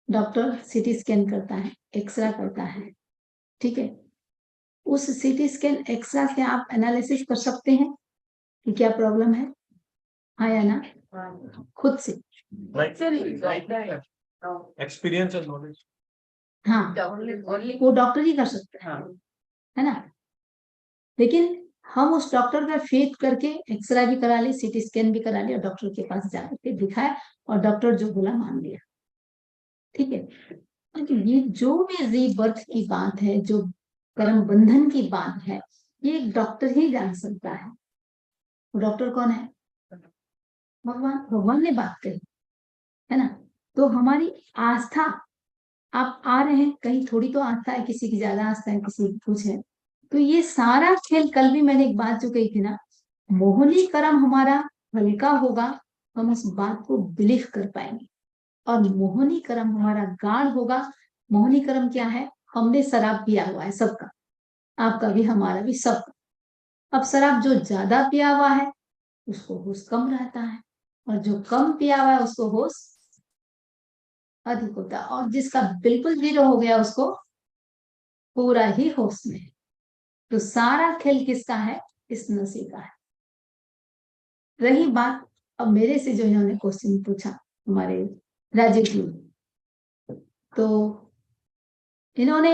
डॉक्टर सीटी स्कैन करता है, एक्सरे करता है, ठीक है। उस सीटी स्कैन एक्सरे से आप एनालिसिस कर सकते हैं कि क्या प्रॉब्लम है, हाँ या ना, खुद से एक्सपीरियंस एंड नॉलेज। हाँ, वो डॉक्टर ही कर सकता है ना। लेकिन हम उस डॉक्टर का फेथ करके एक्सरे भी करा ली, सीटी स्कैन भी करा लिया, डॉक्टर के पास जाकर के दिखाया और डॉक्टर जो बोला मान लिया, ठीक है। ये जो भी रीबर्थ की बात है, जो कर्म बंधन की बात है, ये एक डॉक्टर ही जान सकता है। डॉक्टर कौन है? भगवान। भगवान ने बात कही है ना। तो हमारी आस्था, आप आ रहे हैं कहीं, थोड़ी तो आस्था है, किसी की ज्यादा आस्था है, किसी की कुछ है। तो ये सारा खेल, कल भी मैंने एक बात जो कही थी ना, मोहनी कर्म हमारा हल्का होगा, हम उस बात को बिलीव कर पाएंगे। और मोहनी कर्म हमारा गाढ़ होगा। मोहनी कर्म क्या है? हमने शराब पिया हुआ है सबका, आपका भी, हमारा भी, सबका। अब शराब जो ज्यादा पिया हुआ है उसको होश कम रहता है, और जो कम पिया हुआ है उसको होश अधिक होता है, और जिसका बिल्कुल जीरो हो गया उसको पूरा ही होश में है। तो सारा खेल किसका है? इस नशे का है। रही बात अब मेरे से जो इन्होंने क्वेश्चन पूछा, हमारे राजीव जी, तो इन्होंने,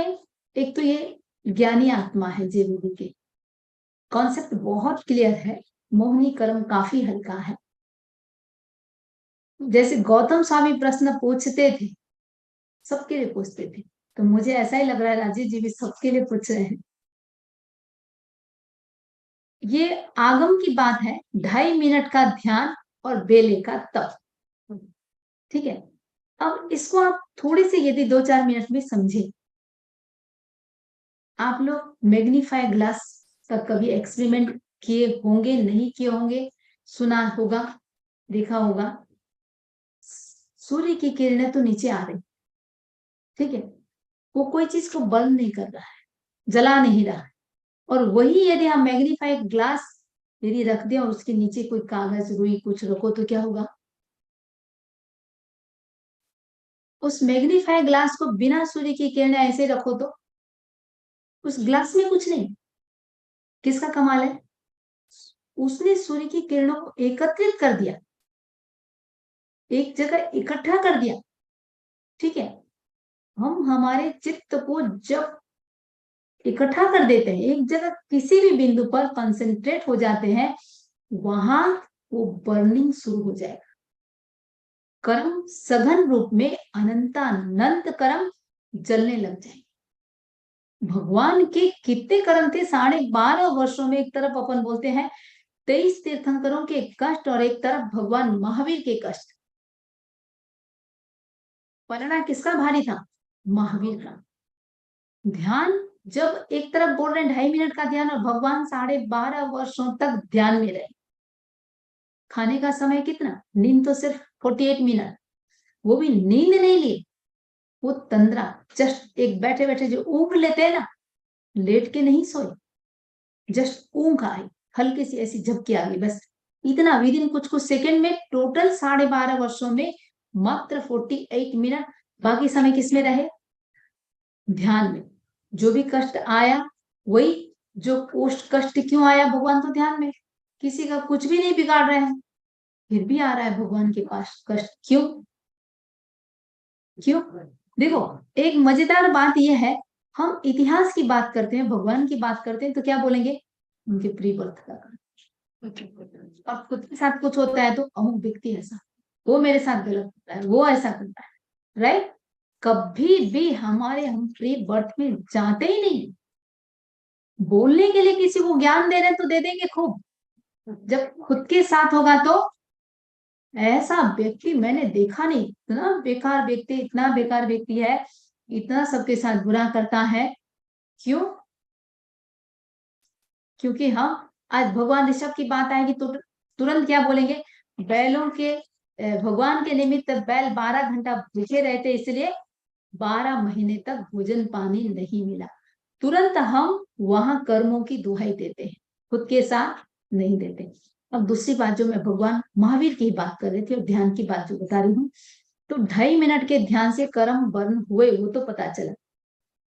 एक तो ये ज्ञानी आत्मा है, जेवीबी के कॉन्सेप्ट बहुत क्लियर है, मोहनी कर्म काफी हल्का है। जैसे गौतम स्वामी प्रश्न पूछते थे, सबके लिए पूछते थे, तो मुझे ऐसा ही लग रहा है राजीव जी भी सबके लिए पूछ रहे हैं। ये आगम की बात है, 2.5 मिनट का ध्यान और बेले का तप, ठीक है। अब इसको आप थोड़ी सी यदि 2-4 मिनट में समझे, आप लोग मैग्नीफाई ग्लास का कभी एक्सपेरिमेंट किए होंगे, नहीं किए होंगे, सुना होगा, देखा होगा। सूर्य की किरणें तो नीचे आ रही, ठीक है, वो कोई चीज को बर्न नहीं कर रहा है, जला नहीं रहा है। और वही यदि हम मैग्नीफाई ग्लास यदि रख दें और उसके नीचे कोई कागज, रुई कुछ रखो तो क्या होगा? उस मैग्नीफाई ग्लास को बिना सूर्य की किरणें ऐसे रखो तो उस ग्लास में कुछ नहीं। किसका कमाल है? उसने सूर्य की किरणों को एकत्रित कर दिया, एक जगह इकट्ठा कर दिया, ठीक है। हम हमारे चित्त को जब इकट्ठा कर देते हैं, एक जगह किसी भी बिंदु पर कंसंट्रेट हो जाते हैं, वहां वो बर्निंग शुरू हो जाएगा। कर्म सघन रूप में अनंतानंत कर्म जलने लग जाएंगे। भगवान के कितने कर्म थे? 12.5 वर्षों में एक तरफ अपन बोलते हैं 23 तीर्थंकरों के कष्ट, और एक तरफ भगवान महावीर के कष्ट। पलड़ा किसका भारी था? महावीर का। ध्यान जब एक तरफ बोल रहे हैं 2.5 मिनट का ध्यान, और भगवान 12.5 वर्षों तक ध्यान में रहे। खाने का समय कितना? नींद तो सिर्फ 48 मिनट, वो भी नींद नहीं ली, वो तंद्रा, जस्ट एक बैठे बैठे जो ऊँघ लेते हैं ना, लेट के नहीं सोए, जस्ट ऊँघ आई, हल्की सी ऐसी झपकी आ गई, बस इतना, विदिन कुछ कुछ सेकंड में। टोटल 12.5 वर्षों में मात्र 48 मिनट, बाकी समय किसमें रहे? ध्यान में। जो भी कष्ट आया वही, जो कष्ट क्यों आया भगवान तो ध्यान में, किसी का कुछ भी नहीं बिगाड़ रहे हैं, फिर भी आ रहा है भगवान के पास कष्ट, क्यों? क्यों? देखो, एक मजेदार बात यह है, हम इतिहास की बात करते हैं, भगवान की बात करते हैं, तो क्या बोलेंगे? उनके प्री बर्थ का कारण। और खुद के साथ कुछ होता है तो अमुक व्यक्ति ऐसा, वो मेरे साथ गलत होता है, वो ऐसा करता है, राइट? कभी भी हम प्री बर्थ में जाते ही नहीं। बोलने के लिए किसी को ज्ञान दे रहे हैं तो दे देंगे खूब, जब खुद के साथ होगा तो ऐसा व्यक्ति मैंने देखा नहीं, इतना बेकार व्यक्ति, इतना बेकार व्यक्ति है, इतना सबके साथ बुरा करता है। क्यों? क्योंकि हम आज भगवान ऋषभ की बात आएगी तो तुरंत क्या बोलेंगे? बैलों के भगवान के निमित्त बैल 12 घंटा भूखे रहते, इसलिए 12 महीने तक भोजन पानी नहीं मिला। तुरंत हम वहां कर्मों की दुहाई देते हैं, खुद के साथ नहीं देते। अब दूसरी बात, जो मैं भगवान महावीर की बात कर रही थी और ध्यान की बात जो बता रही हूँ, तो 2.5 मिनट के ध्यान से कर्म बर्न हुए वो तो पता चला।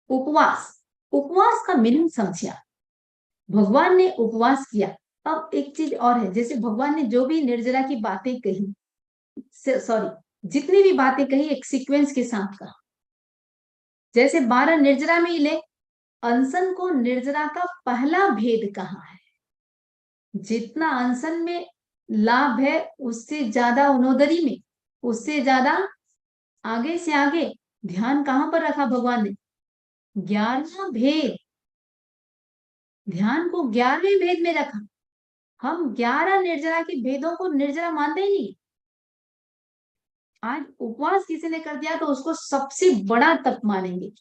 उपवास, उपवास का मीनिंग समझिए। भगवान ने उपवास किया। अब एक चीज और है, जैसे भगवान ने जो भी निर्जला की बातें कही, सॉरी, जितनी भी बातें कही एक सीक्वेंस के साथ कहा। जैसे 12 निर्जला में ले, अनशन को निर्जला का पहला भेद कहा है। जितना अनशन में लाभ है उससे ज्यादा उनोदरी में, उससे ज्यादा आगे से आगे ध्यान कहां पर रखा भगवान ने? 11वां भेद, ध्यान को 11वें भेद में रखा। हम 11 निर्जला के भेदों को निर्जला मानते ही नहीं। आज उपवास किसी ने कर दिया तो उसको सबसे बड़ा तप मानेंगे।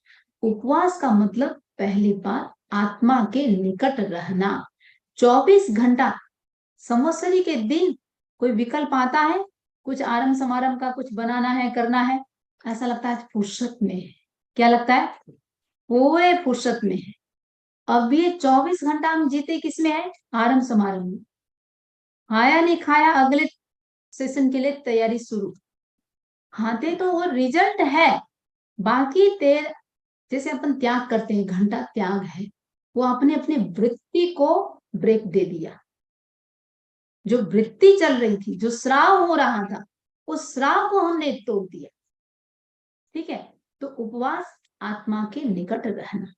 उपवास का मतलब पहली बार आत्मा के निकट रहना। 24 घंटा संवत्सरी के दिन कोई विकल्प आता है, कुछ आरंभ समारंभ का कुछ बनाना है, करना है, ऐसा लगता है फुर्सत में है। क्या लगता है? पूरे फुर्सत में है। अब ये 24 घंटा हम जीते किसमें है? आरंभ समारंभ में। खाया नहीं खाया, अगले सेशन के लिए तैयारी शुरू। खाते तो वो रिजल्ट है, बाकी तेर जैसे अपन त्याग करते हैं, घंटा त्याग है, वो आपने अपने वृत्ति को ब्रेक दे दिया। जो वृत्ति चल रही थी, जो श्राव हो रहा था, उस श्राव को हमने तोड़ दिया। ठीक है, तो उपवास आत्मा के निकट रहना।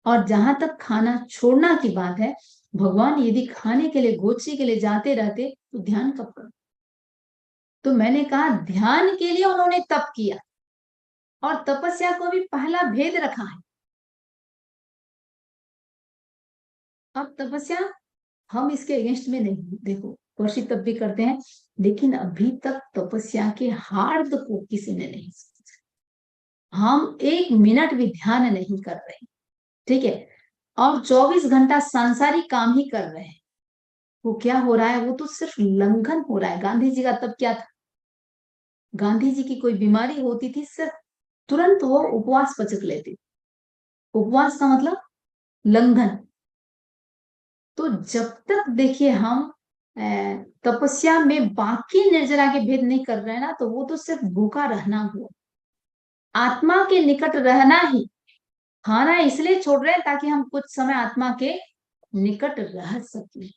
और जहां तक खाना छोड़ना की बात है, भगवान यदि खाने के लिए, गोची के लिए जाते रहते तो ध्यान कब कर? तो मैंने कहा ध्यान के लिए उन्होंने तप किया और तपस्या को भी पहला भेद रखा है। अब तपस्या हम इसके अगेंस्ट में नहीं, देखो वर्षित तप भी करते हैं, लेकिन अभी तक तपस्या के हार्द को किसी ने नहीं समझा। हम 1 मिनट भी ध्यान नहीं कर रहे, ठीक है, और 24 घंटा सांसारिक काम ही कर रहे हैं। वो क्या हो रहा है? वो तो सिर्फ लंघन हो रहा है। गांधी जी का तब क्या था? गांधी जी की कोई बीमारी होती थी, सिर्फ तुरंत वो उपवास पचक लेते। उपवास का मतलब लंघन। तो जब तक देखिए हम तपस्या में बाकी निर्जला के भेद नहीं कर रहे हैं ना, तो वो तो सिर्फ भूखा रहना हुआ। आत्मा के निकट रहना ही, खाना इसलिए छोड़ रहे हैं ताकि हम कुछ समय आत्मा के निकट रह सके।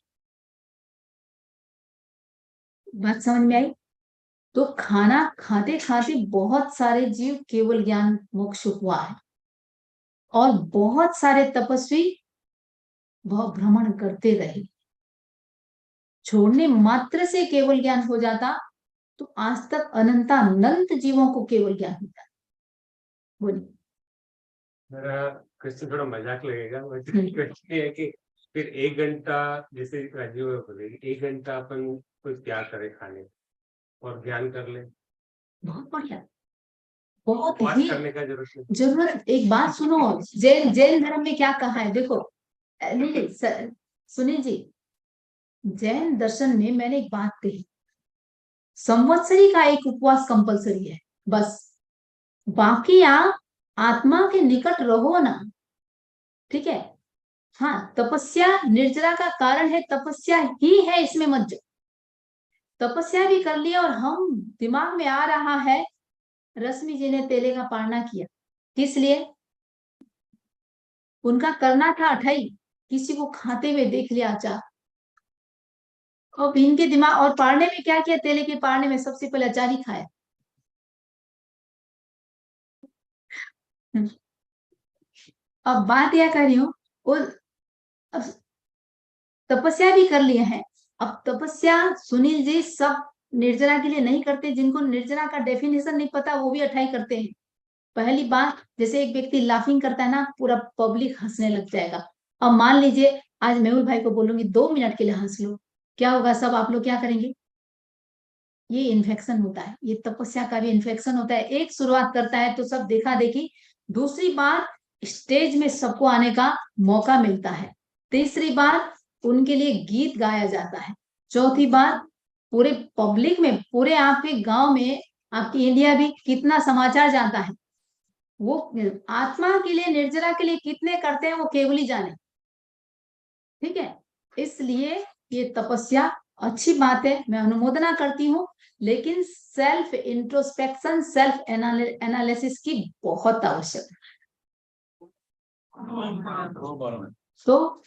बात समझ में आई? तो खाना खाते खाते बहुत सारे जीव केवल ज्ञान मोक्ष हुआ है, और बहुत सारे तपस्वी वह भ्रमण करते रहे। छोड़ने मात्र से केवल ज्ञान हो जाता तो आज तक अनंत जीवों को केवल ज्ञान होता। बोलिए। मेरा क्वेश्चन थोड़ा मजाक लगेगा, क्वेश्चन है कि फिर 1 घंटा, जैसे राजीव बोलेगी 1 घंटा अपन कुछ क्या करे खाने और ध्यान कर ले, बहुत बढ़िया, बहुत उपवास ही करने का जरूरत नहीं। जरूरत। एक बात सुनो, जैन धर्म में क्या कहा है? देखो नहीं, सुनिए जी, जैन दर्शन में मैंने एक बात कही, संवत्सरी का एक उपवास कंपलसरी है, बस। बाकी आप आत्मा के निकट रहो ना, ठीक है। हाँ, तपस्या निर्जला का कारण है, तपस्या ही है, इसमें मत जाओ। तपस्या भी कर लिया और हम दिमाग में आ रहा है रश्मि जी ने तेले का पारणा किया, किस लिए? उनका करना था अठाई, किसी को खाते हुए देख लिया अचार, और इनके दिमाग, और पारने में क्या किया? तेले के पारने में सबसे पहले अचार ही खाया। अब बात यह कर रही हूँ, वो तपस्या भी कर लिए हैं। अब तपस्या सुनील जी सब निर्जरा के लिए नहीं करते, जिनको निर्जरा का डेफिनेशन नहीं पता वो भी अठाई करते हैं। पहली बात, जैसे एक व्यक्ति लाफिंग करता है ना, पूरा पब्लिक हंसने लग जाएगा। अब मान लीजिए आज मेहुल भाई को बोलूंगी 2 मिनट के लिए हंस लो, क्या होगा? सब आप लोग क्या करेंगे? ये इन्फेक्शन होता है, ये तपस्या का भी इन्फेक्शन होता है। एक शुरुआत करता है तो सब देखा देखी। दूसरी बात, स्टेज में सबको आने का मौका मिलता है। तीसरी बात, उनके लिए गीत गाया जाता है। चौथी बात, पूरे पब्लिक में, पूरे आपके गांव में, आपकी इंडिया भी कितना समाचार जानता है। वो आत्मा के लिए, निर्जरा के लिए कितने करते हैं वो केवल ही जाने। ठीक है, इसलिए ये तपस्या अच्छी बात है, मैं अनुमोदना करती हूँ, लेकिन सेल्फ इंट्रोस्पेक्शन, सेल्फ एनालिसिस की बहुत आवश्यक है। तो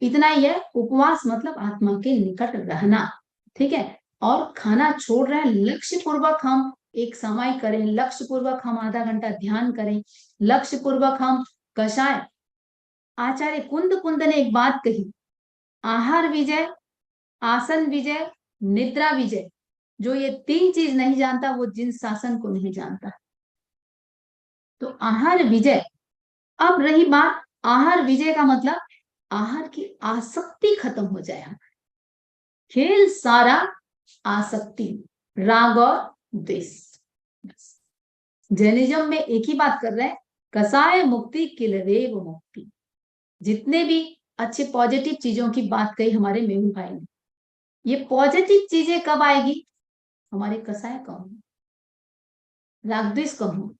इतना ही है। उपवास मतलब आत्मा के निकट रहना, ठीक है। और खाना छोड़ रहे हैं, लक्ष्य पूर्वक हम एक समय करें, लक्ष्य पूर्वक हम आधा घंटा ध्यान करें, लक्ष्य पूर्वक हम कषाय। आचार्य कुंद ने एक बात कही, आहार विजय, आसन विजय, निद्रा विजय। जो ये 3 चीज नहीं जानता वो जिन शासन को नहीं जानता। तो आहार विजय। अब रही बात आहार विजय का मतलब, आहार की आसक्ति खत्म हो जाए। खेल सारा आसक्ति, राग और द्वेष। जैनिज्म में एक ही बात कर रहे हैं, कसाय मुक्ति किलरेव मुक्ति। जितने भी अच्छे पॉजिटिव चीजों की बात कही हमारे मेहुल भाई ने, ये पॉजिटिव चीजें कब आएगी? हमारे कसाय कम हो, राग द्वेष कम हो।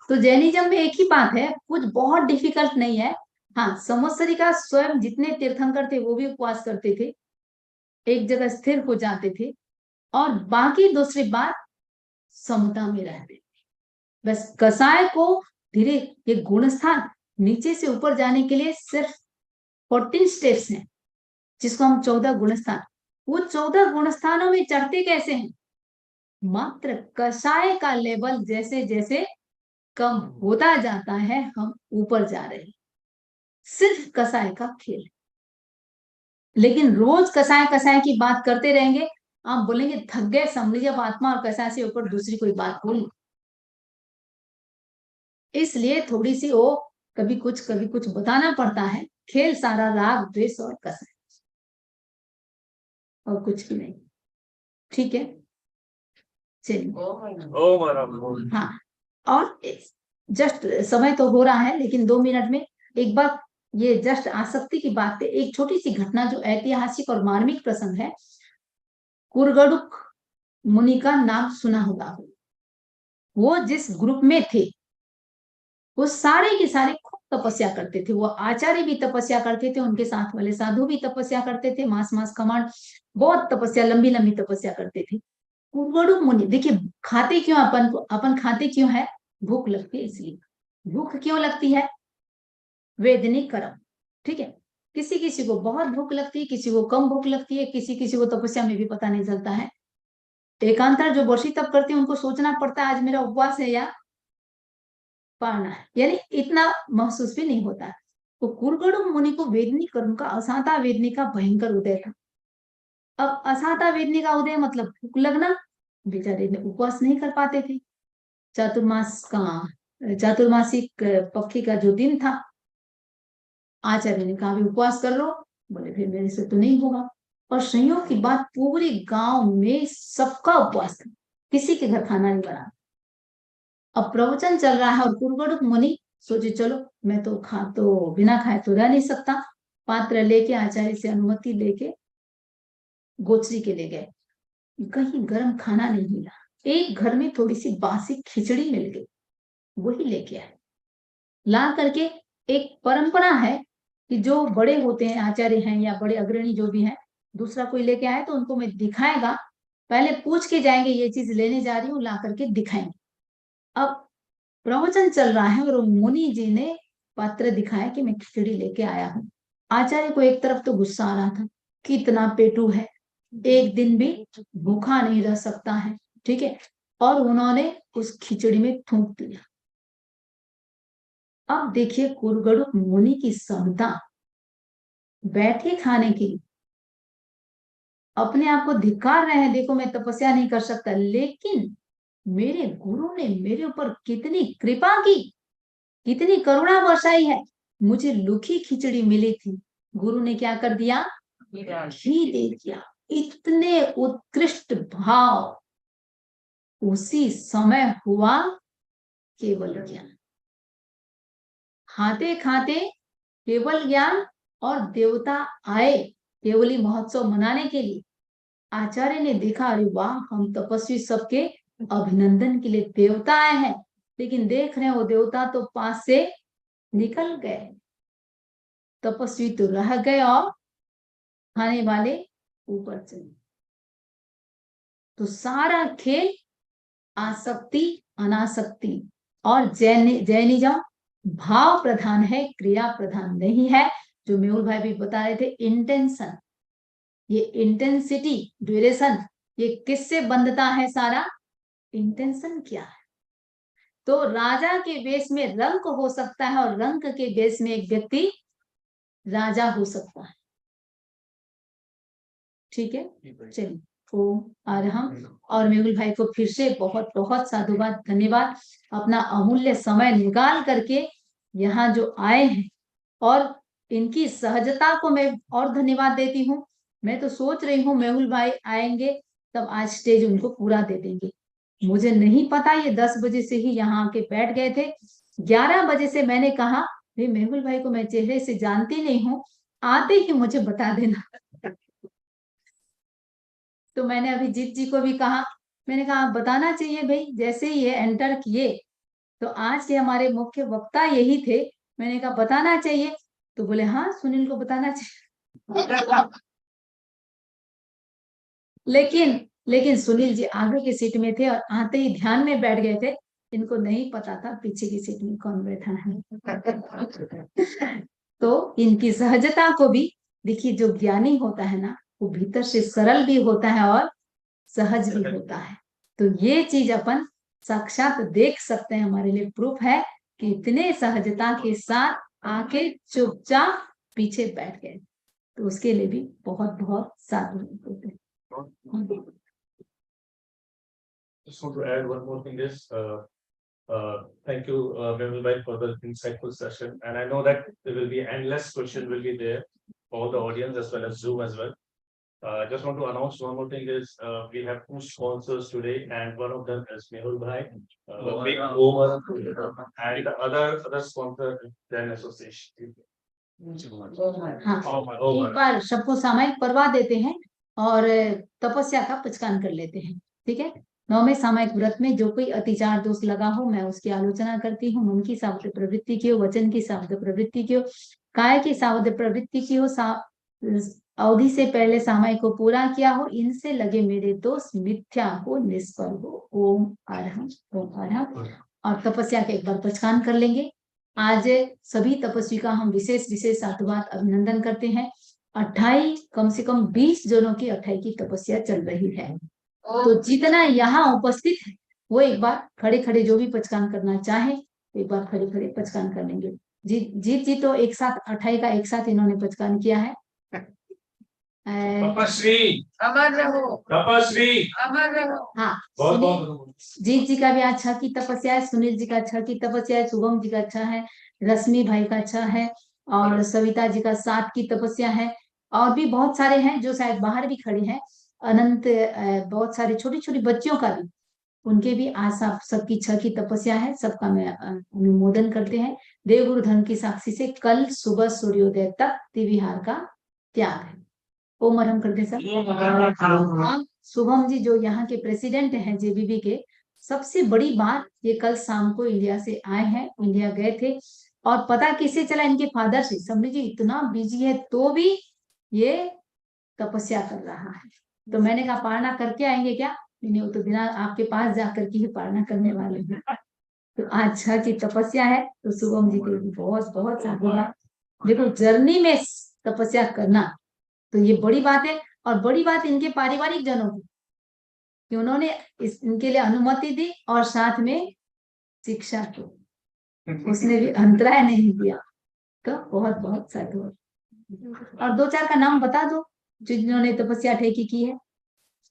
तो जैनिज्म में एक ही बात है, कुछ बहुत डिफिकल्ट नहीं है। हाँ, संवत्सरी का स्वयं जितने तीर्थंकर थे वो भी उपवास करते थे, एक जगह स्थिर हो जाते थे, और बाकी दूसरी बात समता में रहते थे। बस कसाय को धीरे, ये गुणस्थान नीचे से ऊपर जाने के लिए सिर्फ 14 स्टेप्स हैं, जिसको हम 14 गुणस्थान। वो 14 गुणस्थानों में चढ़ते कैसे हैं? मात्र कसाय का लेवल जैसे जैसे कम होता जाता है, हम ऊपर जा रहे हैं। सिर्फ कसाय का खेल। लेकिन रोज कसाय कसाय की बात करते रहेंगे, आप बोलेंगे थक गए, समझिए अब आत्मा और कसाय से ऊपर दूसरी कोई बात बोली। इसलिए थोड़ी सी वो कभी कुछ बताना पड़ता है। खेल सारा राग द्वेष और कसाय, और कुछ भी नहीं। ठीक है, चलिए। हाँ, और जस्ट समय तो हो रहा है, लेकिन 2 मिनट में एक बार, ये जस्ट आसक्ति की बात पे एक छोटी सी घटना जो ऐतिहासिक और मार्मिक प्रसंग है। कुरगड़ुक मुनि का नाम सुना होगा। वो जिस ग्रुप में थे वो सारे के सारे खूब तपस्या करते थे। वो आचार्य भी तपस्या करते थे, उनके साथ वाले साधु भी तपस्या करते थे, मास कमांड, बहुत तपस्या, लंबी लंबी तपस्या करते थे। कुरगड़ुक मुनि, देखिए खाते क्यों अपन खाते क्यों है? भूख लगती है, इसलिए। भूख क्यों लगती है? वेदनिक कर्म, ठीक है। किसी किसी को बहुत भूख लगती है, किसी को कम भूख लगती है, किसी किसी को तपस्या में भी पता नहीं चलता है। एकांतर जो वर्षी तप करते हैं उनको सोचना पड़ता है आज मेरा उपवास है या पाना है, यानी इतना महसूस भी नहीं होता। तो कुरगड़ुक मुनि को वेदनिक कर्म का, असाता वेदनी का भयंकर उदय था। अब असाता वेदनी का उदय मतलब भूख लगना, बेचारे ने उपवास नहीं कर पाते थे। चातुर्मासिक पक्षी का जो दिन था, आचार्य ने कहा भी उपवास कर लो, बोले फिर मेरे से तो नहीं होगा। और संयोग की बात, पूरे गांव में सबका उपवास था, किसी के घर खाना नहीं बना। अब प्रवचन चल रहा है और कुरगड़ुक मुनि सोचे चलो मैं तो बिना खाए तो रह नहीं सकता। पात्र लेके आचार्य से अनुमति लेके गोचरी के ले गए, कहीं गर्म खाना नहीं मिला। एक घर में थोड़ी सी बासी खिचड़ी मिल गई, वही लेके आए। ला करके, एक परंपरा है कि जो बड़े होते हैं, आचार्य हैं या बड़े अग्रणी जो भी हैं, दूसरा कोई लेके आए तो उनको मैं दिखाएगा, पहले पूछ के जाएंगे ये चीज लेने जा रही हूँ, ला करके दिखाएंगे। अब प्रवचन चल रहा है और मुनि जी ने पत्र दिखाया कि मैं खिचड़ी लेके आया हूँ। आचार्य को एक तरफ तो गुस्सा आ रहा था कि इतना पेटू है, एक दिन भी भूखा नहीं रह सकता है, ठीक है, और उन्होंने उस खिचड़ी में थूक दिया। अब देखिए कुरगड़ु मुनि की समता, बैठे खाने के लिए अपने आप को धिक्कार रहे हैं, देखो मैं तपस्या नहीं कर सकता, लेकिन मेरे गुरु ने मेरे ऊपर कितनी कृपा की, कितनी करुणा वर्षाई है, मुझे लूखी खिचड़ी मिली थी, गुरु ने क्या कर दिया, घी दे दिया। इतने उत्कृष्ट भाव उसी समय हुआ केवल ज्ञान। खाते खाते केवल ज्ञान, और देवता आए केवली महोत्सव मनाने के लिए। आचार्य ने देखा, अरे वाह, हम तपस्वी सबके अभिनंदन के लिए देवता आए हैं, लेकिन देख रहे हैं वो देवता तो पास से निकल गए, तपस्वी तो रह गए और खाने वाले ऊपर चले। तो सारा खेल आसक्ति अनासक्ति और जैनिज्म भाव प्रधान है, क्रिया प्रधान नहीं है। जो मेहुल भाई भी बता रहे थे, इंटेंशन, ये इंटेंसिटी, ड्यूरेशन, ये किससे बंधता है, सारा इंटेंशन क्या है। तो राजा के वेश में रंक हो सकता है और रंक के वेश में एक व्यक्ति राजा हो सकता है, ठीक है। चलिए, ओम अरहम। और मेहुल भाई को फिर से बहुत बहुत साधुवाद, धन्यवाद, अपना अमूल्य समय निकाल करके यहाँ जो आए हैं, और इनकी सहजता को मैं और धन्यवाद देती हूँ। मैं तो सोच रही हूँ मेहुल भाई आएंगे तब आज स्टेज उनको पूरा दे देंगे। मुझे नहीं पता, ये 10 बजे से ही यहाँ आके बैठ गए थे। 11 बजे से मैंने कहा भाई मेहुल भाई को मैं चेहरे से जानती नहीं हूँ, आते ही मुझे बता देना। तो मैंने अभी जीत जी को भी कहा, मैंने कहा आप बताना चाहिए भाई, जैसे ही ये एंटर किए तो आज के हमारे मुख्य वक्ता यही थे, मैंने कहा बताना चाहिए, तो बोले हाँ सुनील को बताना चाहिए। लेकिन सुनील जी आगे की सीट में थे और आते ही ध्यान में बैठ गए थे, इनको नहीं पता था पीछे की सीट में कौन बैठा है। तो इनकी सहजता को भी देखिए, जो ज्ञानी होता है ना, वो भीतर से सरल भी होता है और सहज भी होता है। तो ये चीज अपन साक्षात देख सकते हैं, हमारे लिए प्रूफ है कि इतने सहजता के साथ आके चुपचाप पीछे बैठ गए, तो उसके लिए भी बहुत बहुत साधु होते हैं। Just want to add one more thing is, thank you, Mehul bhai, for the insightful session. And I know that there will be endless question will be there for the audience as well as Zoom as well. Just want to announce one more thing is, we have 2 sponsors today, and one of them is Mehul bhai, big Omar, and the other sponsor is Zen Association. हाँ, एक बार सबको सामायिक परवा देते हैं और तपस्या का पचकान कर लेते हैं, ठीक है। 9वें सामायिक व्रत में जो कोई अतिचार दोष लगा हो, मैं उसकी आलोचना करती हूँ। मन की सावध प्रवृत्ति की हो, वचन की सावध प्रवृत्ति की हो, काय की सावध प्रवृत्ति की हो, अवधि से पहले सामायिक को पूरा किया हो, इनसे लगे मेरे दोष मिथ्या हो, निष्फल हो। ओम अरहम, ओम अरहम। और तपस्या के एक बार पचकान कर लेंगे। आज सभी तपस्वी का हम विशेष विशेष साधुवाद अभिनंदन करते हैं। 28 कम से कम 20 जनों की 28 की तपस्या चल रही है। तो जितना यहाँ उपस्थित है वो एक बार खड़े खड़े जो भी पचकान करना चाहे एक बार खड़े खड़े पचकान कर लेंगे। जीत जी तो एक साथ 28 का एक साथ इन्होंने पचकान किया है। तपस्वी अमर रहो, तपस्वी अमर रहो। हाँ, बहुत बहुत जीत जी का भी अच्छा की तपस्या है, सुनील जी का अच्छा की तपस्या है, शुभम जी का अच्छा है, रश्मि भाई का अच्छा है, और सविता जी का 7 की तपस्या है। और भी बहुत सारे हैं जो शायद बाहर भी खड़े हैं, अनंत, बहुत सारे छोटी छोटी बच्चियों का भी, उनके भी आज सबकी 6 की तपस्या है। सबका मैं अनुमोदन करते हैं। देवगुरु धर्म की साक्षी से कल सुबह सूर्योदय तक तिविहार का त्याग है। ओम अरहम करते सब। शुभम जी जो यहाँ के प्रेसिडेंट हैं जेवीबी के, सबसे बड़ी बात ये कल शाम को इंडिया से आए हैं, इंडिया गए थे, और पता किससे चला, इनके फादर से। समझ जी इतना बिजी है तो भी ये तपस्या कर रहा है। तो मैंने कहा पारणा करके आएंगे क्या? नहीं, वो तो बिना आपके पास जाकर के ही पारणा करने वाले हैं। तो आज छह की तपस्या है, तो शुभम जी को भी बहुत बहुत साधुवाद। देखो जर्नी में तपस्या करना तो ये बड़ी बात है, और बड़ी बात इनके पारिवारिक जनों की कि उन्होंने इनके लिए अनुमति दी और साथ में शिक्षा को उसने भी अंतराय नहीं दिया। तो बहुत बहुत साधुवाद। और दो चार का नाम बता दो जिन्होंने तपस्या ठेकी की है।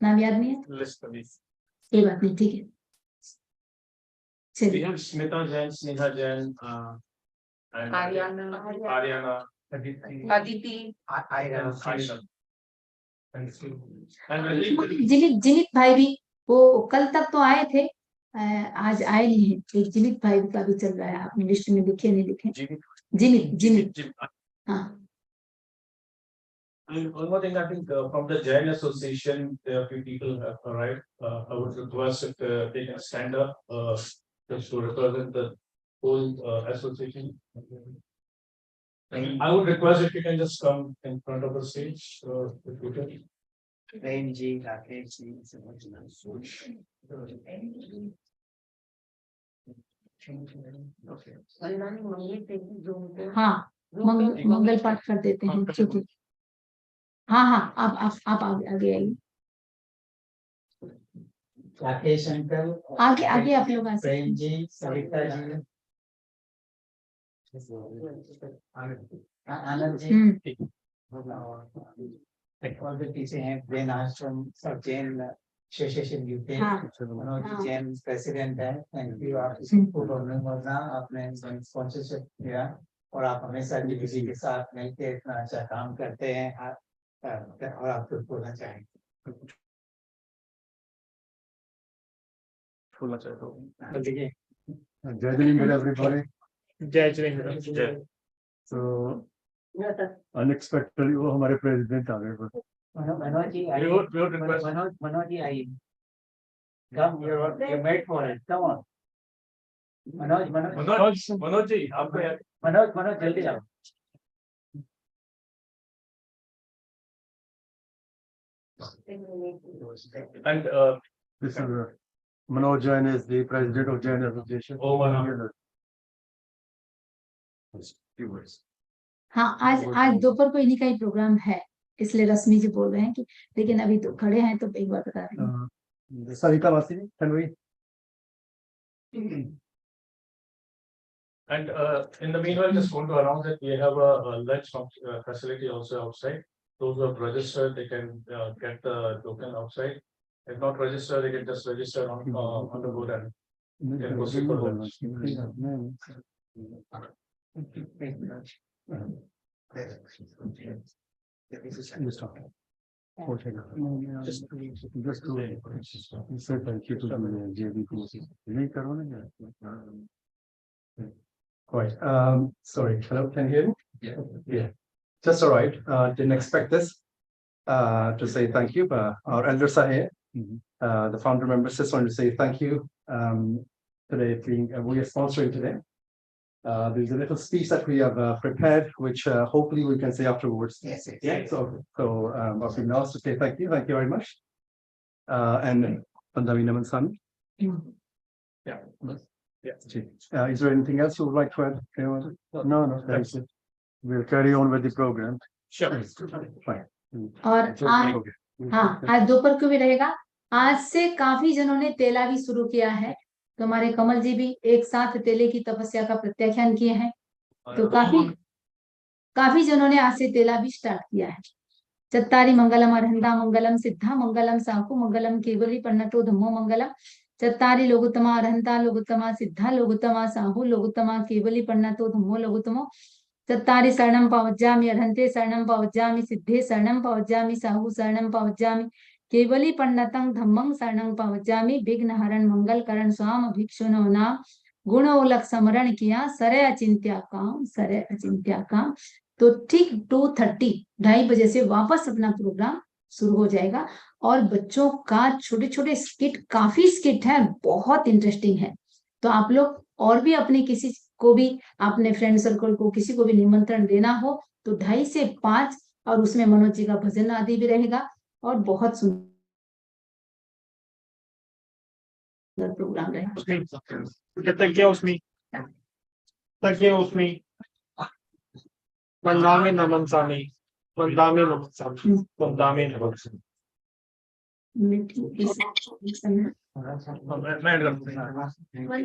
नाम याद नहीं है? ये बात नहीं, ठीक है। We have Smita Jain, Sneha Jain, and Ariana, Aditi. and Aisha. And जिमित भाई भी वो कल तक तो आए थे, आज आए नहीं है। एक जिमित भाई का भी चल रहा है, आपने लिस्ट में लिखे नहीं लिखे? जिमित हाँ। And one more thing, I think from the Jain Association, there are a few people have arrived. I would request if they can stand up just to represent the whole association. And I would request if you can just come in front of the stage. If you can. हाँ, मंगल पाठ कर देते हैं, ठीक है। हाँ हाँ, आप आगे आइए। राकेश अंकल, आगे आगे आप लोग आ सकते प्रेम हैं। जी, Savita ji, Anand ji, all the teachers हैं, जैन आश्रम सब जैन एसोसिएशन यूके, हाँ, मनोज हाँ। जैन प्रेसिडेंट है। थैंक यू, आप इसको बोलना आपने स्पॉन्सरशिप किया और आप हमेशा जीवीबी के साथ मिलकर इतना अच्छा काम करते हैं। और आप कुछ बोलना चाहेंगे? बोलना चाहे तो। देखिए, जय जिनेंद्र everybody. जय जिनेंद्र। So unexpectedly वो हमारे प्रेसिडेंट आ गए। मनोज जी आइए, मनोज जी आइए, come, you're made for it, come on, Manoj ji आपको मनोज जल्दी आओ। and This is Manoj Jain is the president of Jain Association. Oh, wow. हाँ, आज दोपहर को इन्हीं का ही प्रोग्राम है, इसलिए रश्मि जी बोल रहे हैं कि, लेकिन अभी तो खड़े हैं तो एक बार बता रहे हैं। Sarita Masi, can we? And in the meanwhile, just want to announce that we have a lunch facility also outside. Those who have registered, they can get the token outside. If not registered, they can just register on the board and can proceed for lunch. Just to say thank you to the JVB. नहीं करो ना यार. Right. Sorry. Hello. Can you hear me? Yeah. Just all right. Didn't expect this. To say thank you. Our elders are here. The founder members just want to say thank you. Today, we are sponsoring today. There's a little speech that we have prepared, which hopefully we can say afterwards. Yes. Yeah. So I've been asked to say thank you. Thank you very much. And Pandavi Naman. Yeah. Yeah. Is there anything else you would like to add? Anyone? No, that's it. We'll carry on with the program. Sure. Fine. और आज दोपहर को भी रहेगा। आज से काफी जनों ने तेला भी शुरू किया है, तो हमारे कमल जी भी एक साथ तेले की तपस्या का प्रत्याख्यान किए हैं। तो काफी जनों ने आज से तेला भी स्टार्ट किया है। चत्तारी मंगलम अरहंता मंगलम सिद्धा मंगलम साकु मंगलम केवली पन्नतो धम्मो मंगलम। चत्तारी लोगोत्तमा अरहंता लोगोत्तमा सिद्धा लोगोत्तमा साहु लोगोत्तमा केवली पन्नतो धम्मो लोगोत्तमो। चत्तारि शरणं पवज्जामि अरहन्ते शरणं पवज्जामि सिद्धे शरणं पवज्जामि साहु शरणं पवज्जामि केवली पन्नतं धम्मं शरणं पवज्जामि। विघ्नहरण मंगलकरण स्वाम भिक्षुनो नाम गुणोलक समरण किया सरय अचिंत्या काम। तो ठीक 2:30 2:30 बजे से वापस अपना प्रोग्राम शुरू हो जाएगा। और बच्चों का छोटे छोटे स्किट, काफी स्किट है, बहुत इंटरेस्टिंग है। तो आप लोग और भी अपने किसी को भी, अपने फ्रेंड सर्कल को किसी को भी निमंत्रण देना हो तो 2:30 से 5 और उसमें मनोज जी का भजन आदि भी रहेगा और बहुत सुंदर प्रोग्राम रहेगा। वंदामि नमनसामि वंदामि नमनसामि वंदामि नमनसामि। मैं ठीक इस समय मैं